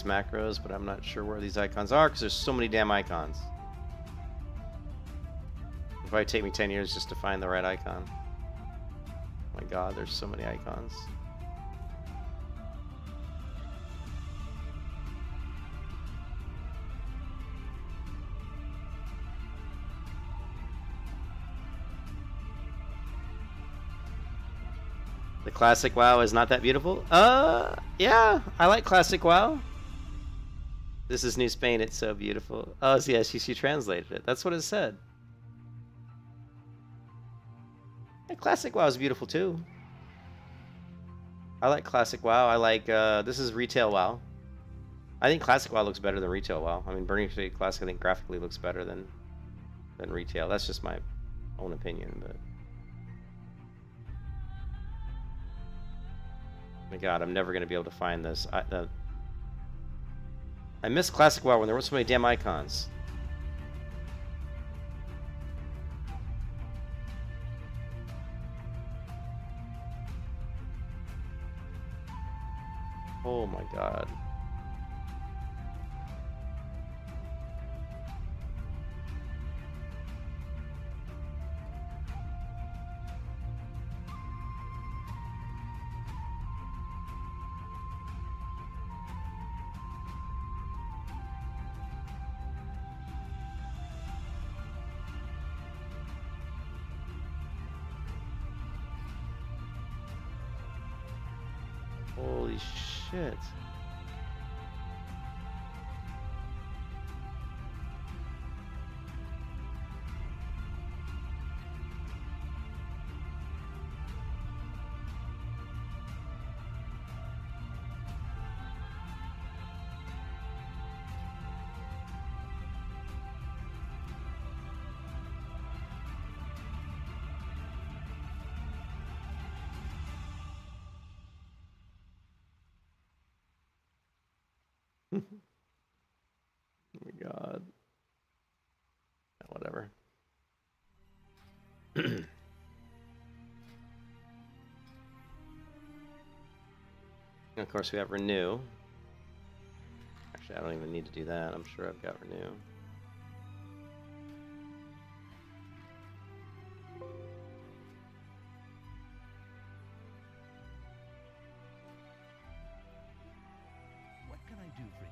macros, but I'm not sure where these icons are because there's so many damn icons. It'll probably take me 10 years just to find the right icon. Oh my god, there's so many icons. The classic WoW is not that beautiful? Yeah, I like classic WoW. This is New Spain, it's so beautiful. Oh, so yeah, she translated it. That's what it said. Yeah, classic WoW is beautiful too. I like classic WoW. I like, this is retail WoW. I think classic WoW looks better than retail WoW. I mean, Burning Crusade Classic, I think graphically looks better than retail. That's just my own opinion, but... Oh my god, I'm never going to be able to find this. I miss classic WoW when there were so many damn icons. Oh my god. Holy shit. Oh my god. Yeah, whatever. And of course we have renew. Actually, I don't even need to do that. I'm sure I've got renew. What can I do for you?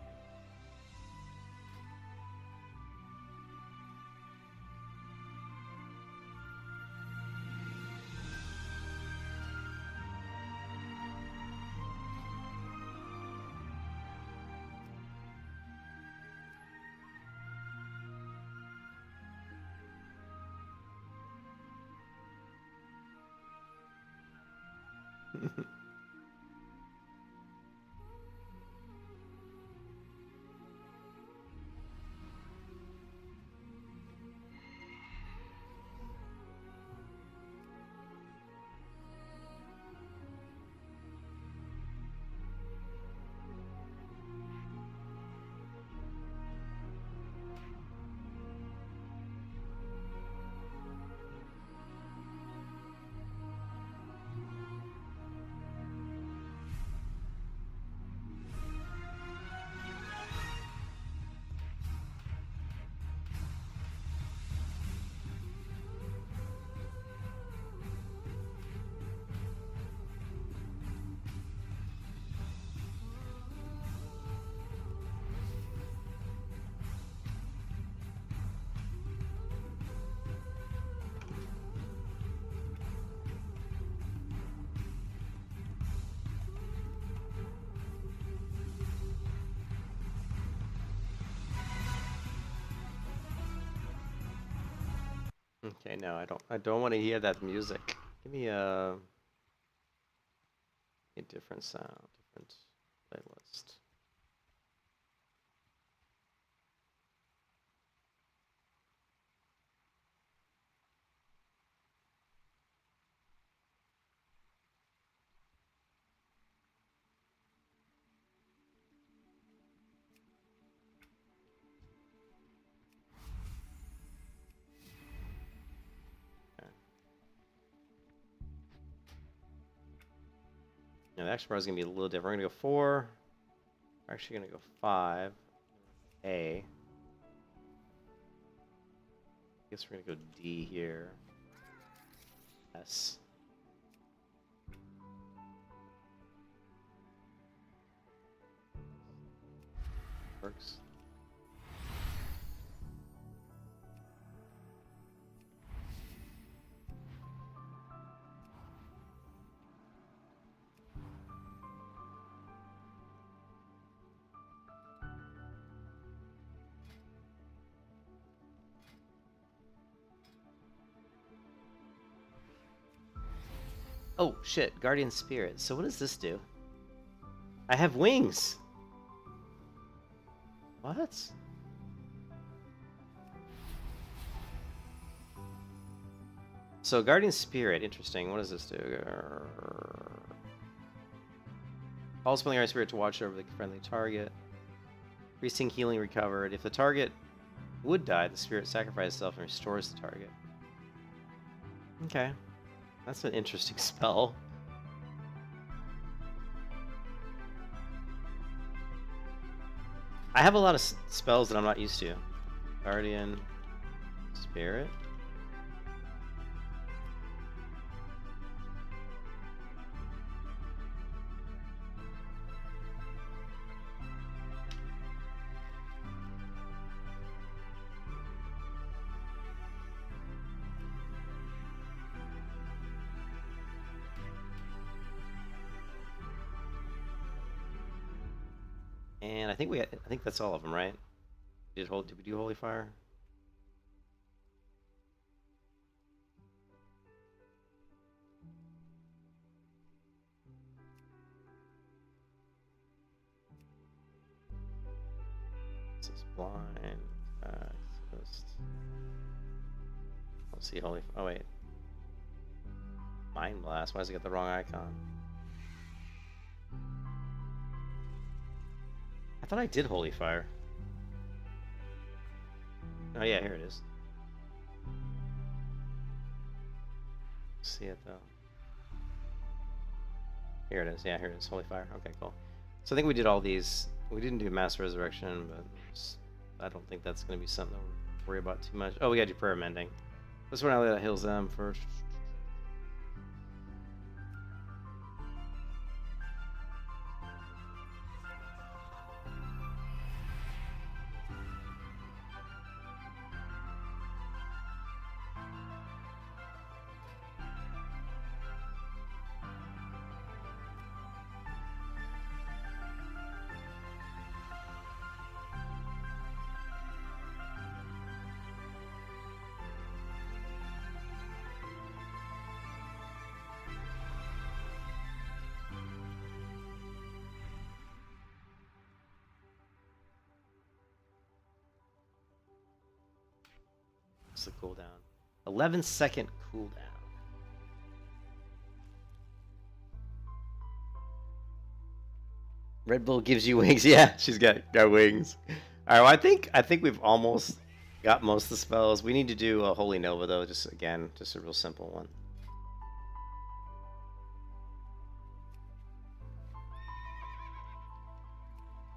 Okay, no, I don't want to hear that music. Give me a different sound, different playlist. Now the action bar is going to be a little different. We're going to go 4. We're actually going to go 5. A. I guess we're going to go D here. S. Works. Oh, shit. Guardian Spirit. So what does this do? I have wings! What? So Guardian Spirit, interesting. What does this do? Calls upon the Guardian Spirit to watch over the friendly target. Increasing healing recovered. If the target would die, the spirit sacrifices itself and restores the target. Okay. That's an interesting spell. I have a lot of spells that I'm not used to. Guardian Spirit. And I think that's all of them, right? Did we do Holy Fire? This is blind. Let's see, Holy. Oh wait. Mind Blast. Why does it get the wrong icon? I thought I did Holy Fire. Oh yeah, here it is. See it though. Here it is. Yeah, here it is. Holy Fire. Okay, cool. So I think we did all these. We didn't do Mass Resurrection, but I don't think that's going to be something that we're worried about too much. Oh, we got to do Prayer Mending. This one that heals them first. What's the cooldown? 11-second cooldown. Red Bull gives you wings. Yeah, she's got wings. All right, well, I think we've almost got most of the spells. We need to do a Holy Nova though. Just a real simple one.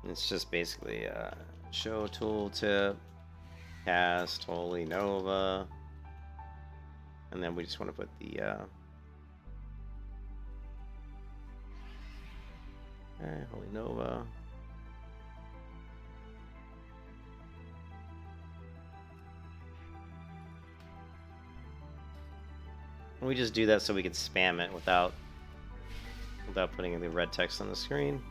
It's just basically show tooltip, cast Holy Nova, and then we just want to put the alright, Holy Nova. And we just do that so we can spam it without putting any red text on the screen.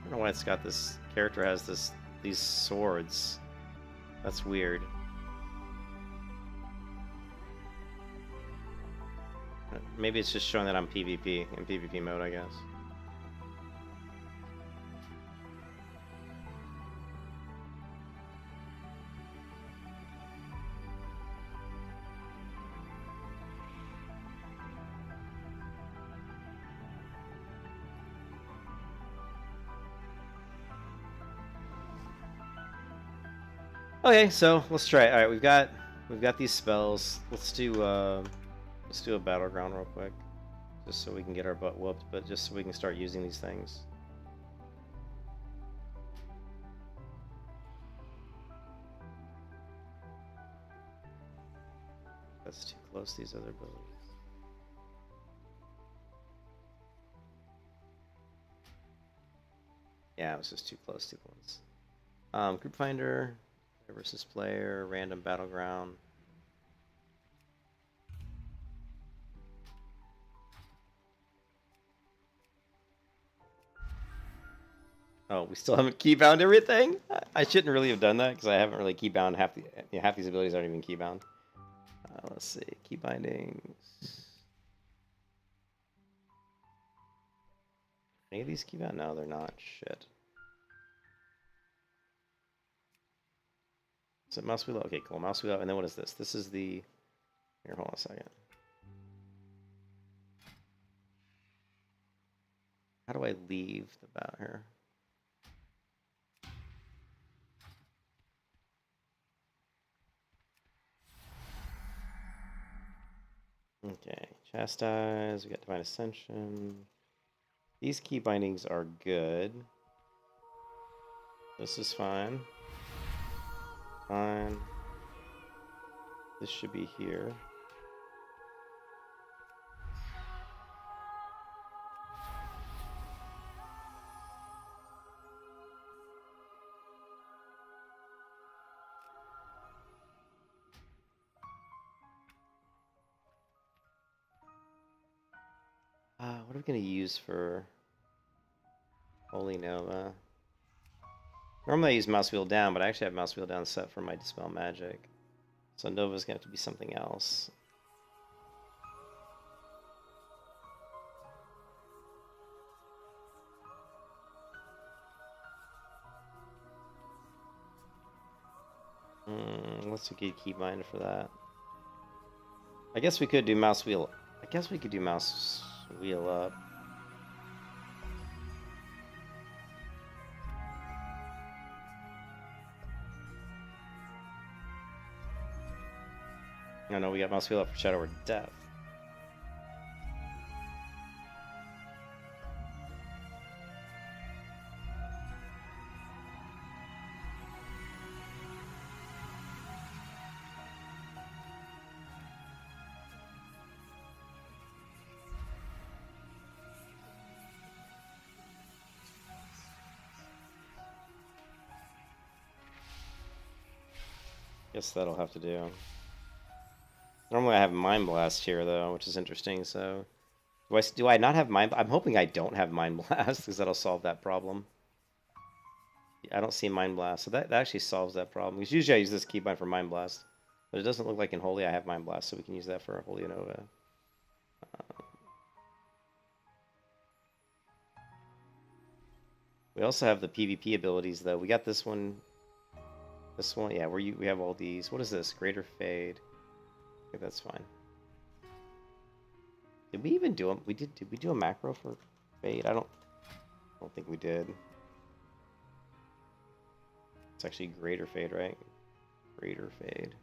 I don't know why it's got this character has these swords. That's weird. Maybe it's just showing that I'm PvP in PvP mode, I guess. Okay, so let's try it. All right, we've got these spells. Let's do a battleground real quick, just so we can get our butt whooped, but just so we can start using these things. That's too close to these other abilities. Yeah, it was just too close to ones. Group Finder versus player, random battleground. Oh, we still haven't keybound everything? I shouldn't really have done that because I haven't really keybound half the half these abilities aren't even keybound. Let's see, key bindings. Any of these keybound? No, they're not. Shit. Is it mouse wheel up? Okay, cool. Mouse wheel up. And then what is this? This is the... Here, hold on a second. How do I leave the bout here? Okay, Chastise, we got Divine Ascension. These key bindings are good. This is fine. Fine. This should be here. What are we going to use for Holy Nova? Normally I use mouse wheel down, but I actually have mouse wheel down set for my Dispel Magic. So Nova's going to have to be something else. What's a good keybind for that? I guess we could do mouse wheel. I guess we could do mouse wheel up. I know we got mouse wheel up for Shadow or Death. Guess that'll have to do. Normally I have Mind Blast here though, which is interesting. So, do I not have Mind? I'm hoping I don't have Mind Blast because that'll solve that problem. I don't see Mind Blast, so that actually solves that problem. Because usually I use this keybind for Mind Blast, but it doesn't look like in Holy I have Mind Blast, so we can use that for Holy Nova. We also have the PvP abilities though. We got this one. This one, yeah, we have all these. What is this? Greater Fade. Okay, that's fine. Did we even do a did we do a macro for Fade? I don't think we did. It's actually Greater Fade, right? Greater Fade.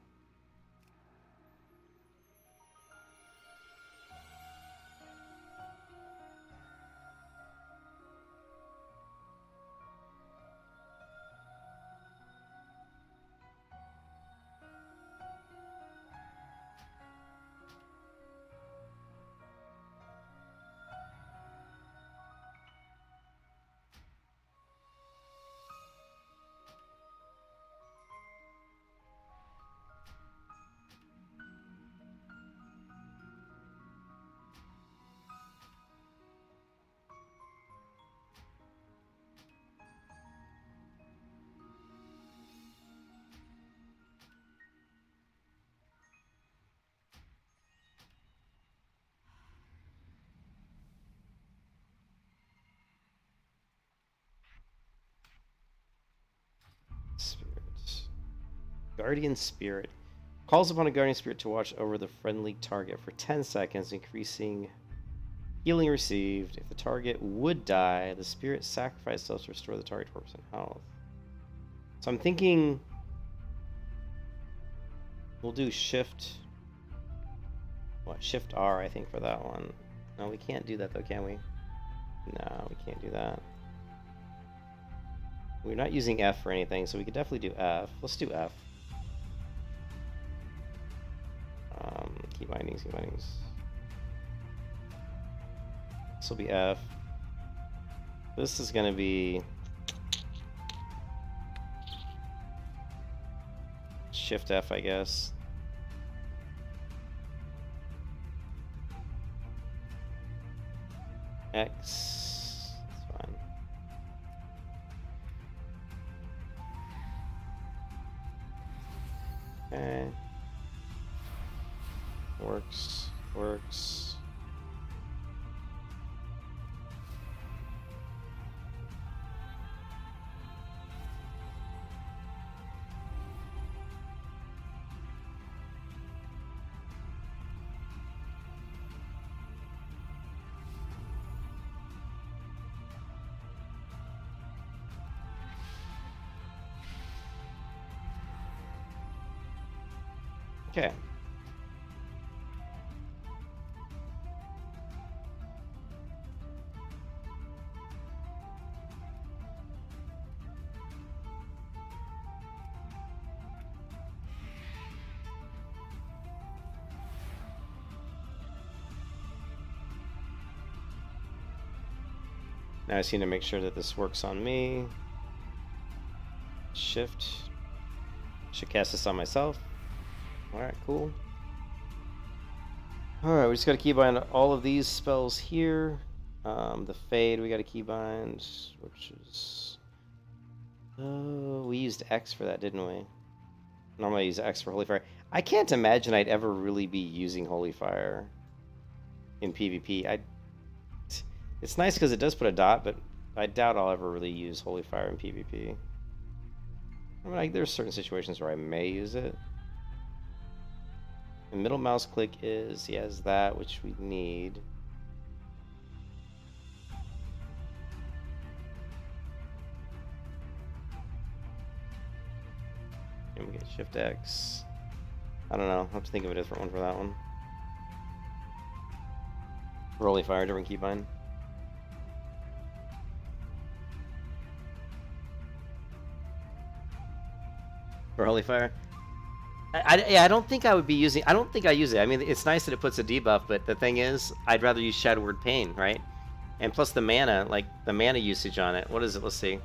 Spirit. Guardian Spirit. Calls upon a Guardian Spirit to watch over the friendly target for 10 seconds, increasing healing received. If the target would die, the Spirit sacrifices itself to restore the target 4% health. So I'm thinking we'll do Shift... What? Shift R, I think, for that one. No, we can't do that, though, can we? No, we can't do that. We're not using F for anything, so we could definitely do F. Let's do F. Key bindings, key bindings. This will be F. This is going to be Shift F, I guess. X. That's fine. Okay. Works. Works. Okay. Now I just need to make sure that this works on me. Shift. Should cast this on myself. Alright, cool. Alright, we just gotta keybind all of these spells here. The Fade we gotta keybind, which is... we used X for that, didn't we? Normally I use X for Holy Fire. I can't imagine I'd ever really be using Holy Fire in PvP. It's nice because it does put a dot, but I doubt I'll ever really use Holy Fire in PvP. I mean, there's certain situations where I may use it. The middle mouse click is, he has that, which we need. And we get Shift X. I don't know, I'll have to think of a different one for that one. For Holy Fire, different keybind. For Holy Fire. I don't think I would be using... I don't think I use it. I mean, it's nice that it puts a debuff, but the thing is, I'd rather use Shadowward Pain, right? And plus the mana, like, the mana usage on it. What is it? Let's see.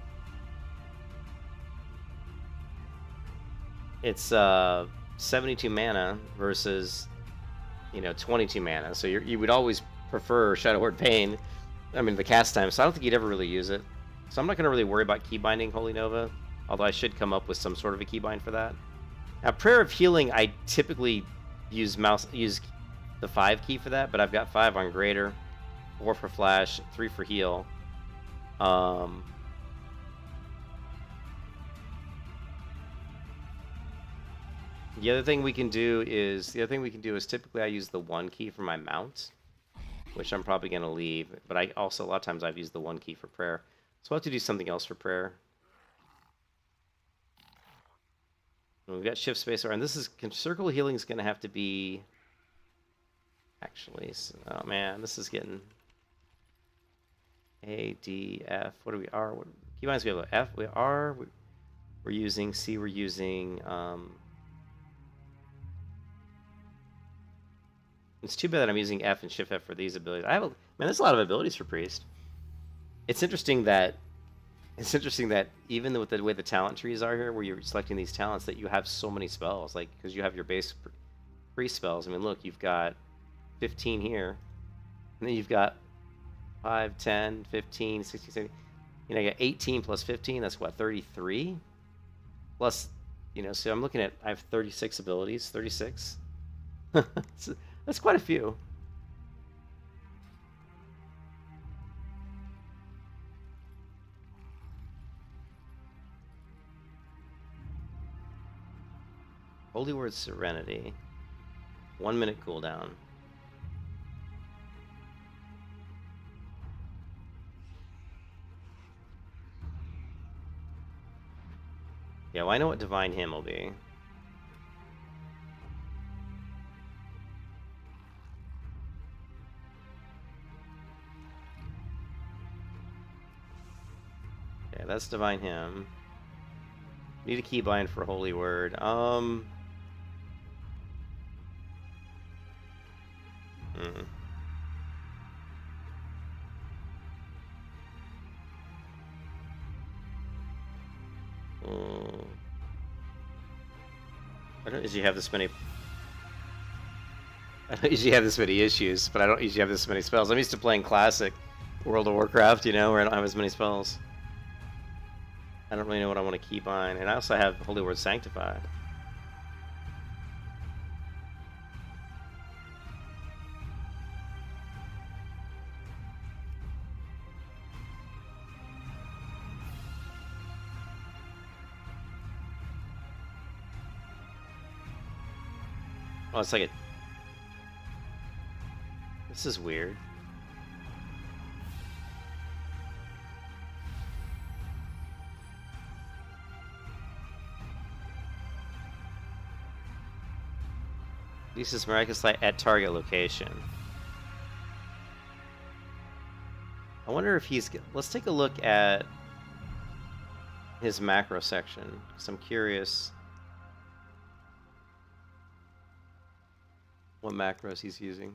It's 72 mana versus, 22 mana. So you would always prefer Shadowward Pain. I mean, the cast time. So I don't think you'd ever really use it. So I'm not going to really worry about keybinding Holy Nova. Although I should come up with some sort of a keybind for that. Now, Prayer of Healing, I typically use the 5 key for that, but I've got 5 on Greater, 4 for Flash, 3 for Heal. The other thing we can do is typically I use the 1 key for my mount, which I'm probably going to leave. But I also, a lot of times I've used the 1 key for Prayer. So I'll have to do something else for Prayer. We've got Shift Spacebar, and this is Circle Healing is going to have to be. Actually, oh man, this is getting A, D, F. What do we R? What keybinds we have? F. We R. We're using C. We're using. It's too bad that I'm using F and Shift F for these abilities. There's a lot of abilities for Priest. It's interesting that even with the way the talent trees are here, where you're selecting these talents, that you have so many spells, like, because you have your base priest spells. I mean, look, you've got 15 here, and then you've got 5, 10, 15, 16, 17. You got 18 plus 15, that's what, 33? Plus, so I'm looking at, I have 36 abilities, 36. That's quite a few. Holy Word Serenity. 1 minute cooldown. Yeah, well, I know what Divine Hymn will be. Okay, that's Divine Hymn. Need a keybind for Holy Word. I don't usually have this many. I don't usually have this many issues, but I don't usually have this many spells. I'm used to playing classic World of Warcraft, where I don't have as many spells. I don't really know what I want to keybind, and I also have Holy Word Sanctify. Oh, it's like a... This is weird. Uses miraculous light at target location. I wonder if he's... Let's take a look at his macro section, because I'm curious what macros he's using.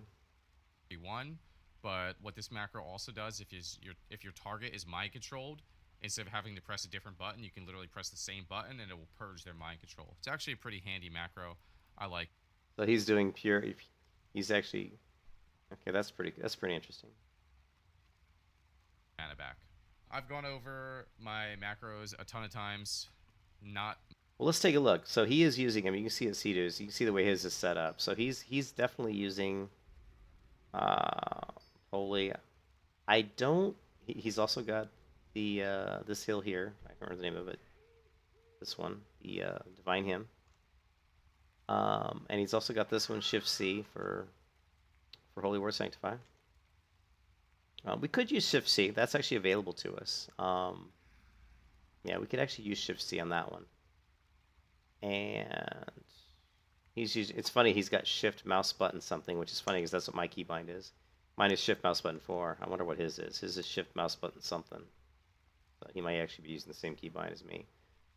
One, but what this macro also does, if your target is mind controlled, instead of having to press a different button, you can literally press the same button and it will purge their mind control. It's actually a pretty handy macro. I like. So he's doing pure... He's actually... Okay, that's pretty interesting. Mana back. I've gone over my macros a ton of times. Not... Well, let's take a look. So he is using them. You can see it, Cedar's. You can see the way his is set up. So he's definitely using Holy. I don't... He's also got the this hill here. I can't remember the name of it. This one, the Divine Hymn. And he's also got this one, Shift C for Holy War Sanctify. We could use Shift C. That's actually available to us. Yeah, we could actually use Shift C on that one. And he's using... It's funny, he's got Shift mouse button something, which is funny because that's what my keybind is. Mine is Shift mouse button 4. I wonder what his is. His is Shift mouse button something. So he might actually be using the same keybind as me.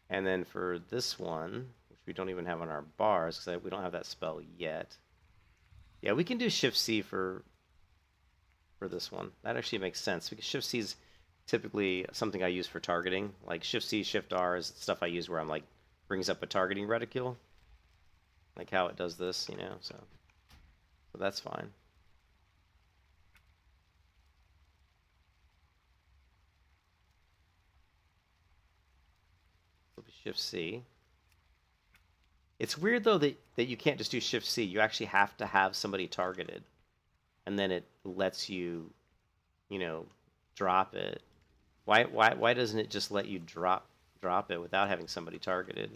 And then for this one, which we don't even have on our bars because we don't have that spell yet. Yeah, we can do Shift C for this one. That actually makes sense because Shift C is typically something I use for targeting. Like Shift C, Shift R is stuff I use where I'm like brings up a targeting reticule, like how it does this, you know. So that's fine. Shift C. It's weird though that you can't just do Shift C. You actually have to have somebody targeted, and then it lets you, you know, drop it. Why doesn't it just let you drop it without having somebody targeted?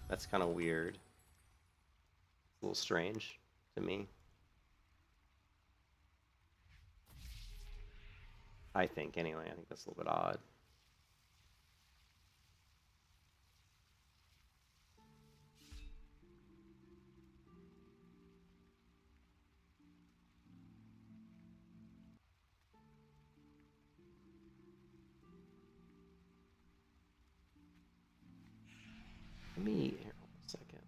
That's kind of weird. A little strange to me. I think anyway. I think that's a little bit odd. Let me... Here, hold on a second.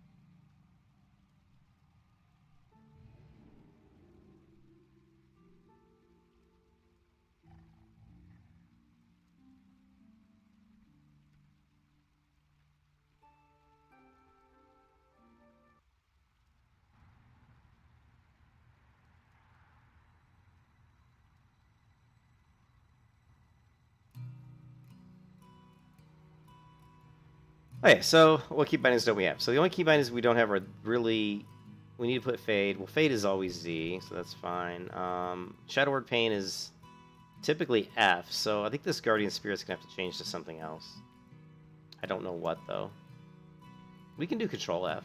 Okay, so what key bindings don't we have? So the only key bindings we don't have are really... We need to put Fade. Well, Fade is always Z, so that's fine. Shadow Word Pain is typically F, so I think this Guardian Spirit's going to have to change to something else. I don't know what, though. We can do Control F.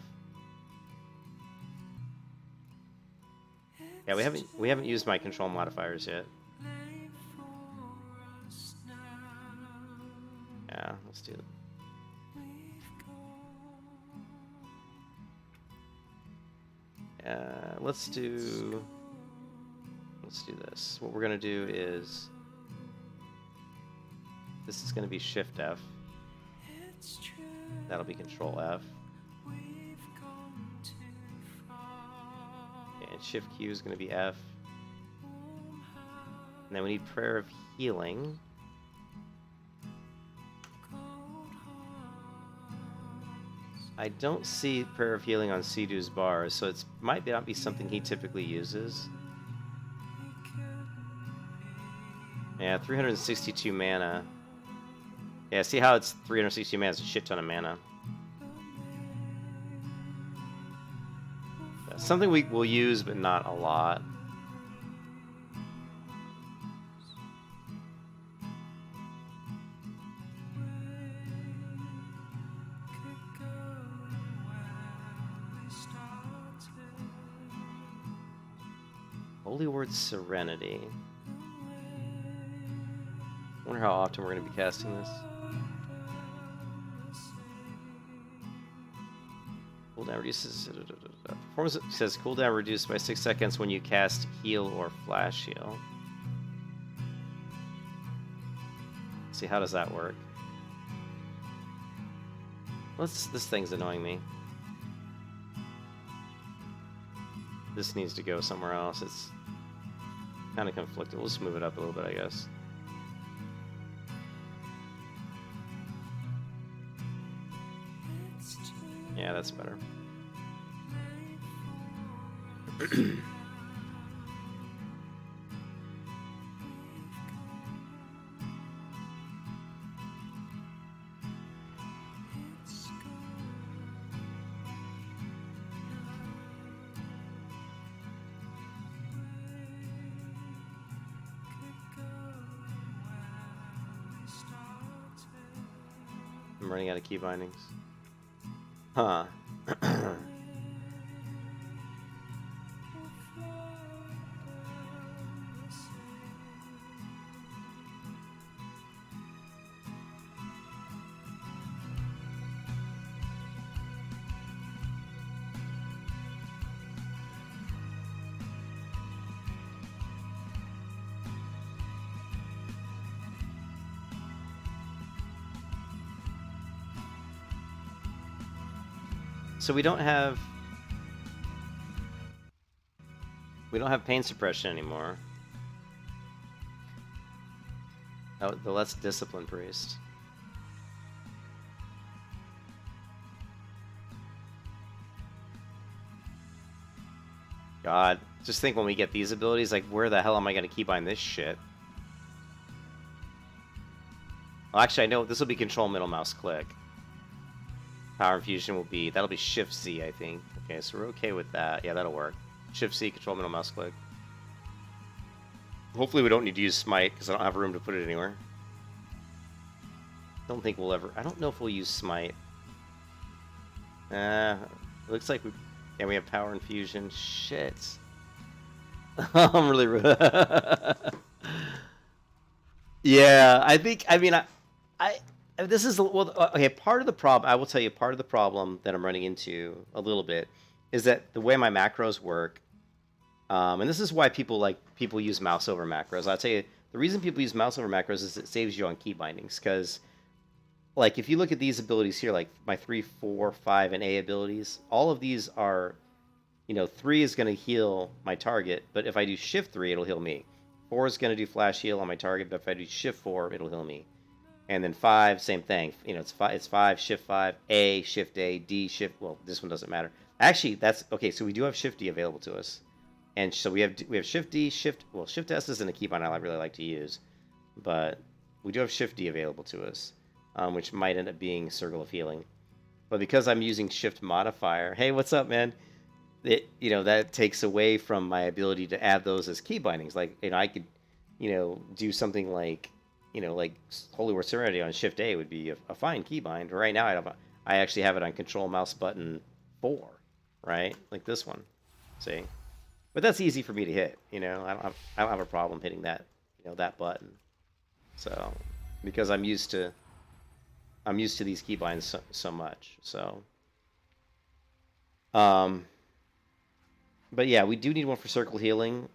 Yeah, we haven't used my control modifiers yet. Yeah, let's do it. Let's do this. What we're gonna do is this is gonna be Shift F. That'll be Control F. And Shift Q is gonna be F. And then we need Prayer of Healing. I don't see Prayer of Healing on Sidhu's bars, so it might not be something he typically uses. Yeah, 362 mana. Yeah, see how it's 362 mana? It's a shit ton of mana. That's something we will use, but not a lot. Holy Word Serenity. I wonder how often we're going to be casting this. Cooldown reduces. Performance says cooldown reduced by 6 seconds when you cast heal or flash heal. See, how does that work? This thing's annoying me. This needs to go somewhere else. It's kind of conflicted. We'll just move it up a little bit, I guess. Yeah, that's better. I'm running out of key bindings. Huh. So we don't have pain suppression anymore. Oh, the Let's Discipline Priest. God, just think when we get these abilities, like, where the hell am I going to keybind this shit? Well, actually, I know this will be control middle mouse click. Power infusion will be, that'll be Shift C, I think. Okay, so we're okay with that. Yeah, that'll work. Shift C, control middle mouse click. Hopefully we don't need to use Smite, because I don't have room to put it anywhere. Don't think we'll ever, I don't know if we'll use Smite. Looks like we have Power Infusion. Shit. I'm really... Yeah, this is, well, okay, part of the problem, I will tell you, part of the problem that I'm running into a little bit is that the way my macros work, and this is why people use mouse over macros. I'll tell you, the reason people use mouse over macros is it saves you on key bindings, because, like, if you look at these abilities here, like my 3, 4, 5, and A abilities, all of these are, 3 is going to heal my target, but if I do Shift 3, it'll heal me. 4 is going to do Flash Heal on my target, but if I do Shift 4, it'll heal me. And then 5, same thing. It's 5, Shift 5, A, Shift A, D, Shift. Well, this one doesn't matter. Actually, that's okay. So we do have Shift D available to us, and so we have Shift D, Shift. Well, Shift S isn't a keybind I really like to use, but we do have Shift D available to us, which might end up being Circle of Healing. But because I'm using Shift modifier, hey, what's up, man? That takes away from my ability to add those as key bindings. Like, I could, do something like. Like Holy War Serenity on Shift A would be a fine keybind. Right now, I actually have it on Control Mouse Button 4, right? Like this one, see? But that's easy for me to hit. I don't have a problem hitting that, that button. So, because I'm used to these keybinds so much. So, but yeah, we do need one for Circle Healing.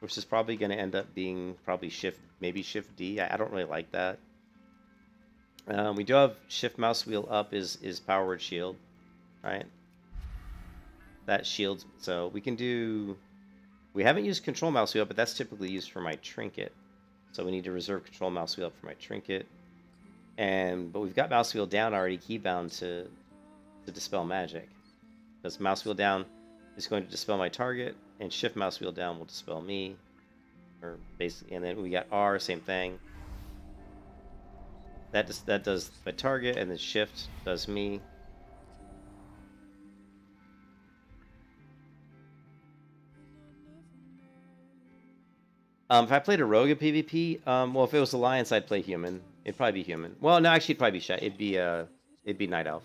Which is probably going to end up being maybe Shift D. I don't really like that. We do have Shift Mouse Wheel up is Power Word Shield, right? That shields, so we can do... We haven't used Control Mouse Wheel, but that's typically used for my Trinket. So we need to reserve Control Mouse Wheel up for my Trinket. But we've got Mouse Wheel down already keybound to Dispel Magic. Because Mouse Wheel down is going to dispel my target, and Shift Mouse Wheel down will dispel me, or basically, and then we got R, same thing. That does the target, and then Shift does me. If I played a rogue at PvP, well, if it was Alliance, I'd play human. It'd probably be human. Well, no, actually, it'd probably be it'd be Night Elf.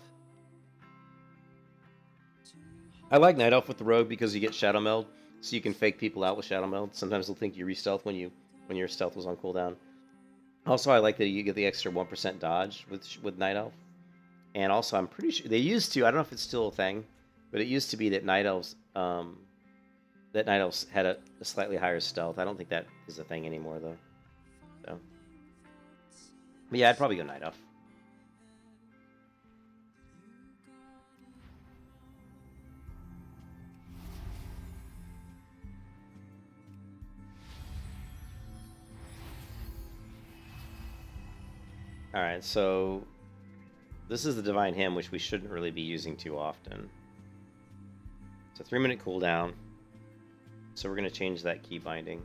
I like Night Elf with the rogue because you get Shadow Meld, So you can fake people out with Shadow Meld. Sometimes they'll think you re-stealth when your stealth was on cooldown. Also, I like that you get the extra 1% dodge with Night Elf. And also, I'm pretty sure they used to. I don't know if it's still a thing, but it used to be that Night Elves had a slightly higher stealth. I don't think that is a thing anymore though. So, but yeah, I'd probably go Night Elf. Alright, so this is the Divine Hymn, which we shouldn't really be using too often. It's a 3-minute cooldown, so we're going to change that key binding.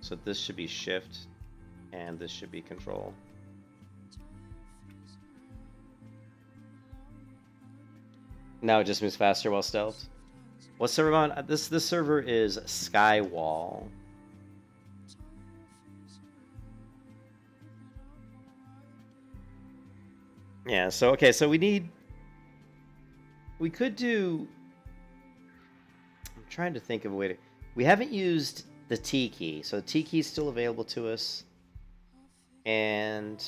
So this should be Shift, and this should be Control. Now it just moves faster while stealthed. What server on? This server is Skywall. Yeah, so okay, so we could do, I'm trying to think of a way to, we haven't used the T key, so the T key is still available to us, and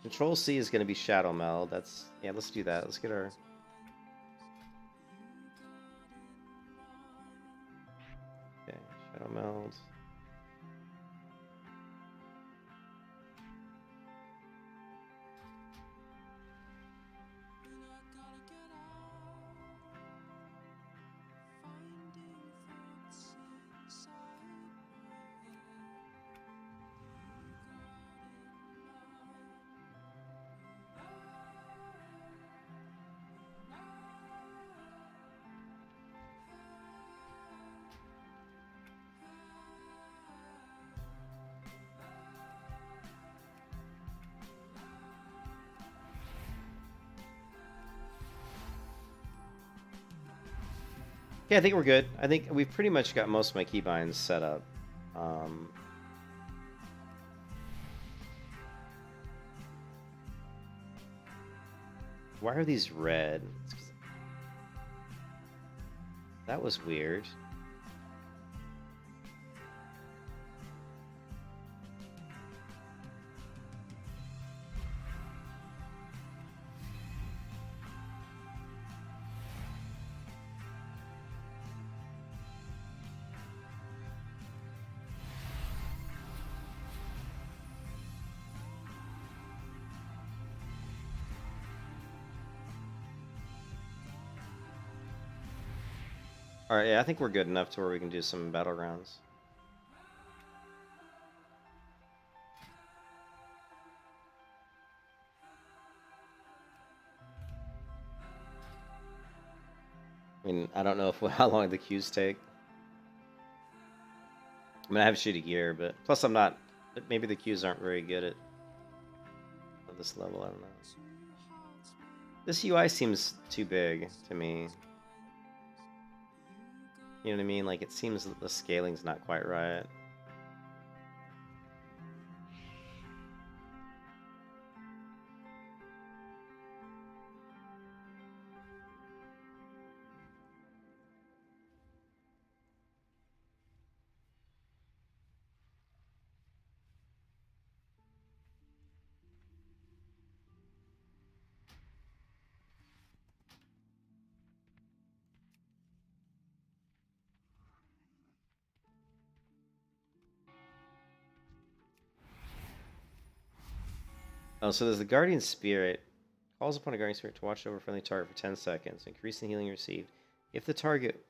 Control C is going to be Shadow Meld. That's, yeah, let's do that. Let's get our, okay, Shadow Meld. Yeah, I think we're good. I think we've pretty much got most of my keybinds set up. Why are these red? That was weird. Alright, yeah, I think we're good enough to where we can do some battlegrounds. I mean, I don't know if how long the queues take. I mean, I have shitty gear, but plus I'm not, maybe the queues aren't very good at this level, I don't know. This UI seems too big to me. You know what I mean? Like, it seems that the scaling's not quite right. Oh, so there's the Guardian Spirit. Calls upon a Guardian Spirit to watch over a friendly target for 10 seconds, increasing the healing received. If the target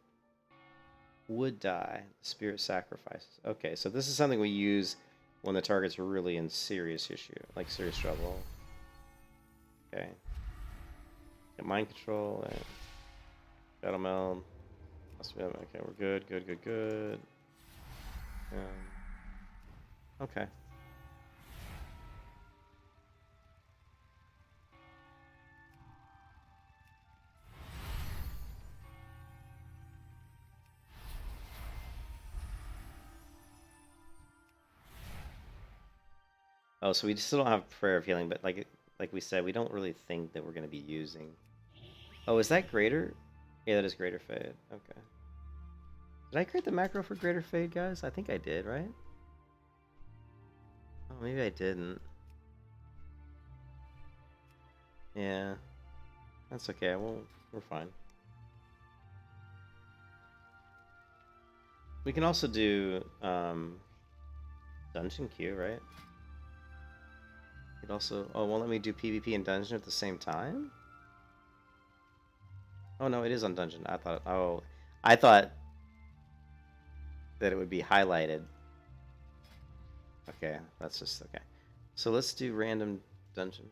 would die, the Spirit sacrifices. Okay, so this is something we use when the target's really in serious issue, like serious trouble. Okay. Get Mind Control and Shadow Meld. Okay, we're good, good, good, good. Okay. Oh, so we still don't have Prayer of Healing, but like we said, we don't really think that we're going to be using. Oh, is that greater? Yeah, that is greater fade. Okay. Did I create the macro for greater fade, guys? I think I did, right? Oh, maybe I didn't. Yeah. That's okay. We're fine. We can also do dungeon queue, right? It also... Oh, won't let me do PvP and dungeon at the same time? Oh, no, it is on dungeon. I thought... Oh, I thought that it would be highlighted. Okay, that's just... Okay. So let's do random dungeon.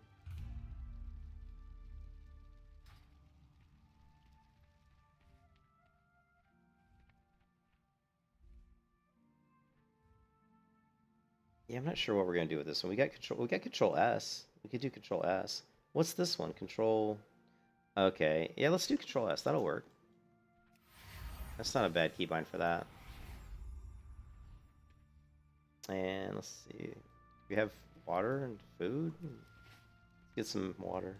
Yeah, I'm not sure what we're gonna do with this one. We got control S. We could do control S. What's this one? Control... Okay. Yeah, let's do control S. That'll work. That's not a bad keybind for that. And let's see. We have water and food. Let's get some water.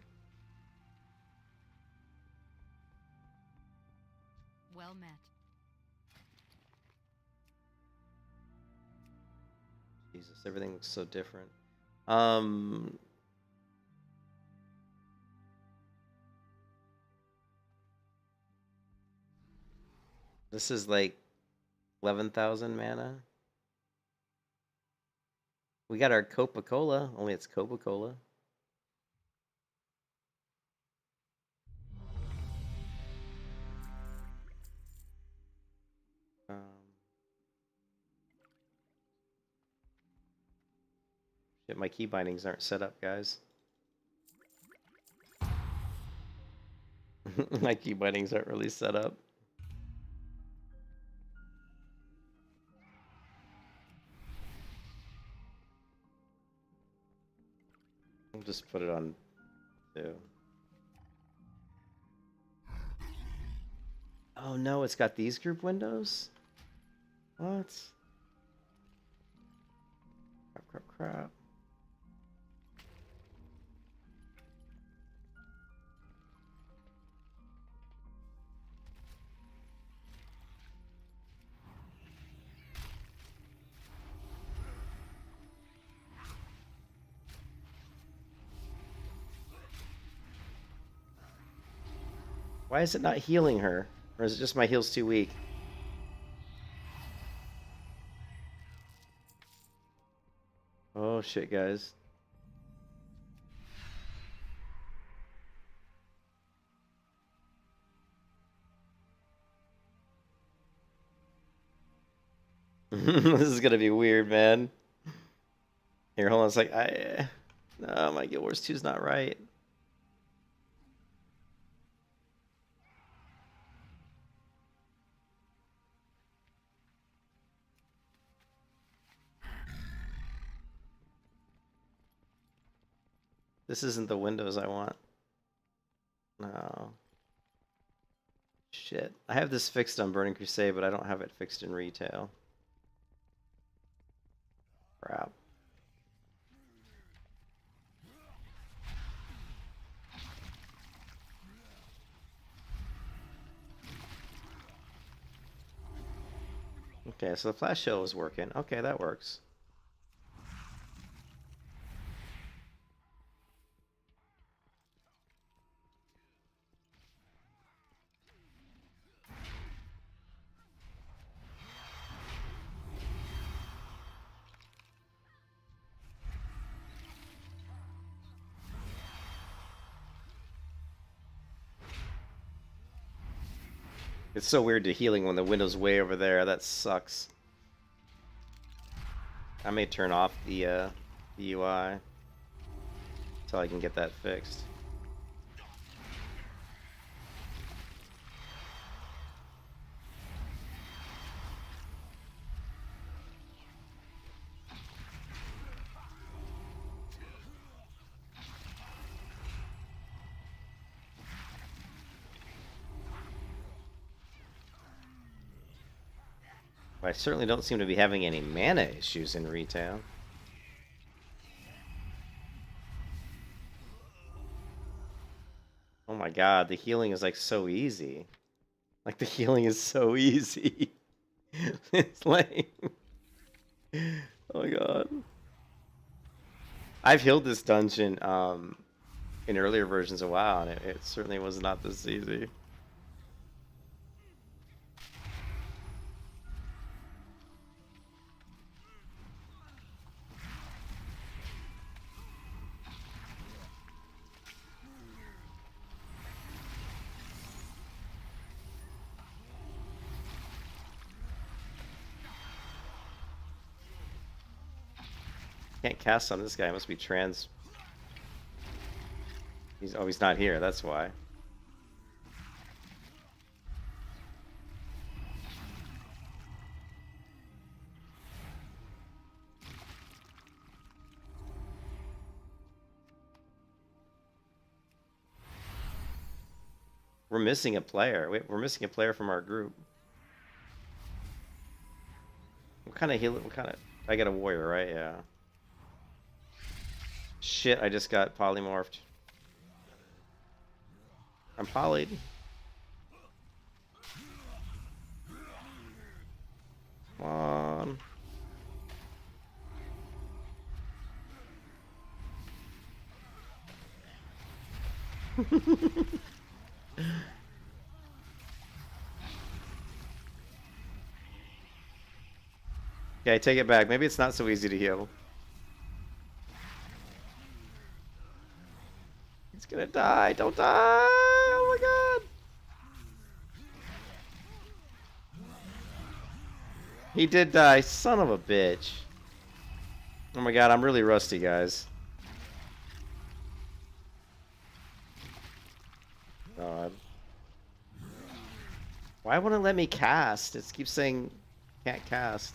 Well met. Jesus, everything looks so different. This is like 11,000 mana. We got our Coca-Cola, only it's Coca-Cola. Shit, my key bindings aren't set up, guys. My key bindings aren't really set up. I'll just put it on 2. Oh no, it's got these group windows? What? Crap. Why is it not healing her? Or is it just my heal's too weak? Oh shit, guys. This is gonna be weird, man. Here, hold on. It's like, no, my Guild Wars 2 is not right. This isn't the windows I want. No. Shit. I have this fixed on Burning Crusade, but I don't have it fixed in retail. Crap. Okay, so the flash shell is working. Okay, that works. It's so weird to healing when the window's way over there. That sucks. I may turn off the UI until I can get that fixed. I certainly don't seem to be having any mana issues in retail. Oh my god. god, the healing is like so easy. Like the healing is so easy. It's like, oh my god. I've healed this dungeon in earlier versions of WoW, and it certainly was not this easy. Can't cast on this guy. Must be trans. He's not here. That's why. We're missing a player. Wait, we're missing a player from our group. What kind of heal? What kind of? I got a warrior, right? Yeah. Shit! I just got polymorphed. I'm polyed. Come on. Okay, take it back. Maybe it's not so easy to heal. He's gonna die. Don't die. Oh my god. He did die. Son of a bitch. Oh my god, I'm really rusty, guys. God. Why won't it let me cast? It keeps saying can't cast.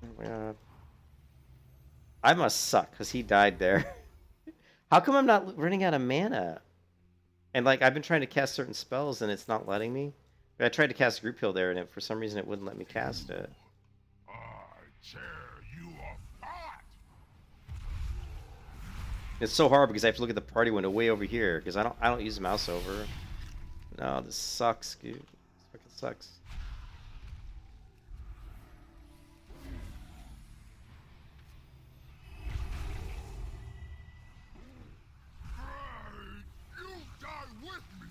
Oh my god. I must suck because he died there. How come I'm not running out of mana? And like I've been trying to cast certain spells and it's not letting me. I tried to cast group heal there and for some reason it wouldn't let me cast it. I tear you apart. It's so hard because I have to look at the party window way over here because I don't use mouse over. No, this sucks, dude. This fucking sucks. You die with me.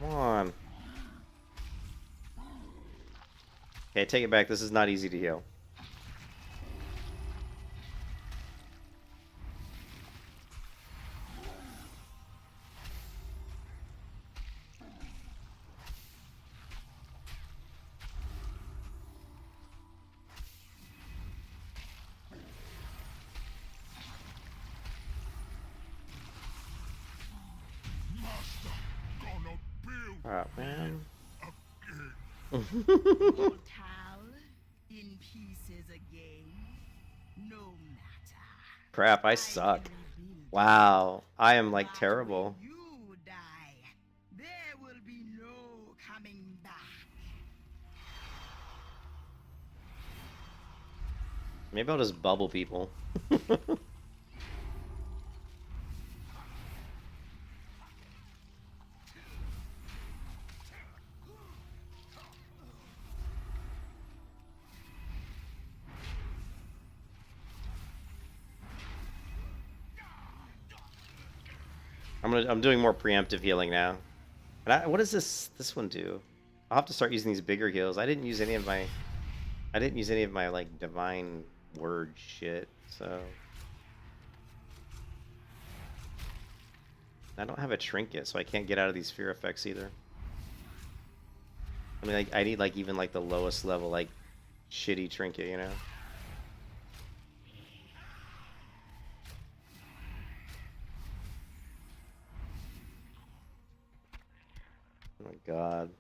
Come on. Okay, take it back. This is not easy to heal. Master, gonna build Oh, man. again. Mortal in pieces again. No matter. Crap, I suck. Wow, I am like terrible. When you die, there will be no coming back. Maybe I'll just bubble people. I'm doing more preemptive healing now. And what does this one do? I'll have to start using these bigger heals. I didn't use any of my like divine word shit, so I don't have a trinket, so I can't get out of these fear effects either. I mean, like I need like even like the lowest level like shitty trinket, you know? Oh my god.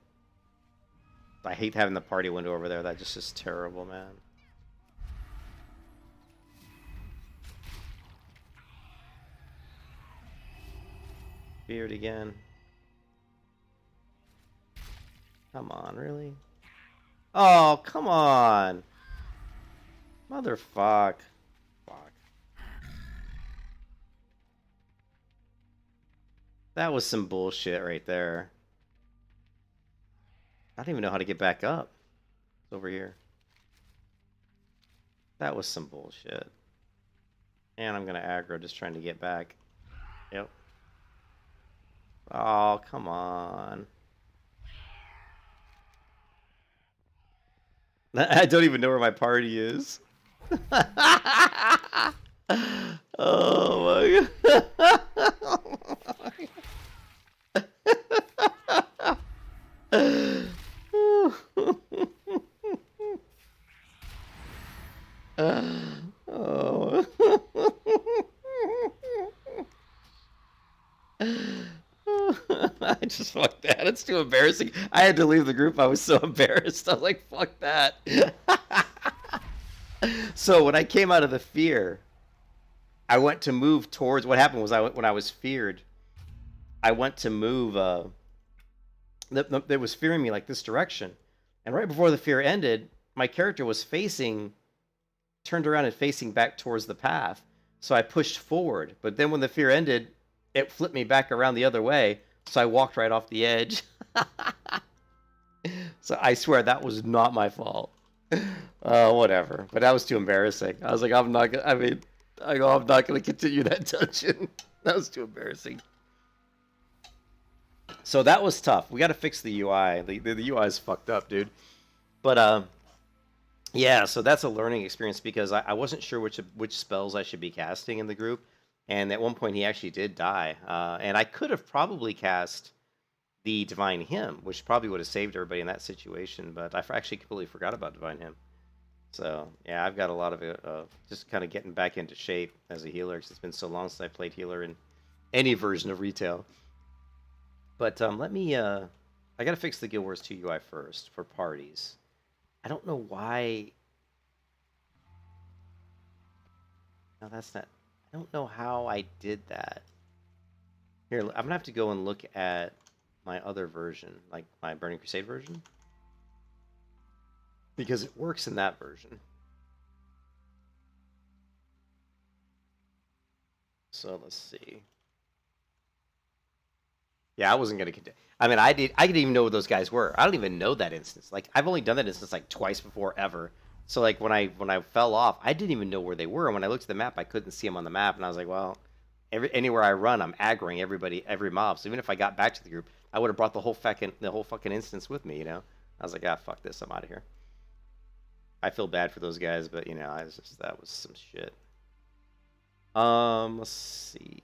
I hate having the party window over there. That just is terrible, man. Feared again. Come on, really? Oh, come on. Motherfuck. Fuck. That was some bullshit right there. I don't even know how to get back up. It's over here. That was some bullshit. And I'm gonna aggro just trying to get back. Yep. Oh, come on. I don't even know where my party is. Oh my god. Oh. I just fucked that. It's too embarrassing. I had to leave the group. I was so embarrassed. I was like, fuck that. So when I came out of the fear, I went to move towards. What happened was when I was feared, I went to move. That was fearing me like this direction, and right before the fear ended, my character was turned around and facing back towards the path. So I pushed forward, but then when the fear ended, it flipped me back around the other way. So I walked right off the edge. So I swear that was not my fault. Whatever. But that was too embarrassing. I was like, I'm not gonna continue that dungeon. That was too embarrassing. So that was tough. We got to fix the UI. The UI is fucked up, dude. But yeah. So that's a learning experience because I wasn't sure which spells I should be casting in the group, and at one point he actually did die. And I could have probably cast the Divine Hymn, which probably would have saved everybody in that situation. But I actually completely forgot about Divine Hymn. So yeah, I've got a lot of just kind of getting back into shape as a healer because it's been so long since I played healer in any version of retail. But let me, I got to fix the Guild Wars 2 UI first for parties. I don't know why. No, that's not. I don't know how I did that. Here, I'm going to have to go and look at my other version, like my Burning Crusade version. Because it works in that version. So let's see. Yeah, I wasn't gonna continue. I mean, I didn't even know what those guys were. I don't even know that instance. Like, I've only done that instance like twice before ever. So like when I fell off, I didn't even know where they were. And when I looked at the map, I couldn't see them on the map. And I was like, well, anywhere I run, I'm aggroing every mob. So even if I got back to the group, I would have brought the whole fucking instance with me. You know, I was like, ah, fuck this, I'm out of here. I feel bad for those guys, but you know, that was some shit. Let's see.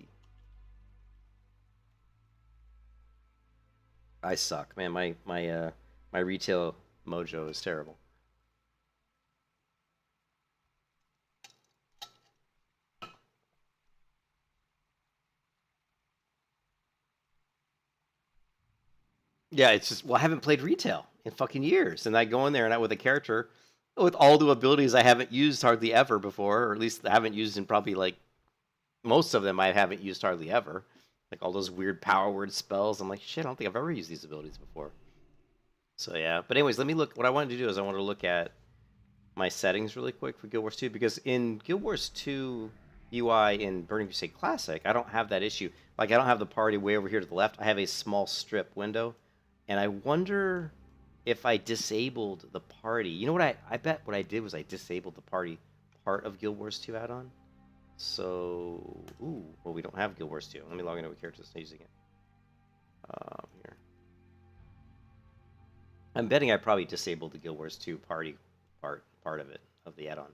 I suck, man. My retail mojo is terrible. Yeah, it's just, well, I haven't played retail in fucking years, and I go in there and with a character with all the abilities I haven't used hardly ever before, or at least I haven't used in probably like most of them I haven't used hardly ever. Like all those weird power word spells. I'm like, shit, I don't think I've ever used these abilities before. So yeah, but anyways, let me look. What I wanted to do is I wanted to look at my settings really quick for Guild Wars 2 because in Guild Wars 2 UI in Burning Crusade Classic, I don't have that issue. Like I don't have the party way over here to the left. I have a small strip window, and I wonder if I disabled the party. You know what I bet what I did was I disabled the party part of Guild Wars 2 add-on. So, ooh, well, we don't have Guild Wars 2. Let me log into a character that's using it. Here. I'm betting I probably disabled the Guild Wars 2 party part of it, of the add-on.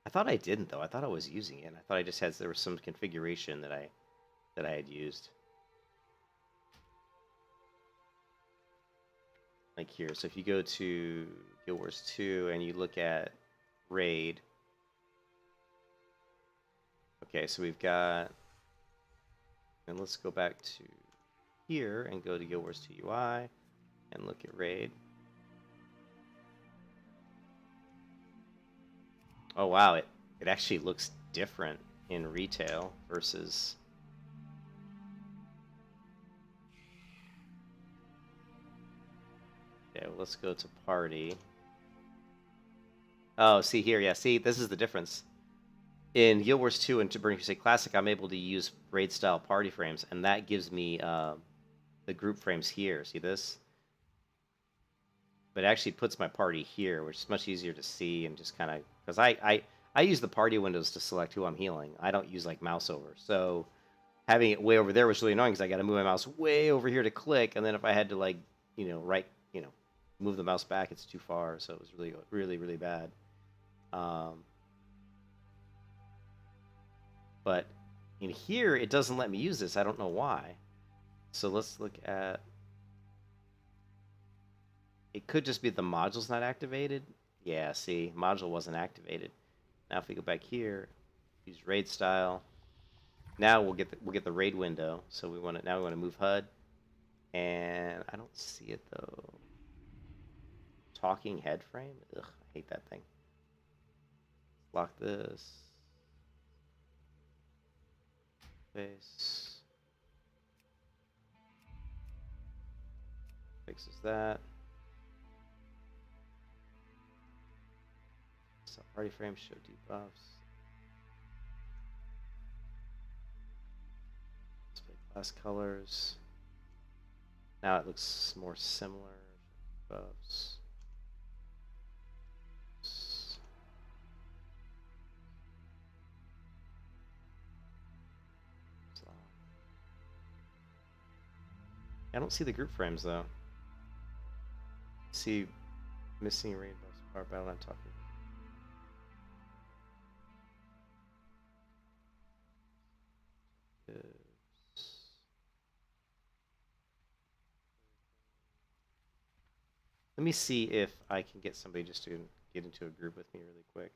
I thought I didn't, though. I thought I was using it. I thought I just had, there was some configuration that I had used. Like here. So if you go to Guild Wars 2 and you look at raid. Okay, so we've got, and let's go back to here and go to Guild Wars 2 UI and look at raid. Oh wow, it actually looks different in retail versus. Okay, well, let's go to party. Oh, see here, yeah, see, this is the difference. In Guild Wars 2 and to Burning Crusade Classic, I'm able to use raid-style party frames, and that gives me the group frames here. See this? But it actually puts my party here, which is much easier to see and just kind of... Because I use the party windows to select who I'm healing. I don't use, like, mouse over. So having it way over there was really annoying because I got to move my mouse way over here to click, and then if I had to, like, move the mouse back, it's too far. So it was really, really, really bad. But in here, it doesn't let me use this. I don't know why. So let's look at... It could just be the module's not activated. Yeah, see, module wasn't activated. Now if we go back here, use raid style. Now we'll get the raid window. So we want to move HUD, and I don't see it though. Talking head frame. Ugh, I hate that thing. Lock this. Face. Fixes that. So party frame show debuffs. Display class colors. Now it looks more similar. Buffs. I don't see the group frames though. See missing raid buffs, power battle I'm talking about. Let me see if I can get somebody just to get into a group with me really quick.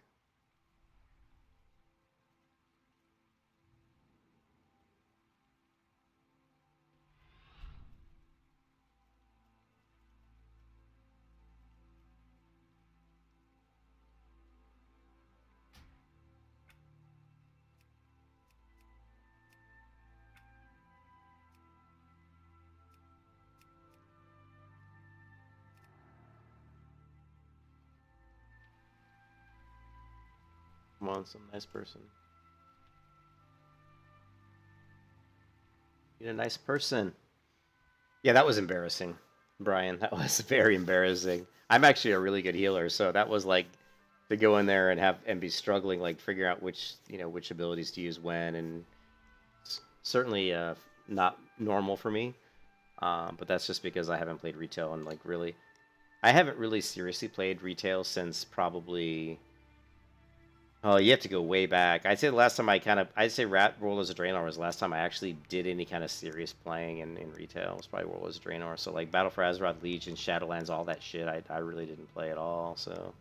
Come on, some nice person. You're a nice person. Yeah, that was embarrassing, Brian. That was very embarrassing. I'm actually a really good healer, so that was like to go in there and be struggling, like figure out which abilities to use when, and certainly not normal for me. But that's just because I haven't played retail and I haven't really seriously played retail since probably. Oh, you have to go way back. I'd say the last time I'd say World as a Draenor was the last time I actually did any kind of serious playing in retail. It was probably World as a Draenor. So like Battle for Azeroth, Legion, Shadowlands, all that shit, I really didn't play at all. So.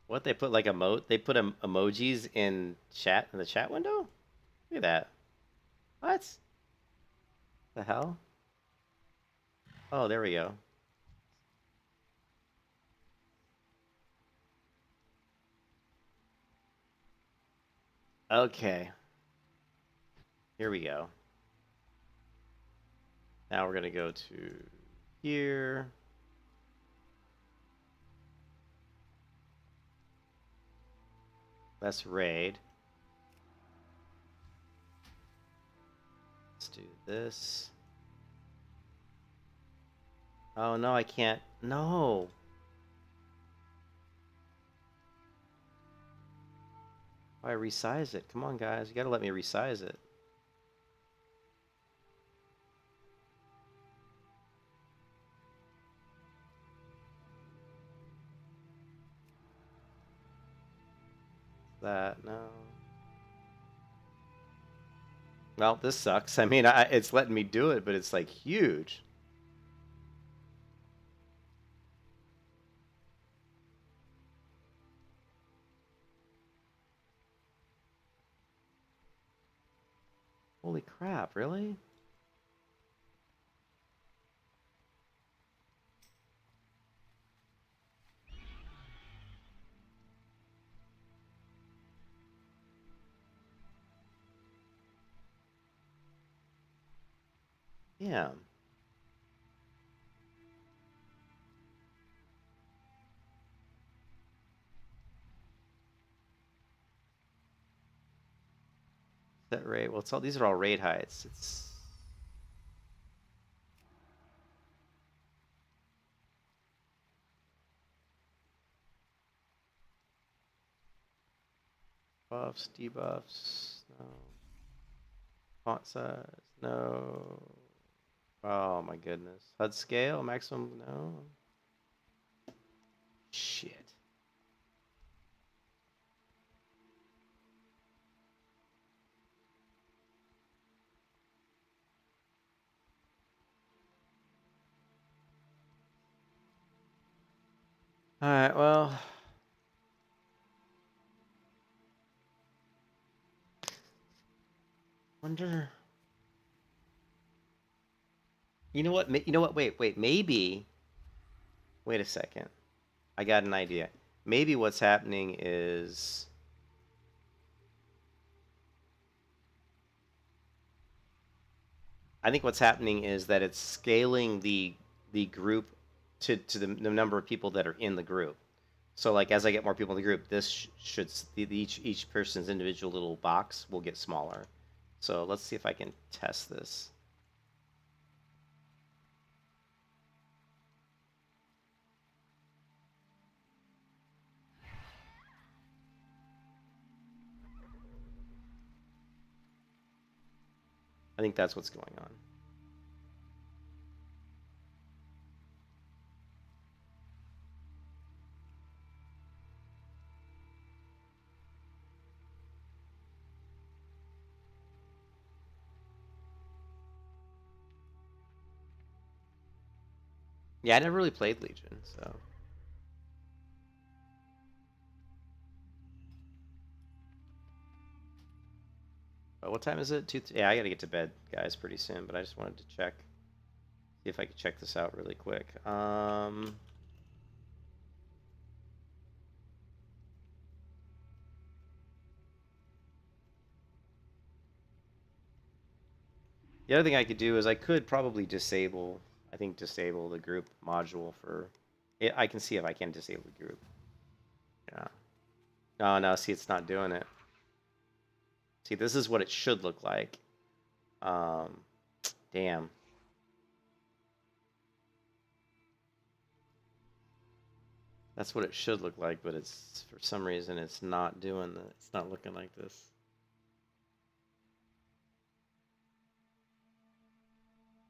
What, they put like they put emojis in the chat window? Look at that. What? The hell? Oh, there we go. Okay. Here we go. Now we're gonna go to here. Let's raid. Let's do this. Oh no, I can't. No. Why resize it? Come on, guys. You gotta let me resize it. That, no. Well, this sucks. I mean, it's letting me do it, but it's like huge. Holy crap, really? Yeah. Set rate. Well, it's all these are all rate heights. It's buffs, debuffs. No. Font size. No. Oh my goodness. HUD scale maximum. No. Shit. All right. Well. Wonder. You know what? You know what? Wait. Maybe. Wait a second. I got an idea. Maybe what's happening is. I think what's happening is that it's scaling the group to the number of people that are in the group. So like as I get more people in the group, this should each person's individual little box will get smaller. So let's see if I can test this. I think that's what's going on. Yeah, I never really played Legion, so. But what time is it? Yeah, I gotta get to bed, guys, pretty soon. But I just wanted to check, see if I could check this out really quick. The other thing I could do is I could probably disable, I think disable the group module for, I can see if I can disable the group. Yeah. No, see, it's not doing it. See, this is what it should look like. Damn. That's what it should look like, but it's, for some reason, it's not doing that. It's not looking like this.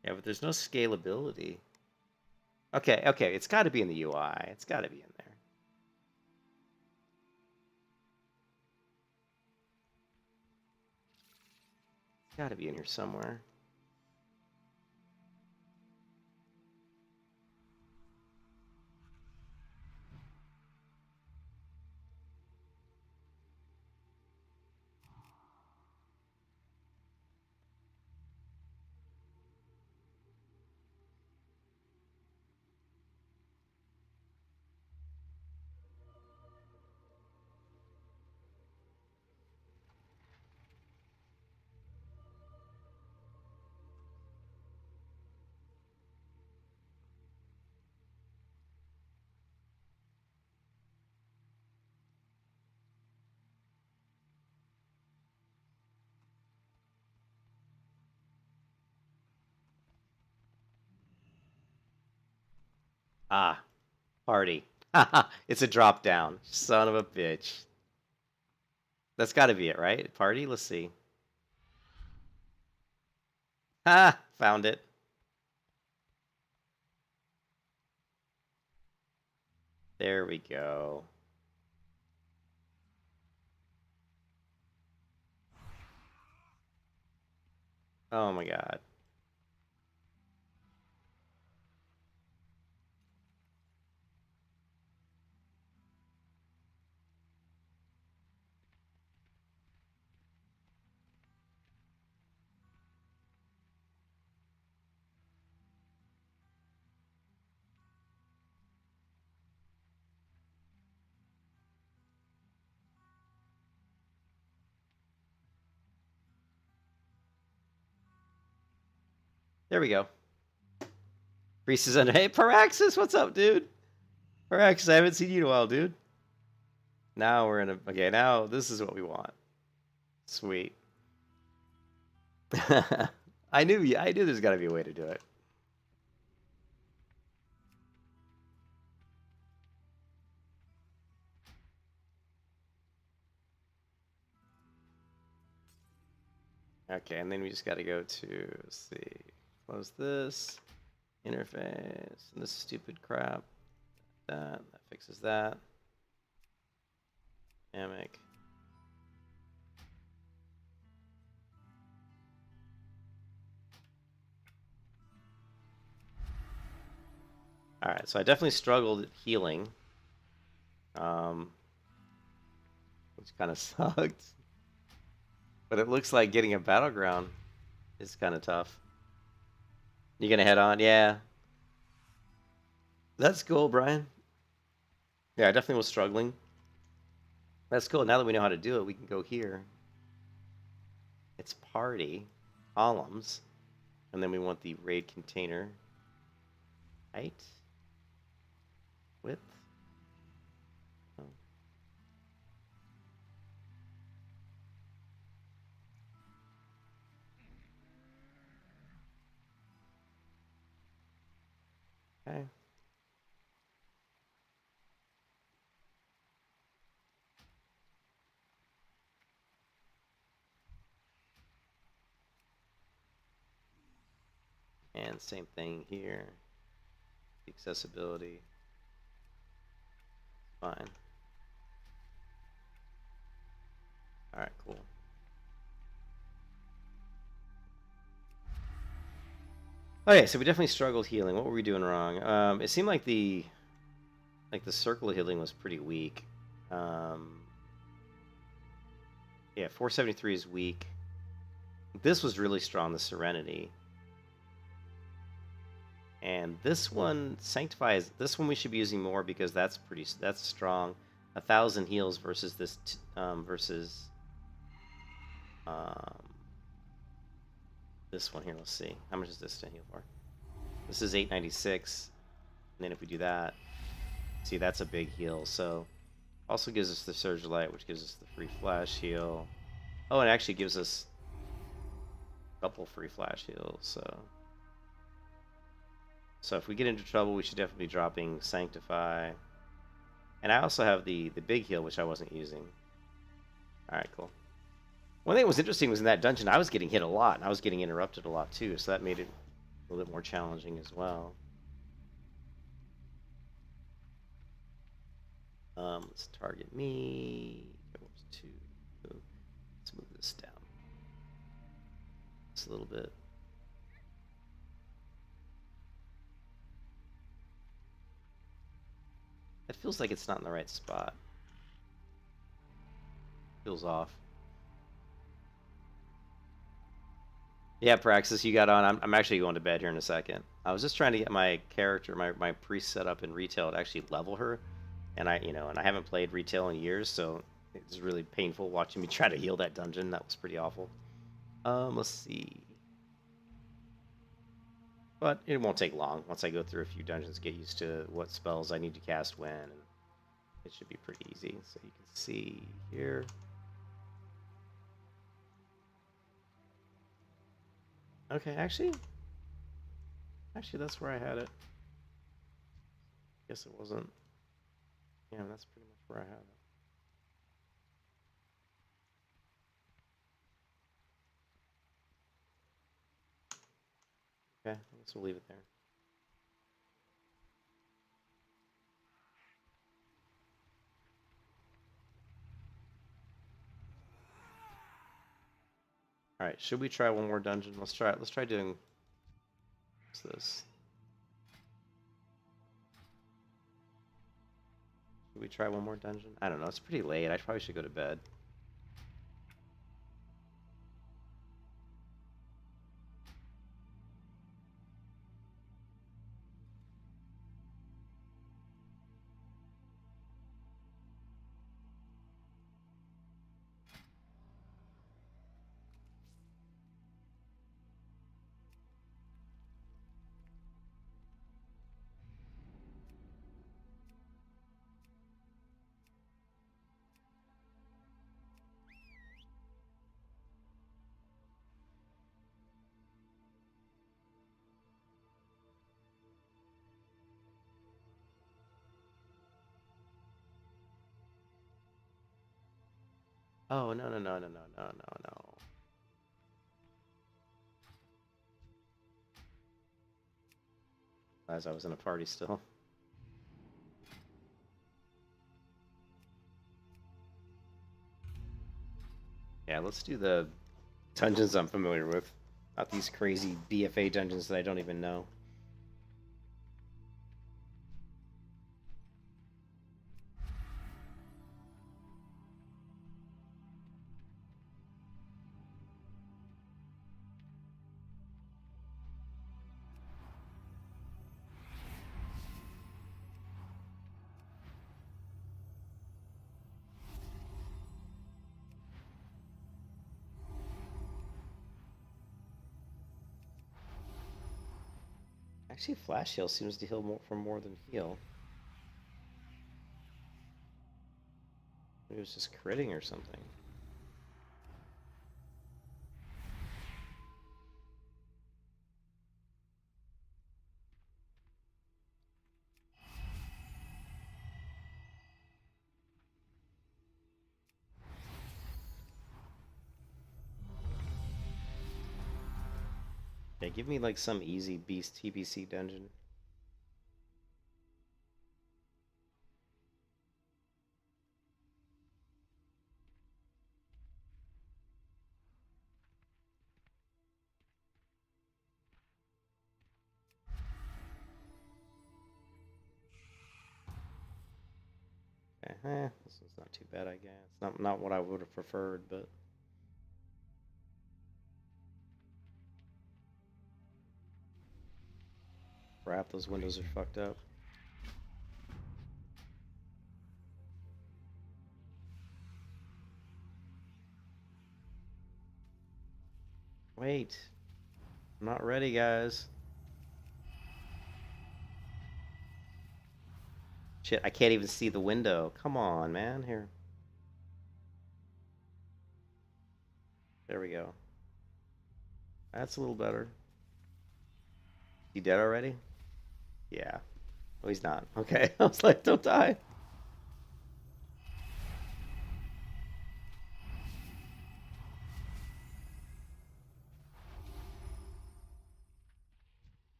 Yeah, but there's no scalability. Okay, it's got to be in the UI. It's got to be in there. It's got to be in here somewhere. Ah, party. It's a drop down. Son of a bitch. That's got to be it, right? Party? Let's see. Ah, found it. There we go. Oh my god. There we go. Priest is under. Hey, Paraxis, what's up, dude? Paraxis, I haven't seen you in a while, dude. Now we're in a. Okay, now this is what we want. Sweet. I knew there's got to be a way to do it. Okay, and then we just got to go to, let's see, close this, interface, and this stupid crap. That fixes that. Dynamic. All right, so I definitely struggled at healing, which kind of sucked. But it looks like getting a battleground is kind of tough. You gonna head on? Yeah. That's cool, Brian. Yeah, I definitely was struggling. That's cool. Now that we know how to do it, we can go here. It's party, columns, and then we want the raid container. Height, width. Oh. Okay. And same thing here. Accessibility. Fine. Alright, cool. Okay, so we definitely struggled healing. What were we doing wrong? It seemed like the circle healing was pretty weak. Yeah, 473 is weak. This was really strong, the Serenity. And this one, Sanctify, is this one we should be using more because that's strong. 1,000 heals versus this this one here. Let's see, how much is this to heal for? This is 896, and then if we do that, see, that's a big heal. So also gives us the Surge Light, which gives us the free flash heal. Oh, and it actually gives us a couple free flash heals. So if we get into trouble, we should definitely be dropping Sanctify. And I also have the big heal, which I wasn't using. Alright, cool. One thing that was interesting was in that dungeon, I was getting hit a lot, and I was getting interrupted a lot too, so that made it a little bit more challenging as well. Let's target me. Oops, 2. Let's move this down just a little bit. It feels like it's not in the right spot. Feels off. Yeah, Praxis, you got on. I'm actually going to bed here in a second. I was just trying to get my character, my priest set up in retail to actually level her, and I haven't played retail in years, so it's really painful watching me try to heal that dungeon. That was pretty awful. Let's see. But it won't take long. Once I go through a few dungeons, get used to what spells I need to cast when, and it should be pretty easy. So you can see here. Okay, actually, that's where I had it. Guess it wasn't. Yeah, that's pretty much where I had it. Okay, I guess we'll leave it there. All right, should we try one more dungeon? Let's try it. Let's try doing. What's this? Should we try one more dungeon? I don't know. It's pretty late. I probably should go to bed. Oh, no, no, no, no, no, no, no, no. As I was in a party still. Yeah, let's do the dungeons I'm familiar with. Not these crazy BFA dungeons that I don't even know. Actually, Flash Heal seems to heal more from more than heal. Maybe it was just critting or something. Yeah, give me like some easy beast TBC dungeon. Okay, this one's not too bad, I guess. Not what I would have preferred, but crap, those windows are fucked up. Wait. I'm not ready, guys. Shit, I can't even see the window. Come on, man. Here. There we go. That's a little better. He dead already? Yeah. Oh, he's not. Okay. I was like, don't die.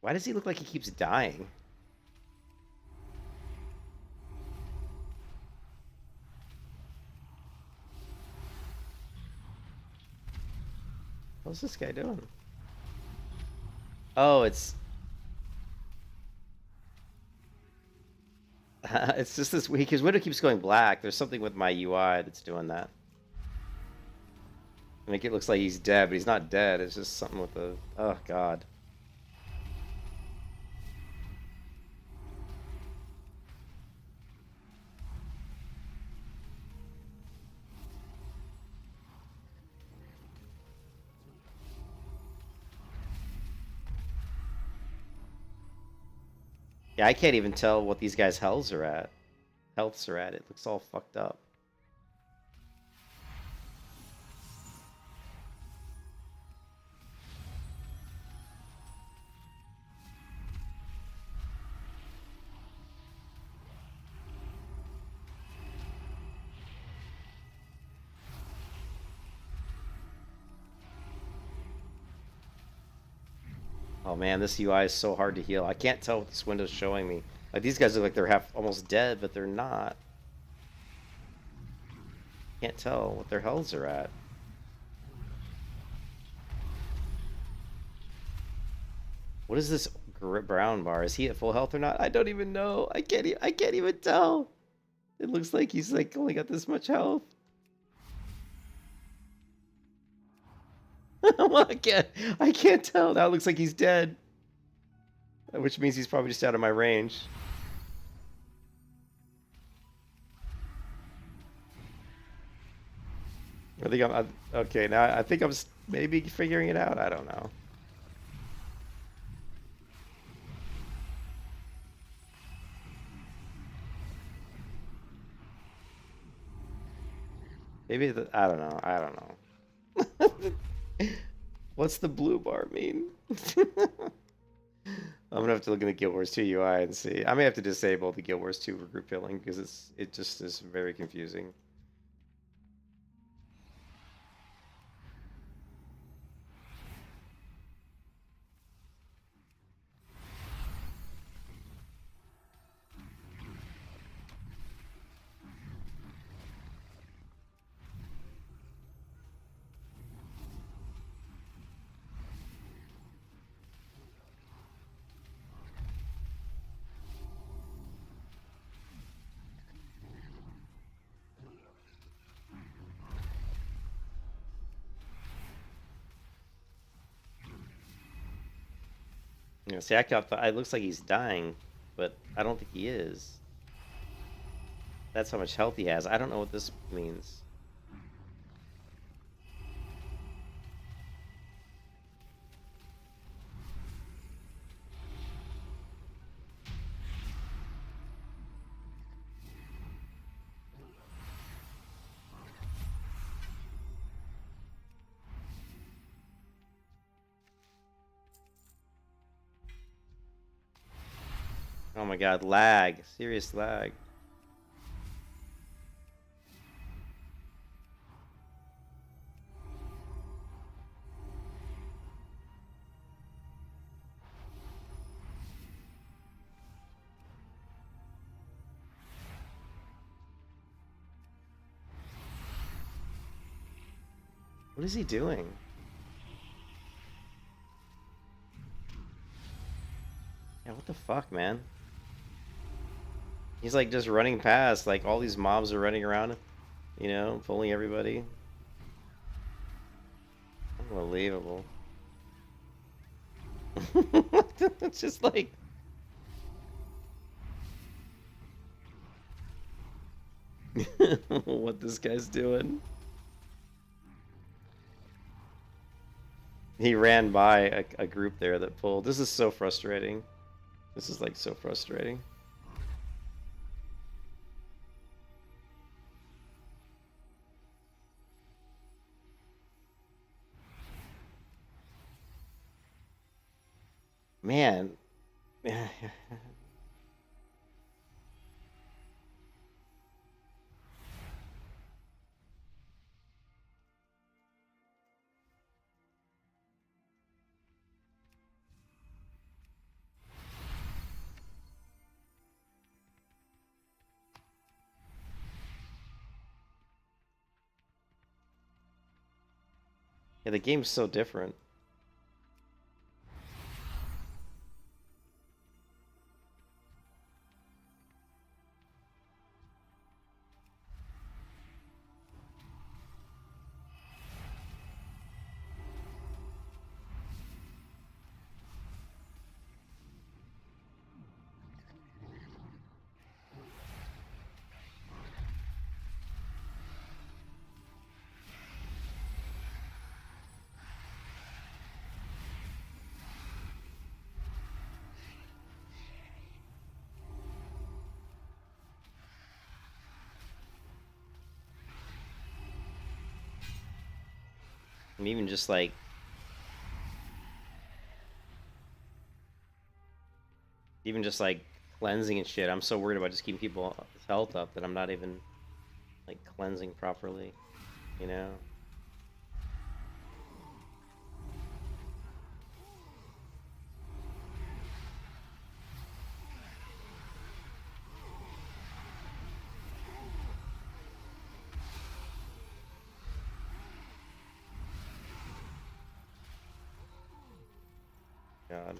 Why does he look like he keeps dying? What's this guy doing? Oh, it's it's just this week. His window keeps going black. There's something with my UI that's doing that. Make it looks like he's dead, but he's not dead. It's just something with the... Oh, God. Yeah, I can't even tell what these guys' healths are at. It looks all fucked up. Oh man, this UI is so hard to heal. I can't tell what this window's showing me. Like, these guys look like they're half almost dead, but they're not. Can't tell what their healths are at. What is this brown bar? Is he at full health or not? I don't even know. I can't even tell. It looks like he's like only got this much health. I can't tell. Now it looks like he's dead. Which means he's probably just out of my range. I think I'm okay. Now I think I'm maybe figuring it out. I don't know. Maybe I don't know. I don't know. What's the blue bar mean? I'm gonna have to look in the Guild Wars 2 UI and see. I may have to disable the Guild Wars 2 group healing because it just is very confusing. You know, see, it looks like he's dying, but I don't think he is. That's how much health he has. I don't know what this means. Oh my god, lag. Serious lag. What is he doing? Yeah, what the fuck, man? He's like just running past, like all these mobs are running around, you know, pulling everybody. Unbelievable. It's just like... what this guy's doing. He ran by a group there that pulled. This is so frustrating. This is like so frustrating. Man. Yeah, the game's so different. And even just like... even just like cleansing and shit, I'm so worried about just keeping people's health up that I'm not even like cleansing properly, you know? God.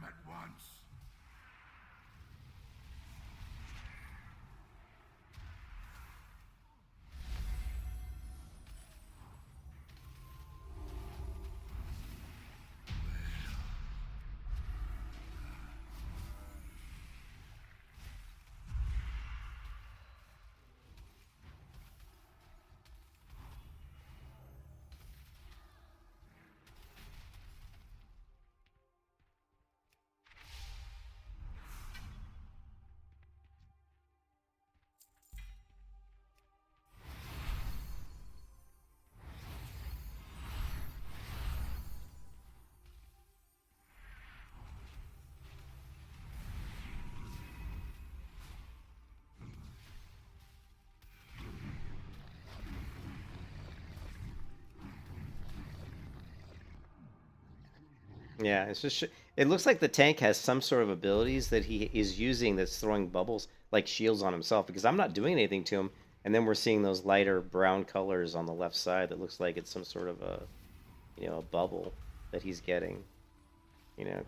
them at once. Yeah, it's just it looks like the tank has some sort of abilities that he is using that's throwing bubbles like shields on himself because I'm not doing anything to him. And then we're seeing those lighter brown colors on the left side that looks like it's some sort of a, a bubble that he's getting, you know.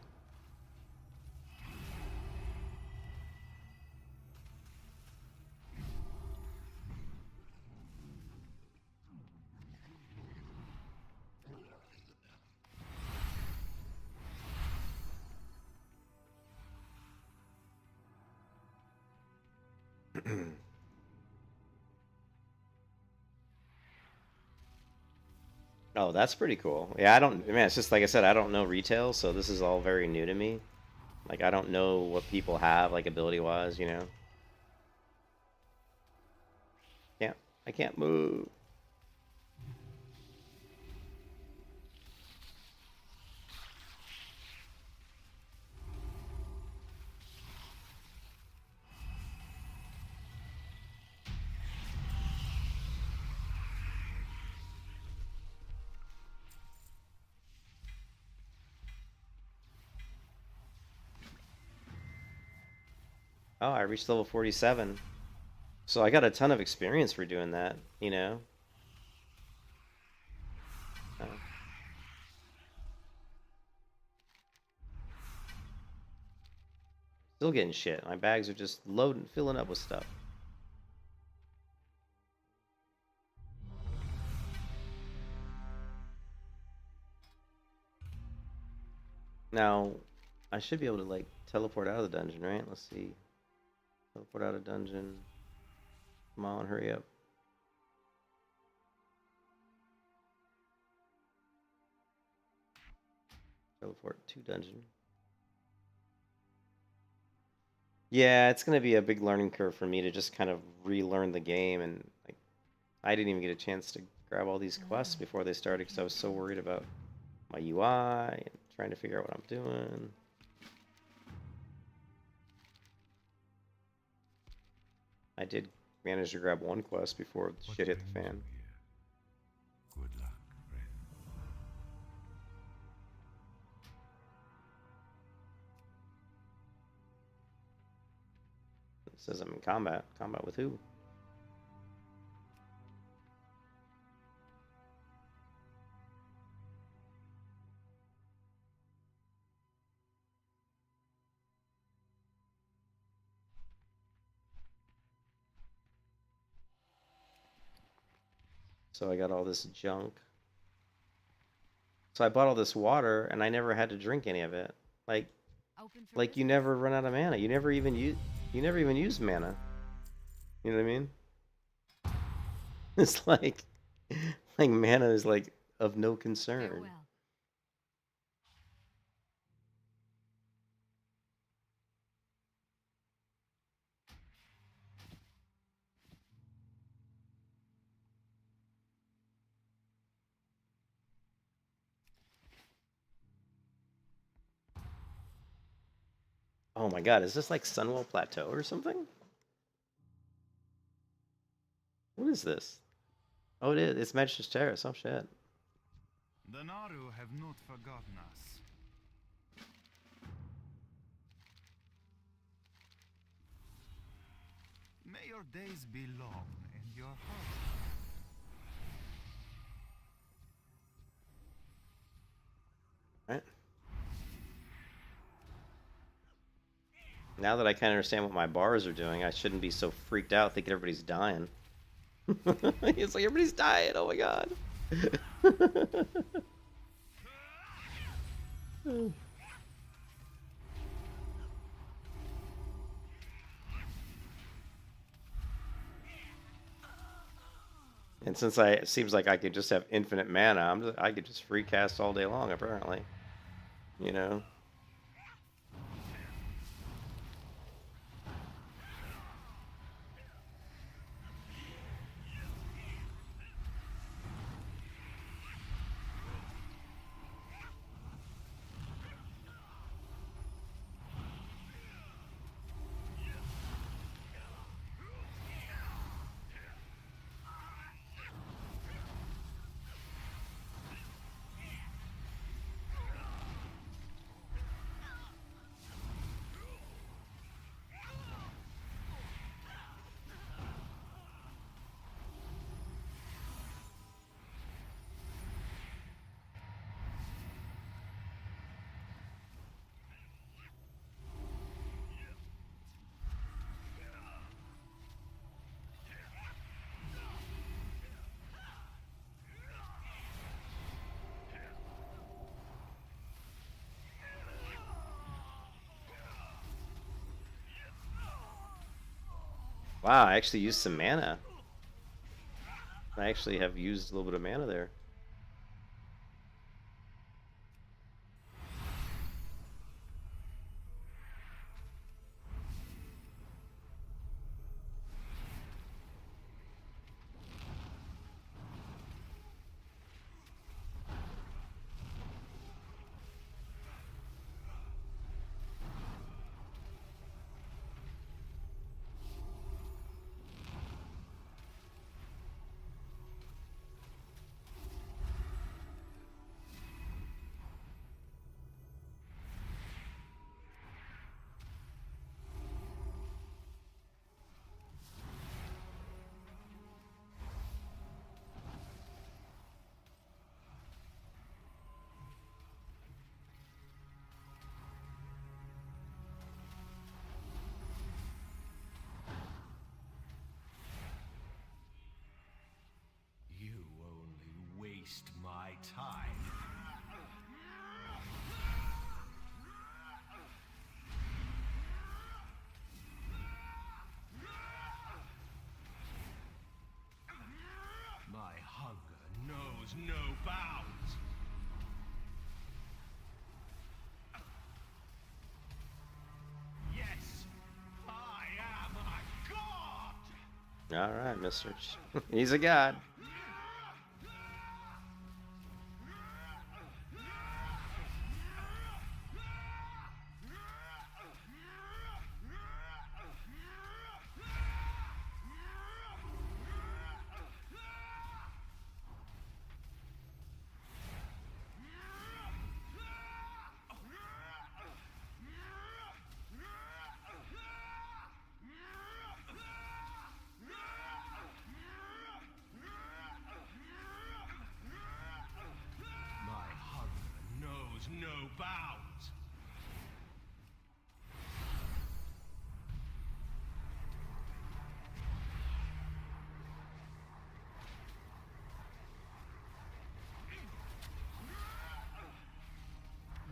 Oh, that's pretty cool. Yeah, man, it's just like I said, I don't know retail, so this is all very new to me. Like, I don't know what people have, like, ability-wise, you know? I can't move. Oh, I reached level 47. So I got a ton of experience for doing that, you know? Uh, Still getting shit. My bags are just loading, filling up with stuff. Now, I should be able to, like, teleport out of the dungeon, right? Let's see. Teleport out of dungeon. Come on, hurry up. Teleport to dungeon. Yeah, it's gonna be a big learning curve for me to just kind of relearn the game, and like, I didn't even get a chance to grab all these quests before they started because I was so worried about my UI and trying to figure out what I'm doing. I did manage to grab one quest before shit hit the fan. Good luck, friend. It says I'm in combat. Combat with who? So I got all this junk. So I bought all this water and I never had to drink any of it. Open for Like you business? never run out of mana. You never even use mana. You know what I mean? It's like mana is like of no concern. Farewell. Oh my god, is this like Sunwell Plateau or something? What is this? Oh, it is. It's Magistr's Terrace. Oh shit. The Naru have not forgotten us. May your days be long and your heart. Right? Now that I kind of understand what my bars are doing, I shouldn't be so freaked out thinking everybody's dying. It's like everybody's dying. Oh my god. And since it seems like I could just have infinite mana, I could just free cast all day long apparently. You know. Wow, I actually used some mana. I actually have used a little bit of mana there. You only waste my time. My hunger knows no bounds. Yes, I am a god! All right, mister. He's a god. My hunger knows no bounds.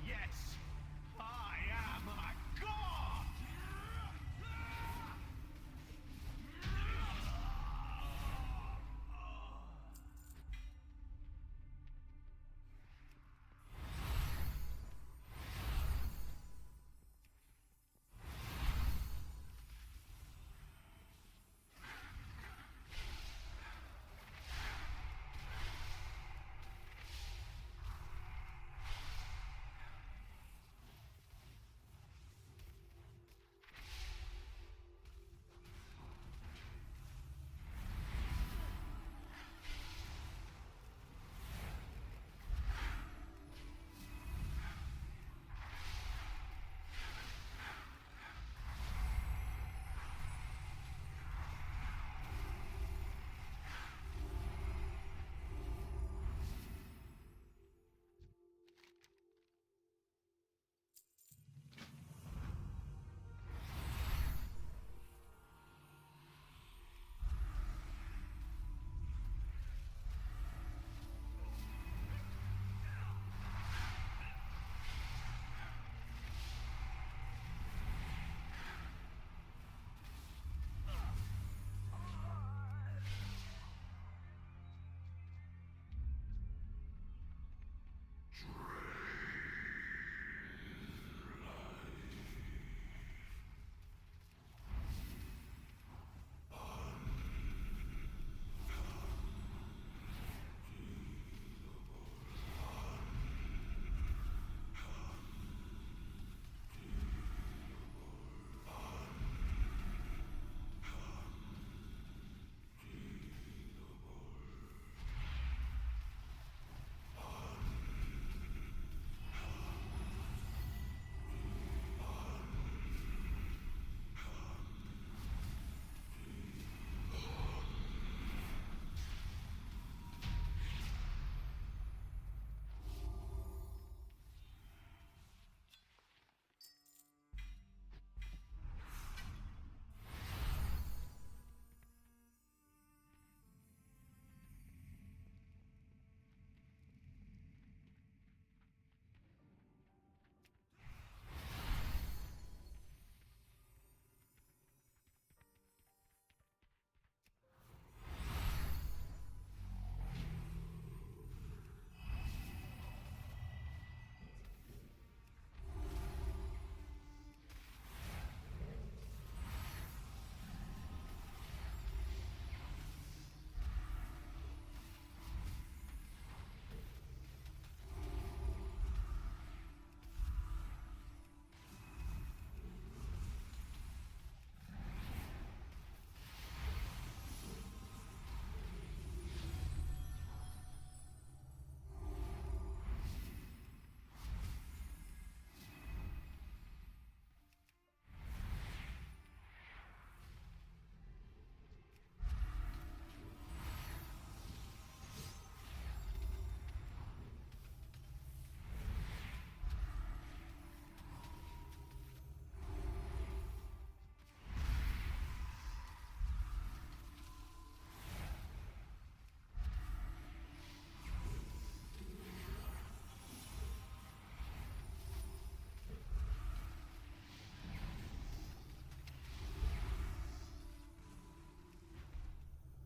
Yes, I am a god!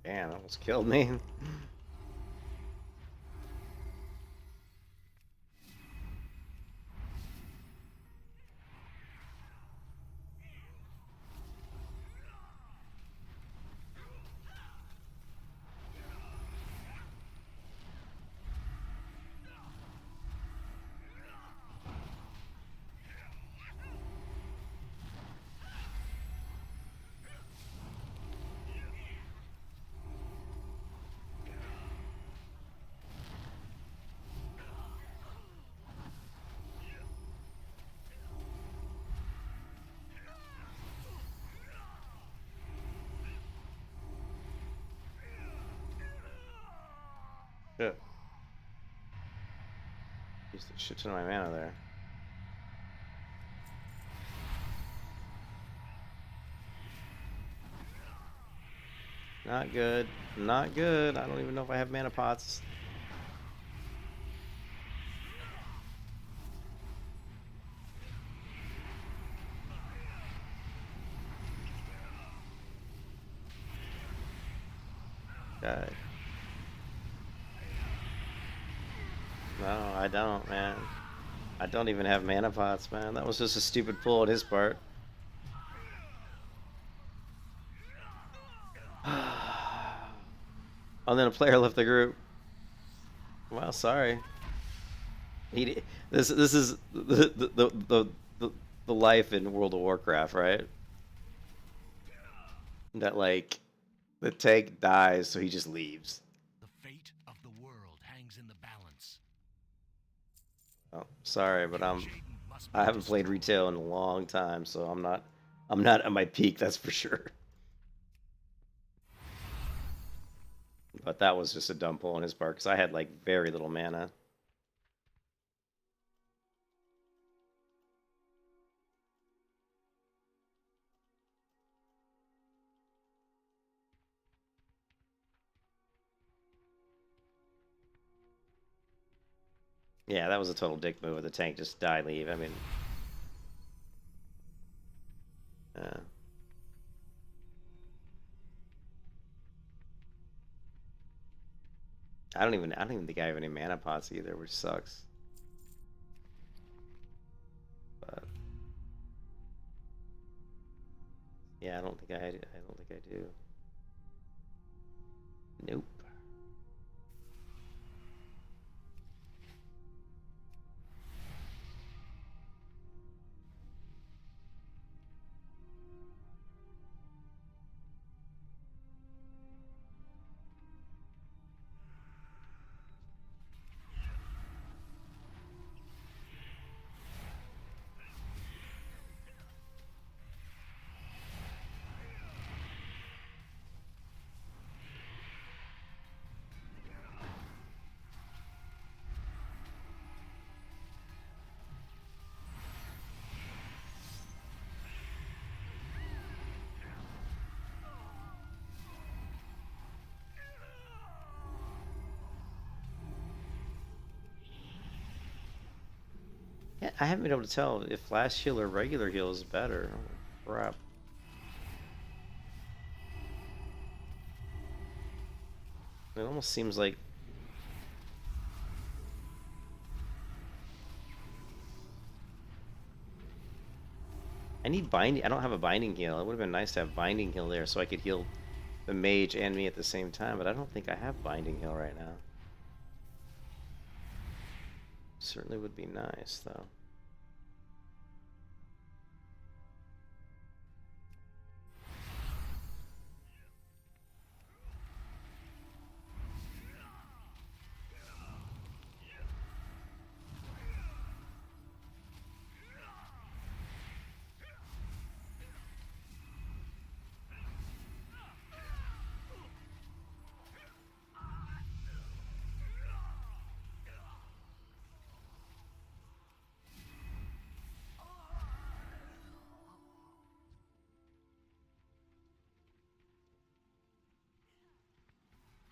Damn, that almost killed me. Shit. Used a shit ton of my mana there. Not good. Not good. I don't even know if I have mana pots. Okay. No, I don't, man. I don't even have mana pots, man. That was just a stupid pull on his part. And then a player left the group. Well, sorry. This is the life in World of Warcraft, right? That like the tank dies, so he just leaves. The fate of the world hangs in the balance. Oh, sorry, but I haven't played retail in a long time, so I'm not at my peak, that's for sure. But that was just a dumb pull on his part because I had like very little mana. Yeah, that was a total dick move with the tank. Just die, leave. I mean, I don't even think I have any mana pots either, which sucks. Yeah, I don't think I do. Nope. Yeah, I haven't been able to tell if flash heal or regular heal is better. Oh, crap. It almost seems like I need binding. I don't have a binding heal. It would have been nice to have binding heal there so I could heal the mage and me at the same time, but I don't think I have binding heal right now. Certainly would be nice, though.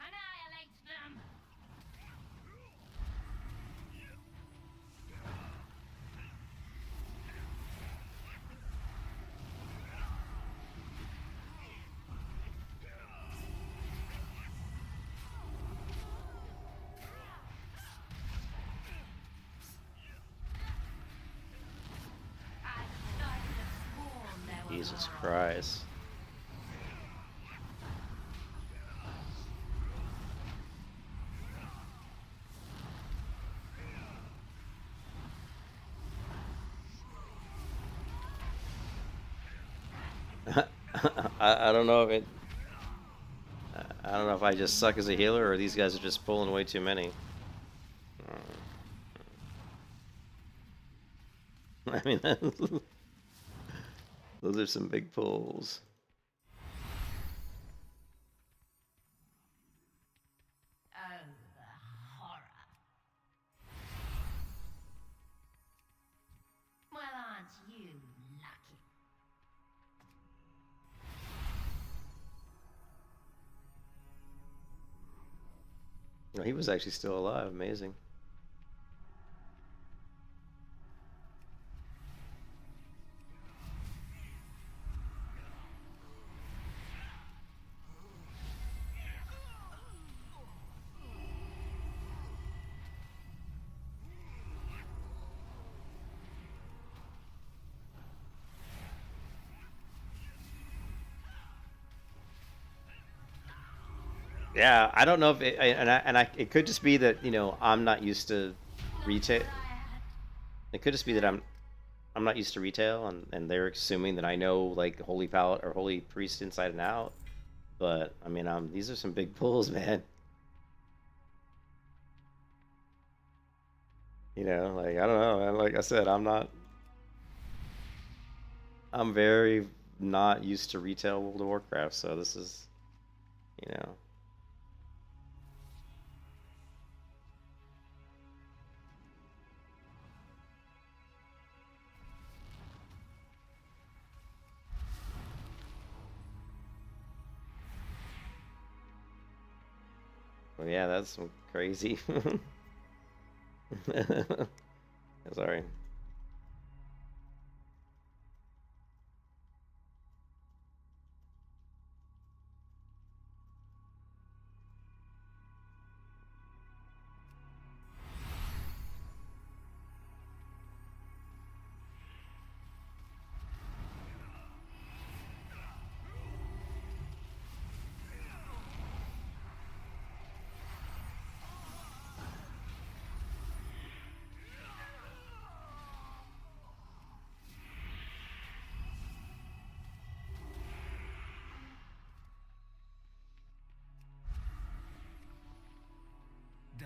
Annihilate them! Jesus Christ. I don't know if it. I don't know if I just suck as a healer or these guys are just pulling way too many. I mean, those are some big pulls. Oh, the horror. Well, aren't you lucky? No, he was actually still alive. Amazing. Yeah, I don't know if it, it could just be that, you know, I'm not used to retail. It could just be that I'm not used to retail, and they're assuming that I know like Holy Palette or Holy Priest inside and out. But I mean, these are some big pulls, man. You know, like I don't know, man. Like I said, I'm very not used to retail World of Warcraft, so this is, you know. Well, yeah, that's some crazy. Sorry.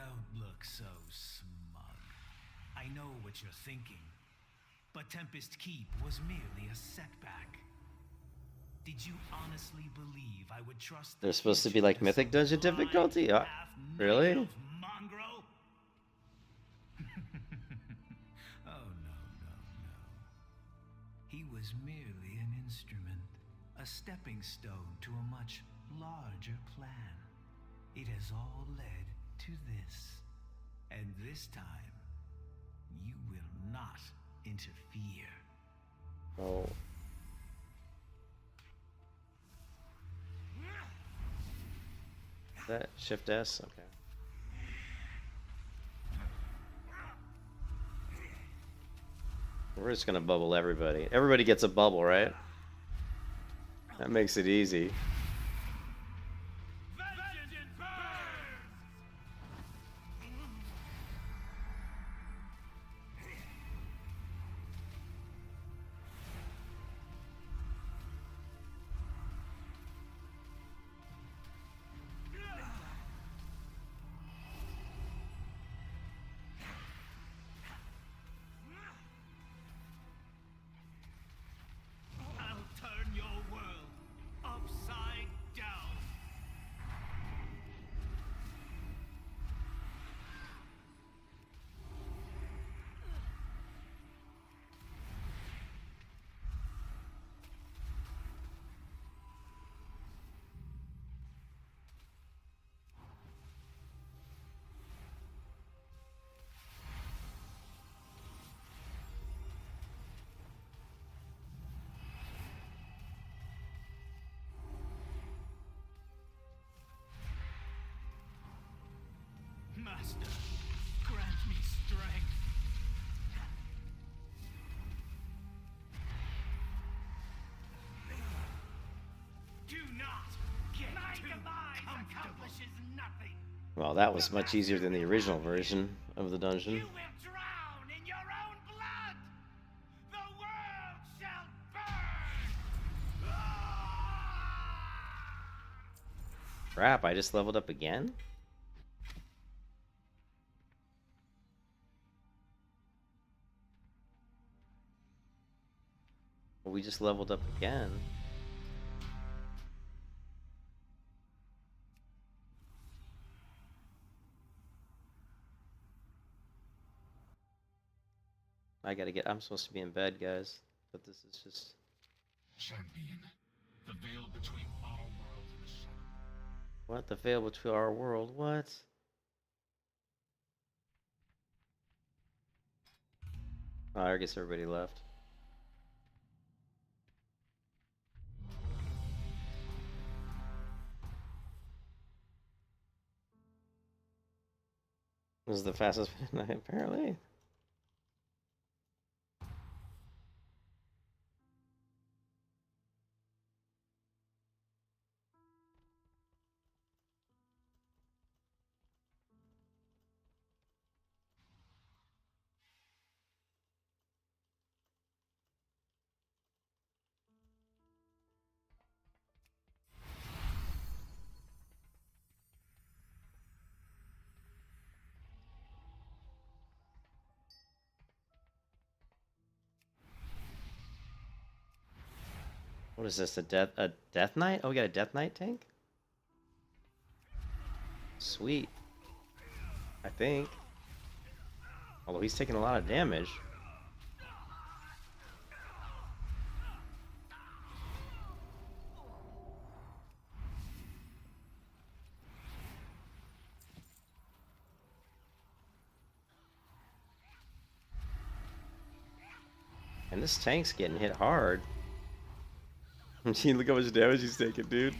Don't look so smug. I know what you're thinking, but Tempest Keep was merely a setback. Did you honestly believe I would trust the They're supposed to be future like to Mythic some Dungeon blind, difficulty? half-knight Really? elf mongrel? Oh, no, no, no. He was merely an instrument, a stepping stone to a much larger plan. It has all led to this. And this time, you will not interfere. Oh. Is that Shift S? Okay. We're just gonna bubble everybody. Everybody gets a bubble, right? That makes it easy. I'll turn your world upside down. Master, grant me strength. Do not get too comfortable. Accomplishes nothing. Well, that was much easier than the original version of the dungeon. You will drown in your own blood. The world shall burn. Crap, I just leveled up again? Well, we just leveled up again. I'm supposed to be in bed, guys. But this is just... Champion, the veil between our world and the shadow. What? The veil between our world? What? Oh, I guess everybody left. This is the fastest midnight, apparently. What is this? A death knight? Oh, we got a death knight tank? Sweet. I think. Although he's taking a lot of damage. And this tank's getting hit hard. Look how much damage he's taking, dude.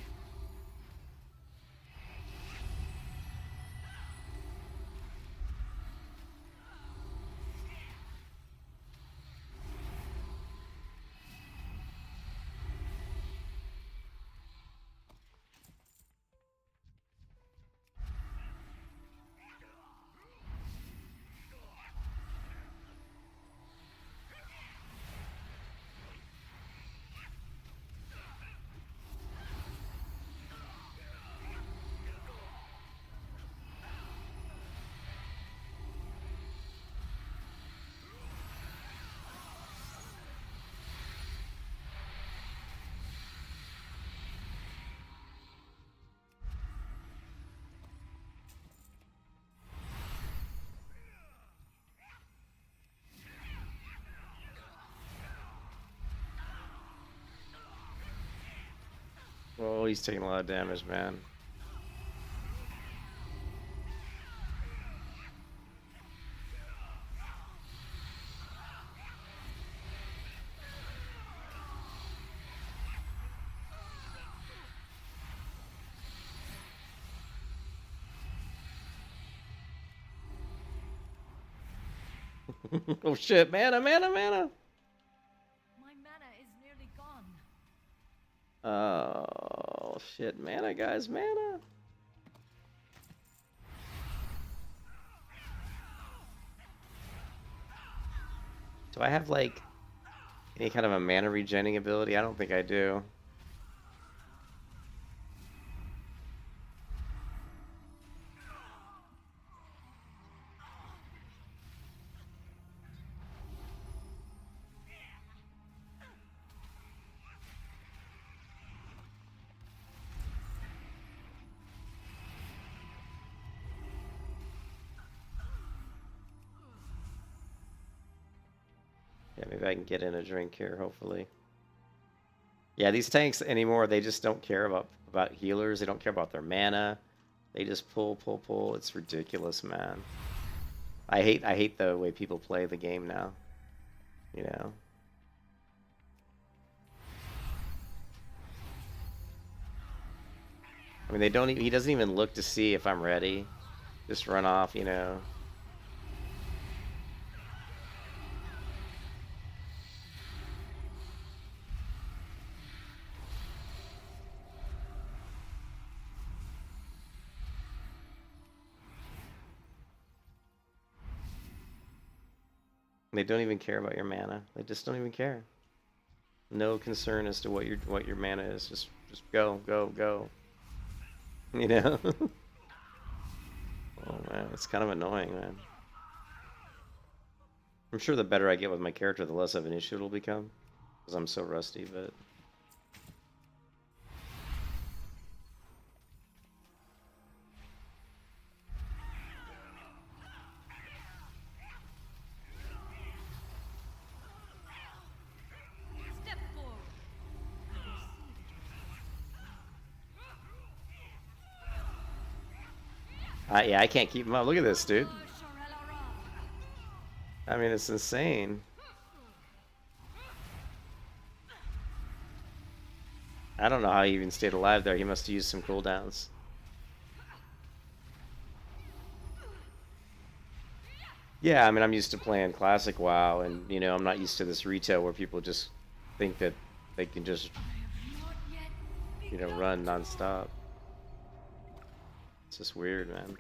Oh, he's taking a lot of damage, man. Oh shit, mana, mana, mana! My mana is nearly gone. Oh shit, mana, guys, mana! Do I have, like, any kind of a mana regenning ability? I don't think I do. Yeah, maybe I can get in a drink here, hopefully. Yeah, these tanks anymore, they just don't care about healers. They don't care about their mana. They just pull, pull, pull. It's ridiculous, man. I hate the way people play the game now. You know? I mean, they don't. He doesn't even look to see if I'm ready. Just run off, you know. They don't even care about your mana. They just don't even care. No concern as to what your mana is. Just go, go, go. You know? Oh man, it's kind of annoying, man. I'm sure the better I get with my character, the less of an issue it'll become. Because I'm so rusty, but... Step forward. yeah, I can't keep him up. Look at this, dude. I mean, it's insane. I don't know how he even stayed alive there. He must have used some cooldowns. Yeah, I mean, I'm used to playing classic WoW, and, you know, I'm not used to this retail where people just think that they can just, you know, run non-stop. It's just weird, man.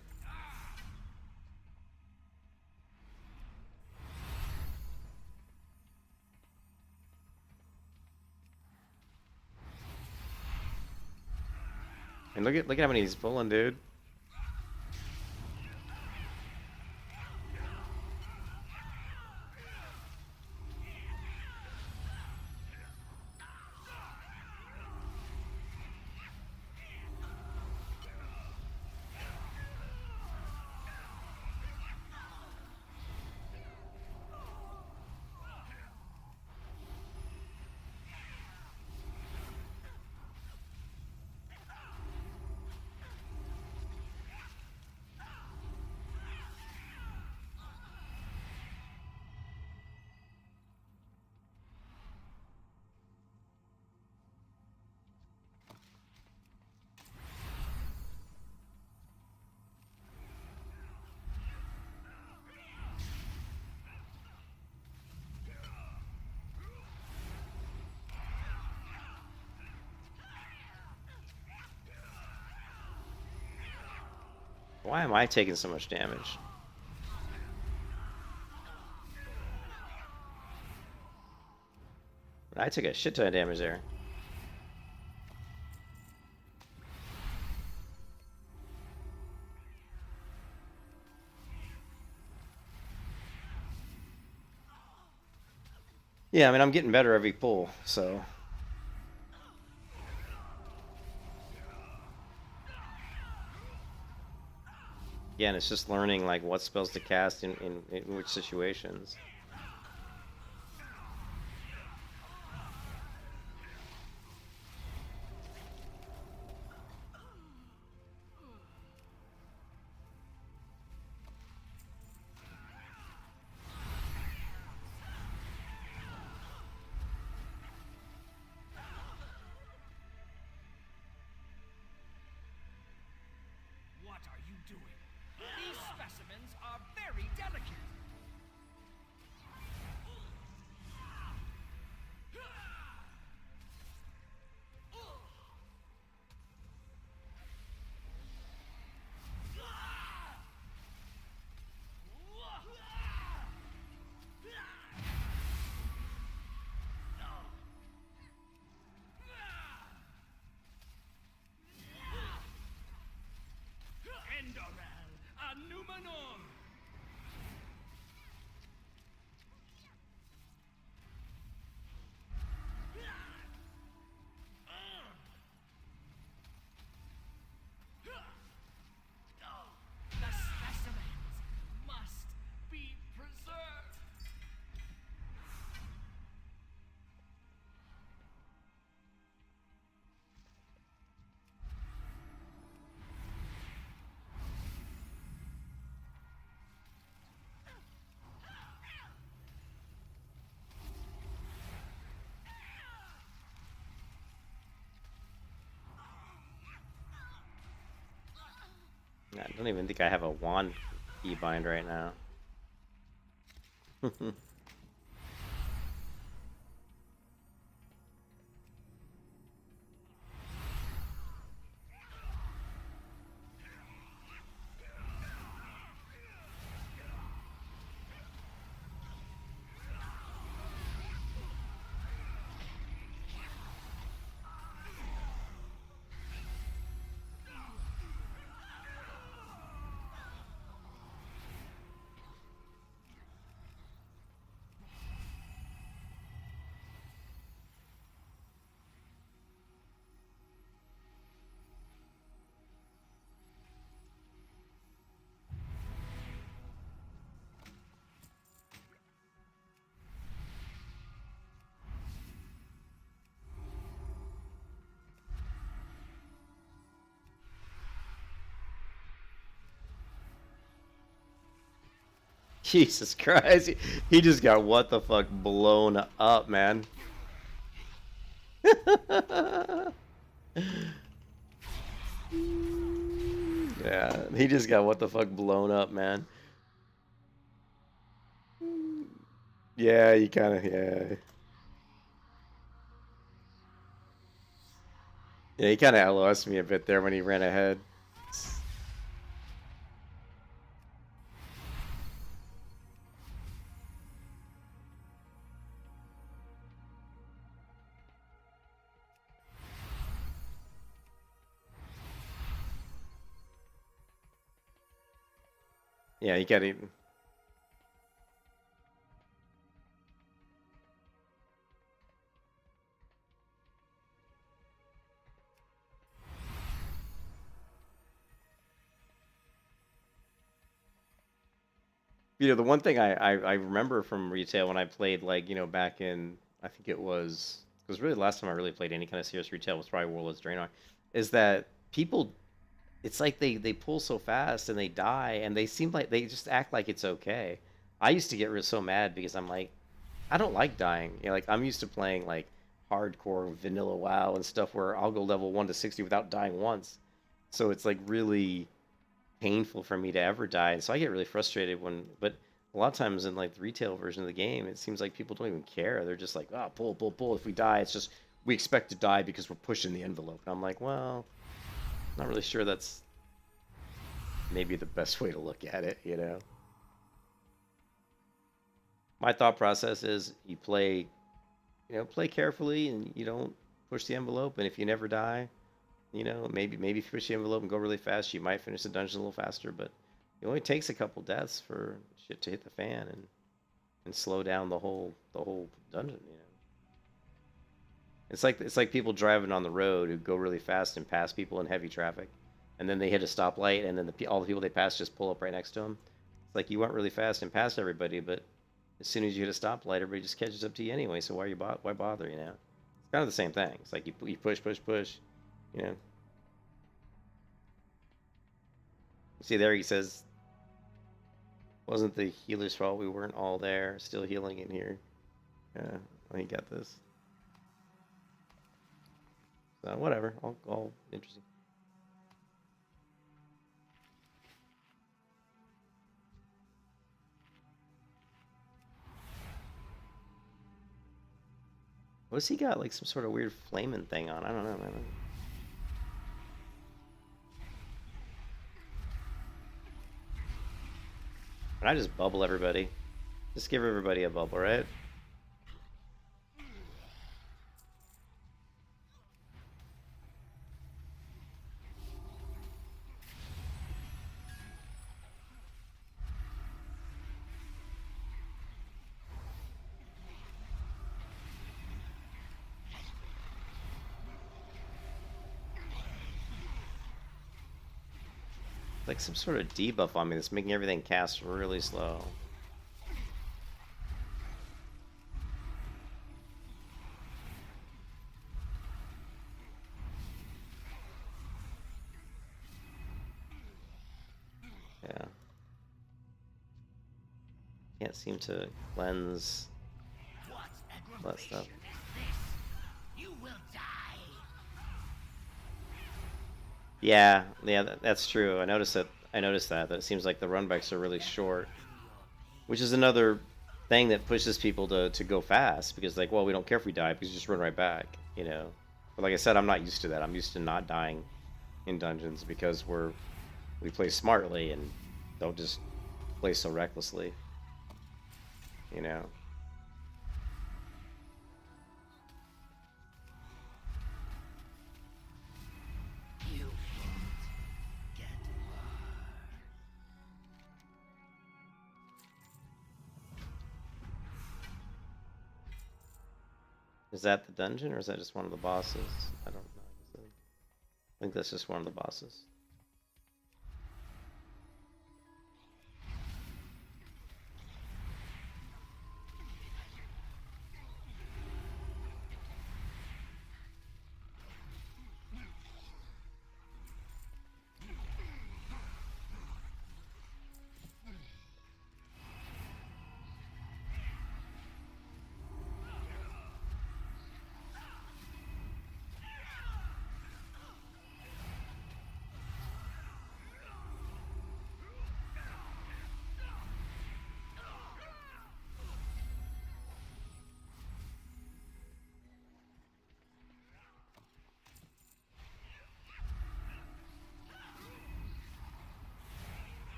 And look at how many he's pulling, dude. Why am I taking so much damage? I took a shit ton of damage there. Yeah, I mean, I'm getting better every pull, so... Again, it's just learning, like, what spells to cast in which situations. don't even think I have a wand keybind right now. Jesus Christ, he just got what the fuck blown up, man. Yeah, he just got what the fuck blown up, man. Yeah, you kind of, yeah. Yeah, he kind of LOS'd me a bit there when he ran ahead. Yeah, he got eaten. You know, the one thing I remember from retail when I played, like, you know, back in, I think it was, because really the last time I really played any kind of serious retail was probably Warlords Draenor, is that people, it's like they pull so fast and they die and they seem like they just act like it's okay. I used to get so mad because I'm like, I don't like dying. You know, like I'm used to playing like hardcore vanilla WoW and stuff where I'll go level 1 to 60 without dying once. So it's like really painful for me to ever die, and so I get really frustrated when. But a lot of times in like the retail version of the game, it seems like people don't even care. They're just like, oh, pull, pull, pull. If we die, it's just we expect to die because we're pushing the envelope. And I'm like, well, not really sure that's maybe the best way to look at it, you know. My thought process is you play, you know, play carefully and you don't push the envelope. And if you never die, you know, maybe if you push the envelope and go really fast, you might finish the dungeon a little faster. But it only takes a couple deaths for shit to hit the fan and slow down the whole dungeon. You know, it's like people driving on the road who go really fast and pass people in heavy traffic, and then they hit a stoplight, and then all the people they pass just pull up right next to them. It's like you went really fast and passed everybody, but as soon as you hit a stoplight, everybody just catches up to you anyway. So why bother? You know, it's kind of the same thing. It's like you push, you know. See there, he says, wasn't the healer's fault we weren't all there, still healing in here. Yeah, well, he got this. So whatever, all interesting. What's he got? Like some sort of weird flaming thing on? I don't know, man. Can I just bubble everybody? Just give everybody a bubble, right? Like some sort of debuff on me that's making everything cast really slow. Yeah. Can't seem to cleanse that stuff. Yeah, that's true. I noticed that I noticed that it seems like the run backs are really short, which is another thing that pushes people to go fast, because like, well, we don't care if we die because you just run right back, you know. But like I said, I'm not used to that. I'm used to not dying in dungeons because we play smartly and don't just play so recklessly, you know. You won't get Is that the dungeon, or is that just one of the bosses? I don't know. I think that's just one of the bosses.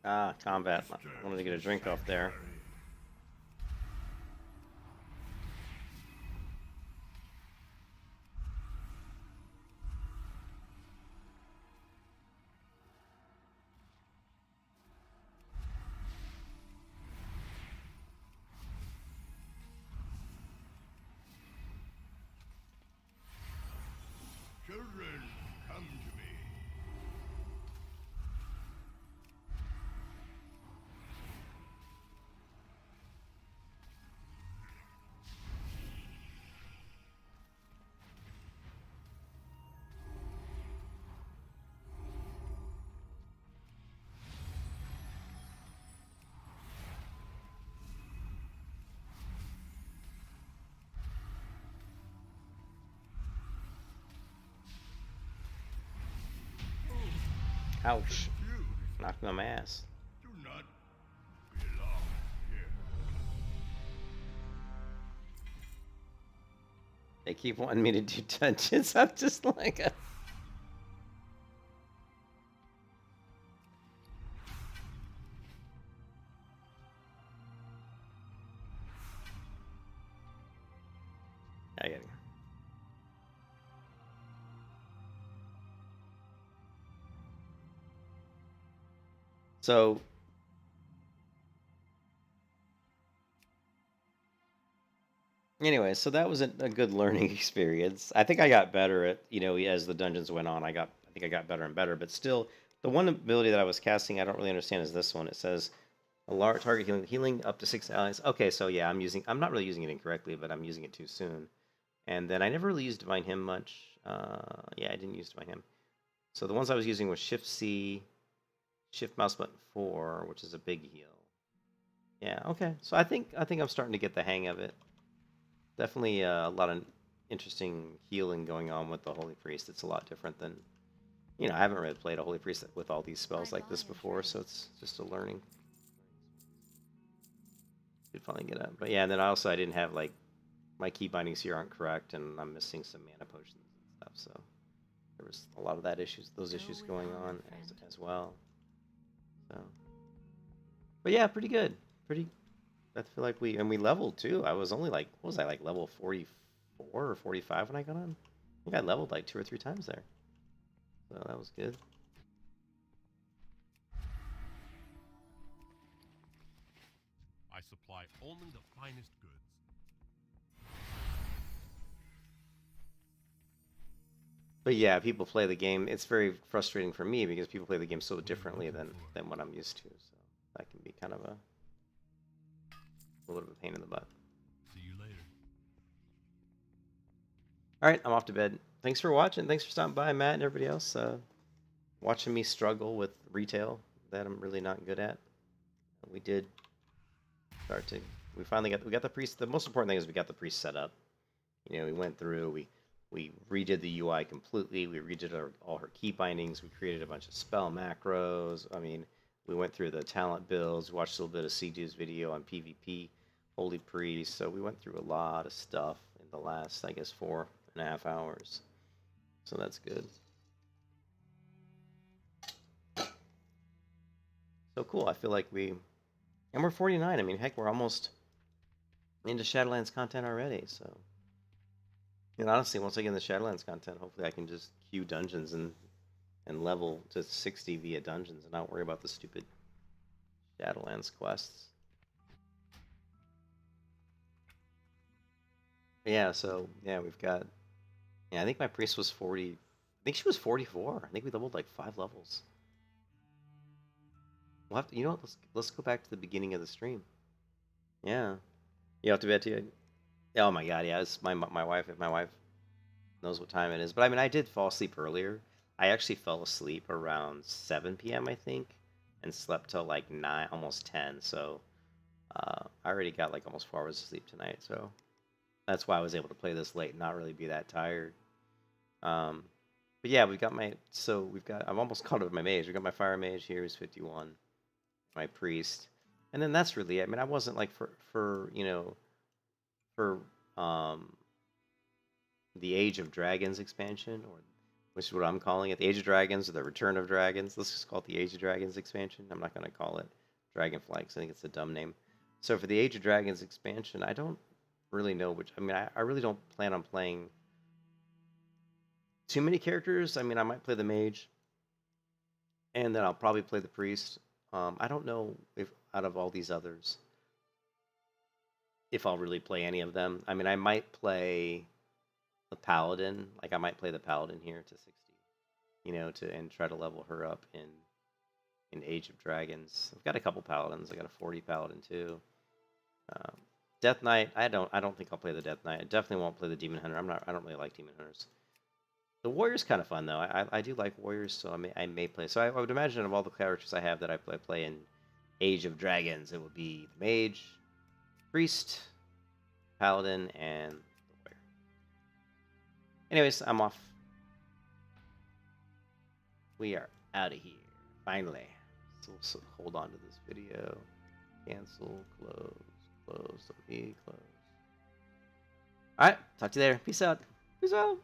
Ah, combat. I wanted to get a drink off there. Ouch. Knocked me on my ass. Do not belong here. They keep wanting me to do dungeons. I'm just like a... I get it. So anyway, so that was a good learning experience. I think I got better at, as the dungeons went on, I think I got better and better, but still the one ability that I was casting I don't really understand is this one. It says a large target healing up to 6 allies. Okay, so yeah, I'm not really using it incorrectly, but I'm using it too soon. And then I never really used Divine Hymn much. Yeah, I didn't use Divine Hymn. So the ones I was using was Shift C, Shift mouse button 4, which is a big heal. Yeah, okay. So I think I'm starting to get the hang of it. Definitely a lot of interesting healing going on with the Holy Priest. It's a lot different than, I haven't really played a Holy Priest with all these spells like this before, so it's just a learning. Could finally get up. But yeah, and then I didn't have, like, my key bindings here aren't correct, and I'm missing some mana potions and stuff, so there was a lot of those issues going on as well. So, but yeah, pretty good. I feel like we leveled too. I was only like, what was I, like level 44 or 45 when I got on? I think I leveled like 2 or 3 times there. So that was good. I supply only the finest goods. But yeah, people play the game. It's very frustrating for me because people play the game so differently than what I'm used to. So that can be kind of a little bit of a pain in the butt. See you later. All right, I'm off to bed. Thanks for watching. Thanks for stopping by, Matt and everybody else. Watching me struggle with retail that I'm really not good at. We did start to. We got the priest. The most important thing is we got the priest set up. We went through. We redid the UI completely. We redid all her key bindings. We created a bunch of spell macros. I mean, we went through the talent builds. We watched a little bit of CJ's video on PvP, Holy Priest. So we went through a lot of stuff in the last, I guess, 4.5 hours. So that's good. So cool. I feel like and we're 49. I mean, heck, we're almost into Shadowlands content already. So. And honestly, once I get in the Shadowlands content, hopefully I can just queue dungeons and level to 60 via dungeons and not worry about the stupid Shadowlands quests. Yeah, so, yeah, we've got... Yeah, I think my priest was 40... I think she was 44. I think we leveled like 5 levels. We'll have to... You know what? Let's go back to the beginning of the stream. Yeah. You have to bet to... Oh my god, yeah, it's my wife knows what time it is. But I mean, I did fall asleep earlier. I actually fell asleep around 7 p.m., I think, and slept till like 9, almost 10. So I already got like almost 4 hours of sleep tonight. So that's why I was able to play this late and not really be that tired. But yeah, I'm almost caught up with my mage. We got my fire mage here, who's 51, my priest, and then that's really it. I mean, I wasn't like for the Age of Dragons expansion, which is what I'm calling it, the Age of Dragons or the Return of Dragons. Let's just call it the Age of Dragons expansion. I'm not going to call it Dragonflight because I think it's a dumb name. So for the Age of Dragons expansion, I don't really know which. I mean, I really don't plan on playing too many characters. I mean, I might play the mage, and then I'll probably play the priest. I don't know if out of all these others, if I'll really play any of them. I mean, I might play the paladin. Like, I might play the paladin here to 60, and try to level her up in Age of Dragons. I've got a couple paladins. I got a 40 paladin too. Death Knight. I don't think I'll play the Death Knight. I definitely won't play the Demon Hunter. I don't really like Demon Hunters. The Warrior's kind of fun though. I do like Warriors, so I may play. So I would imagine of all the characters I have that I play in Age of Dragons, it would be the mage, priest, paladin, and the warrior. Anyways, I'm off. We are out of here. Finally. So we'll hold on to this video. Cancel, close, close, close. Alright, talk to you there. Peace out. Peace out.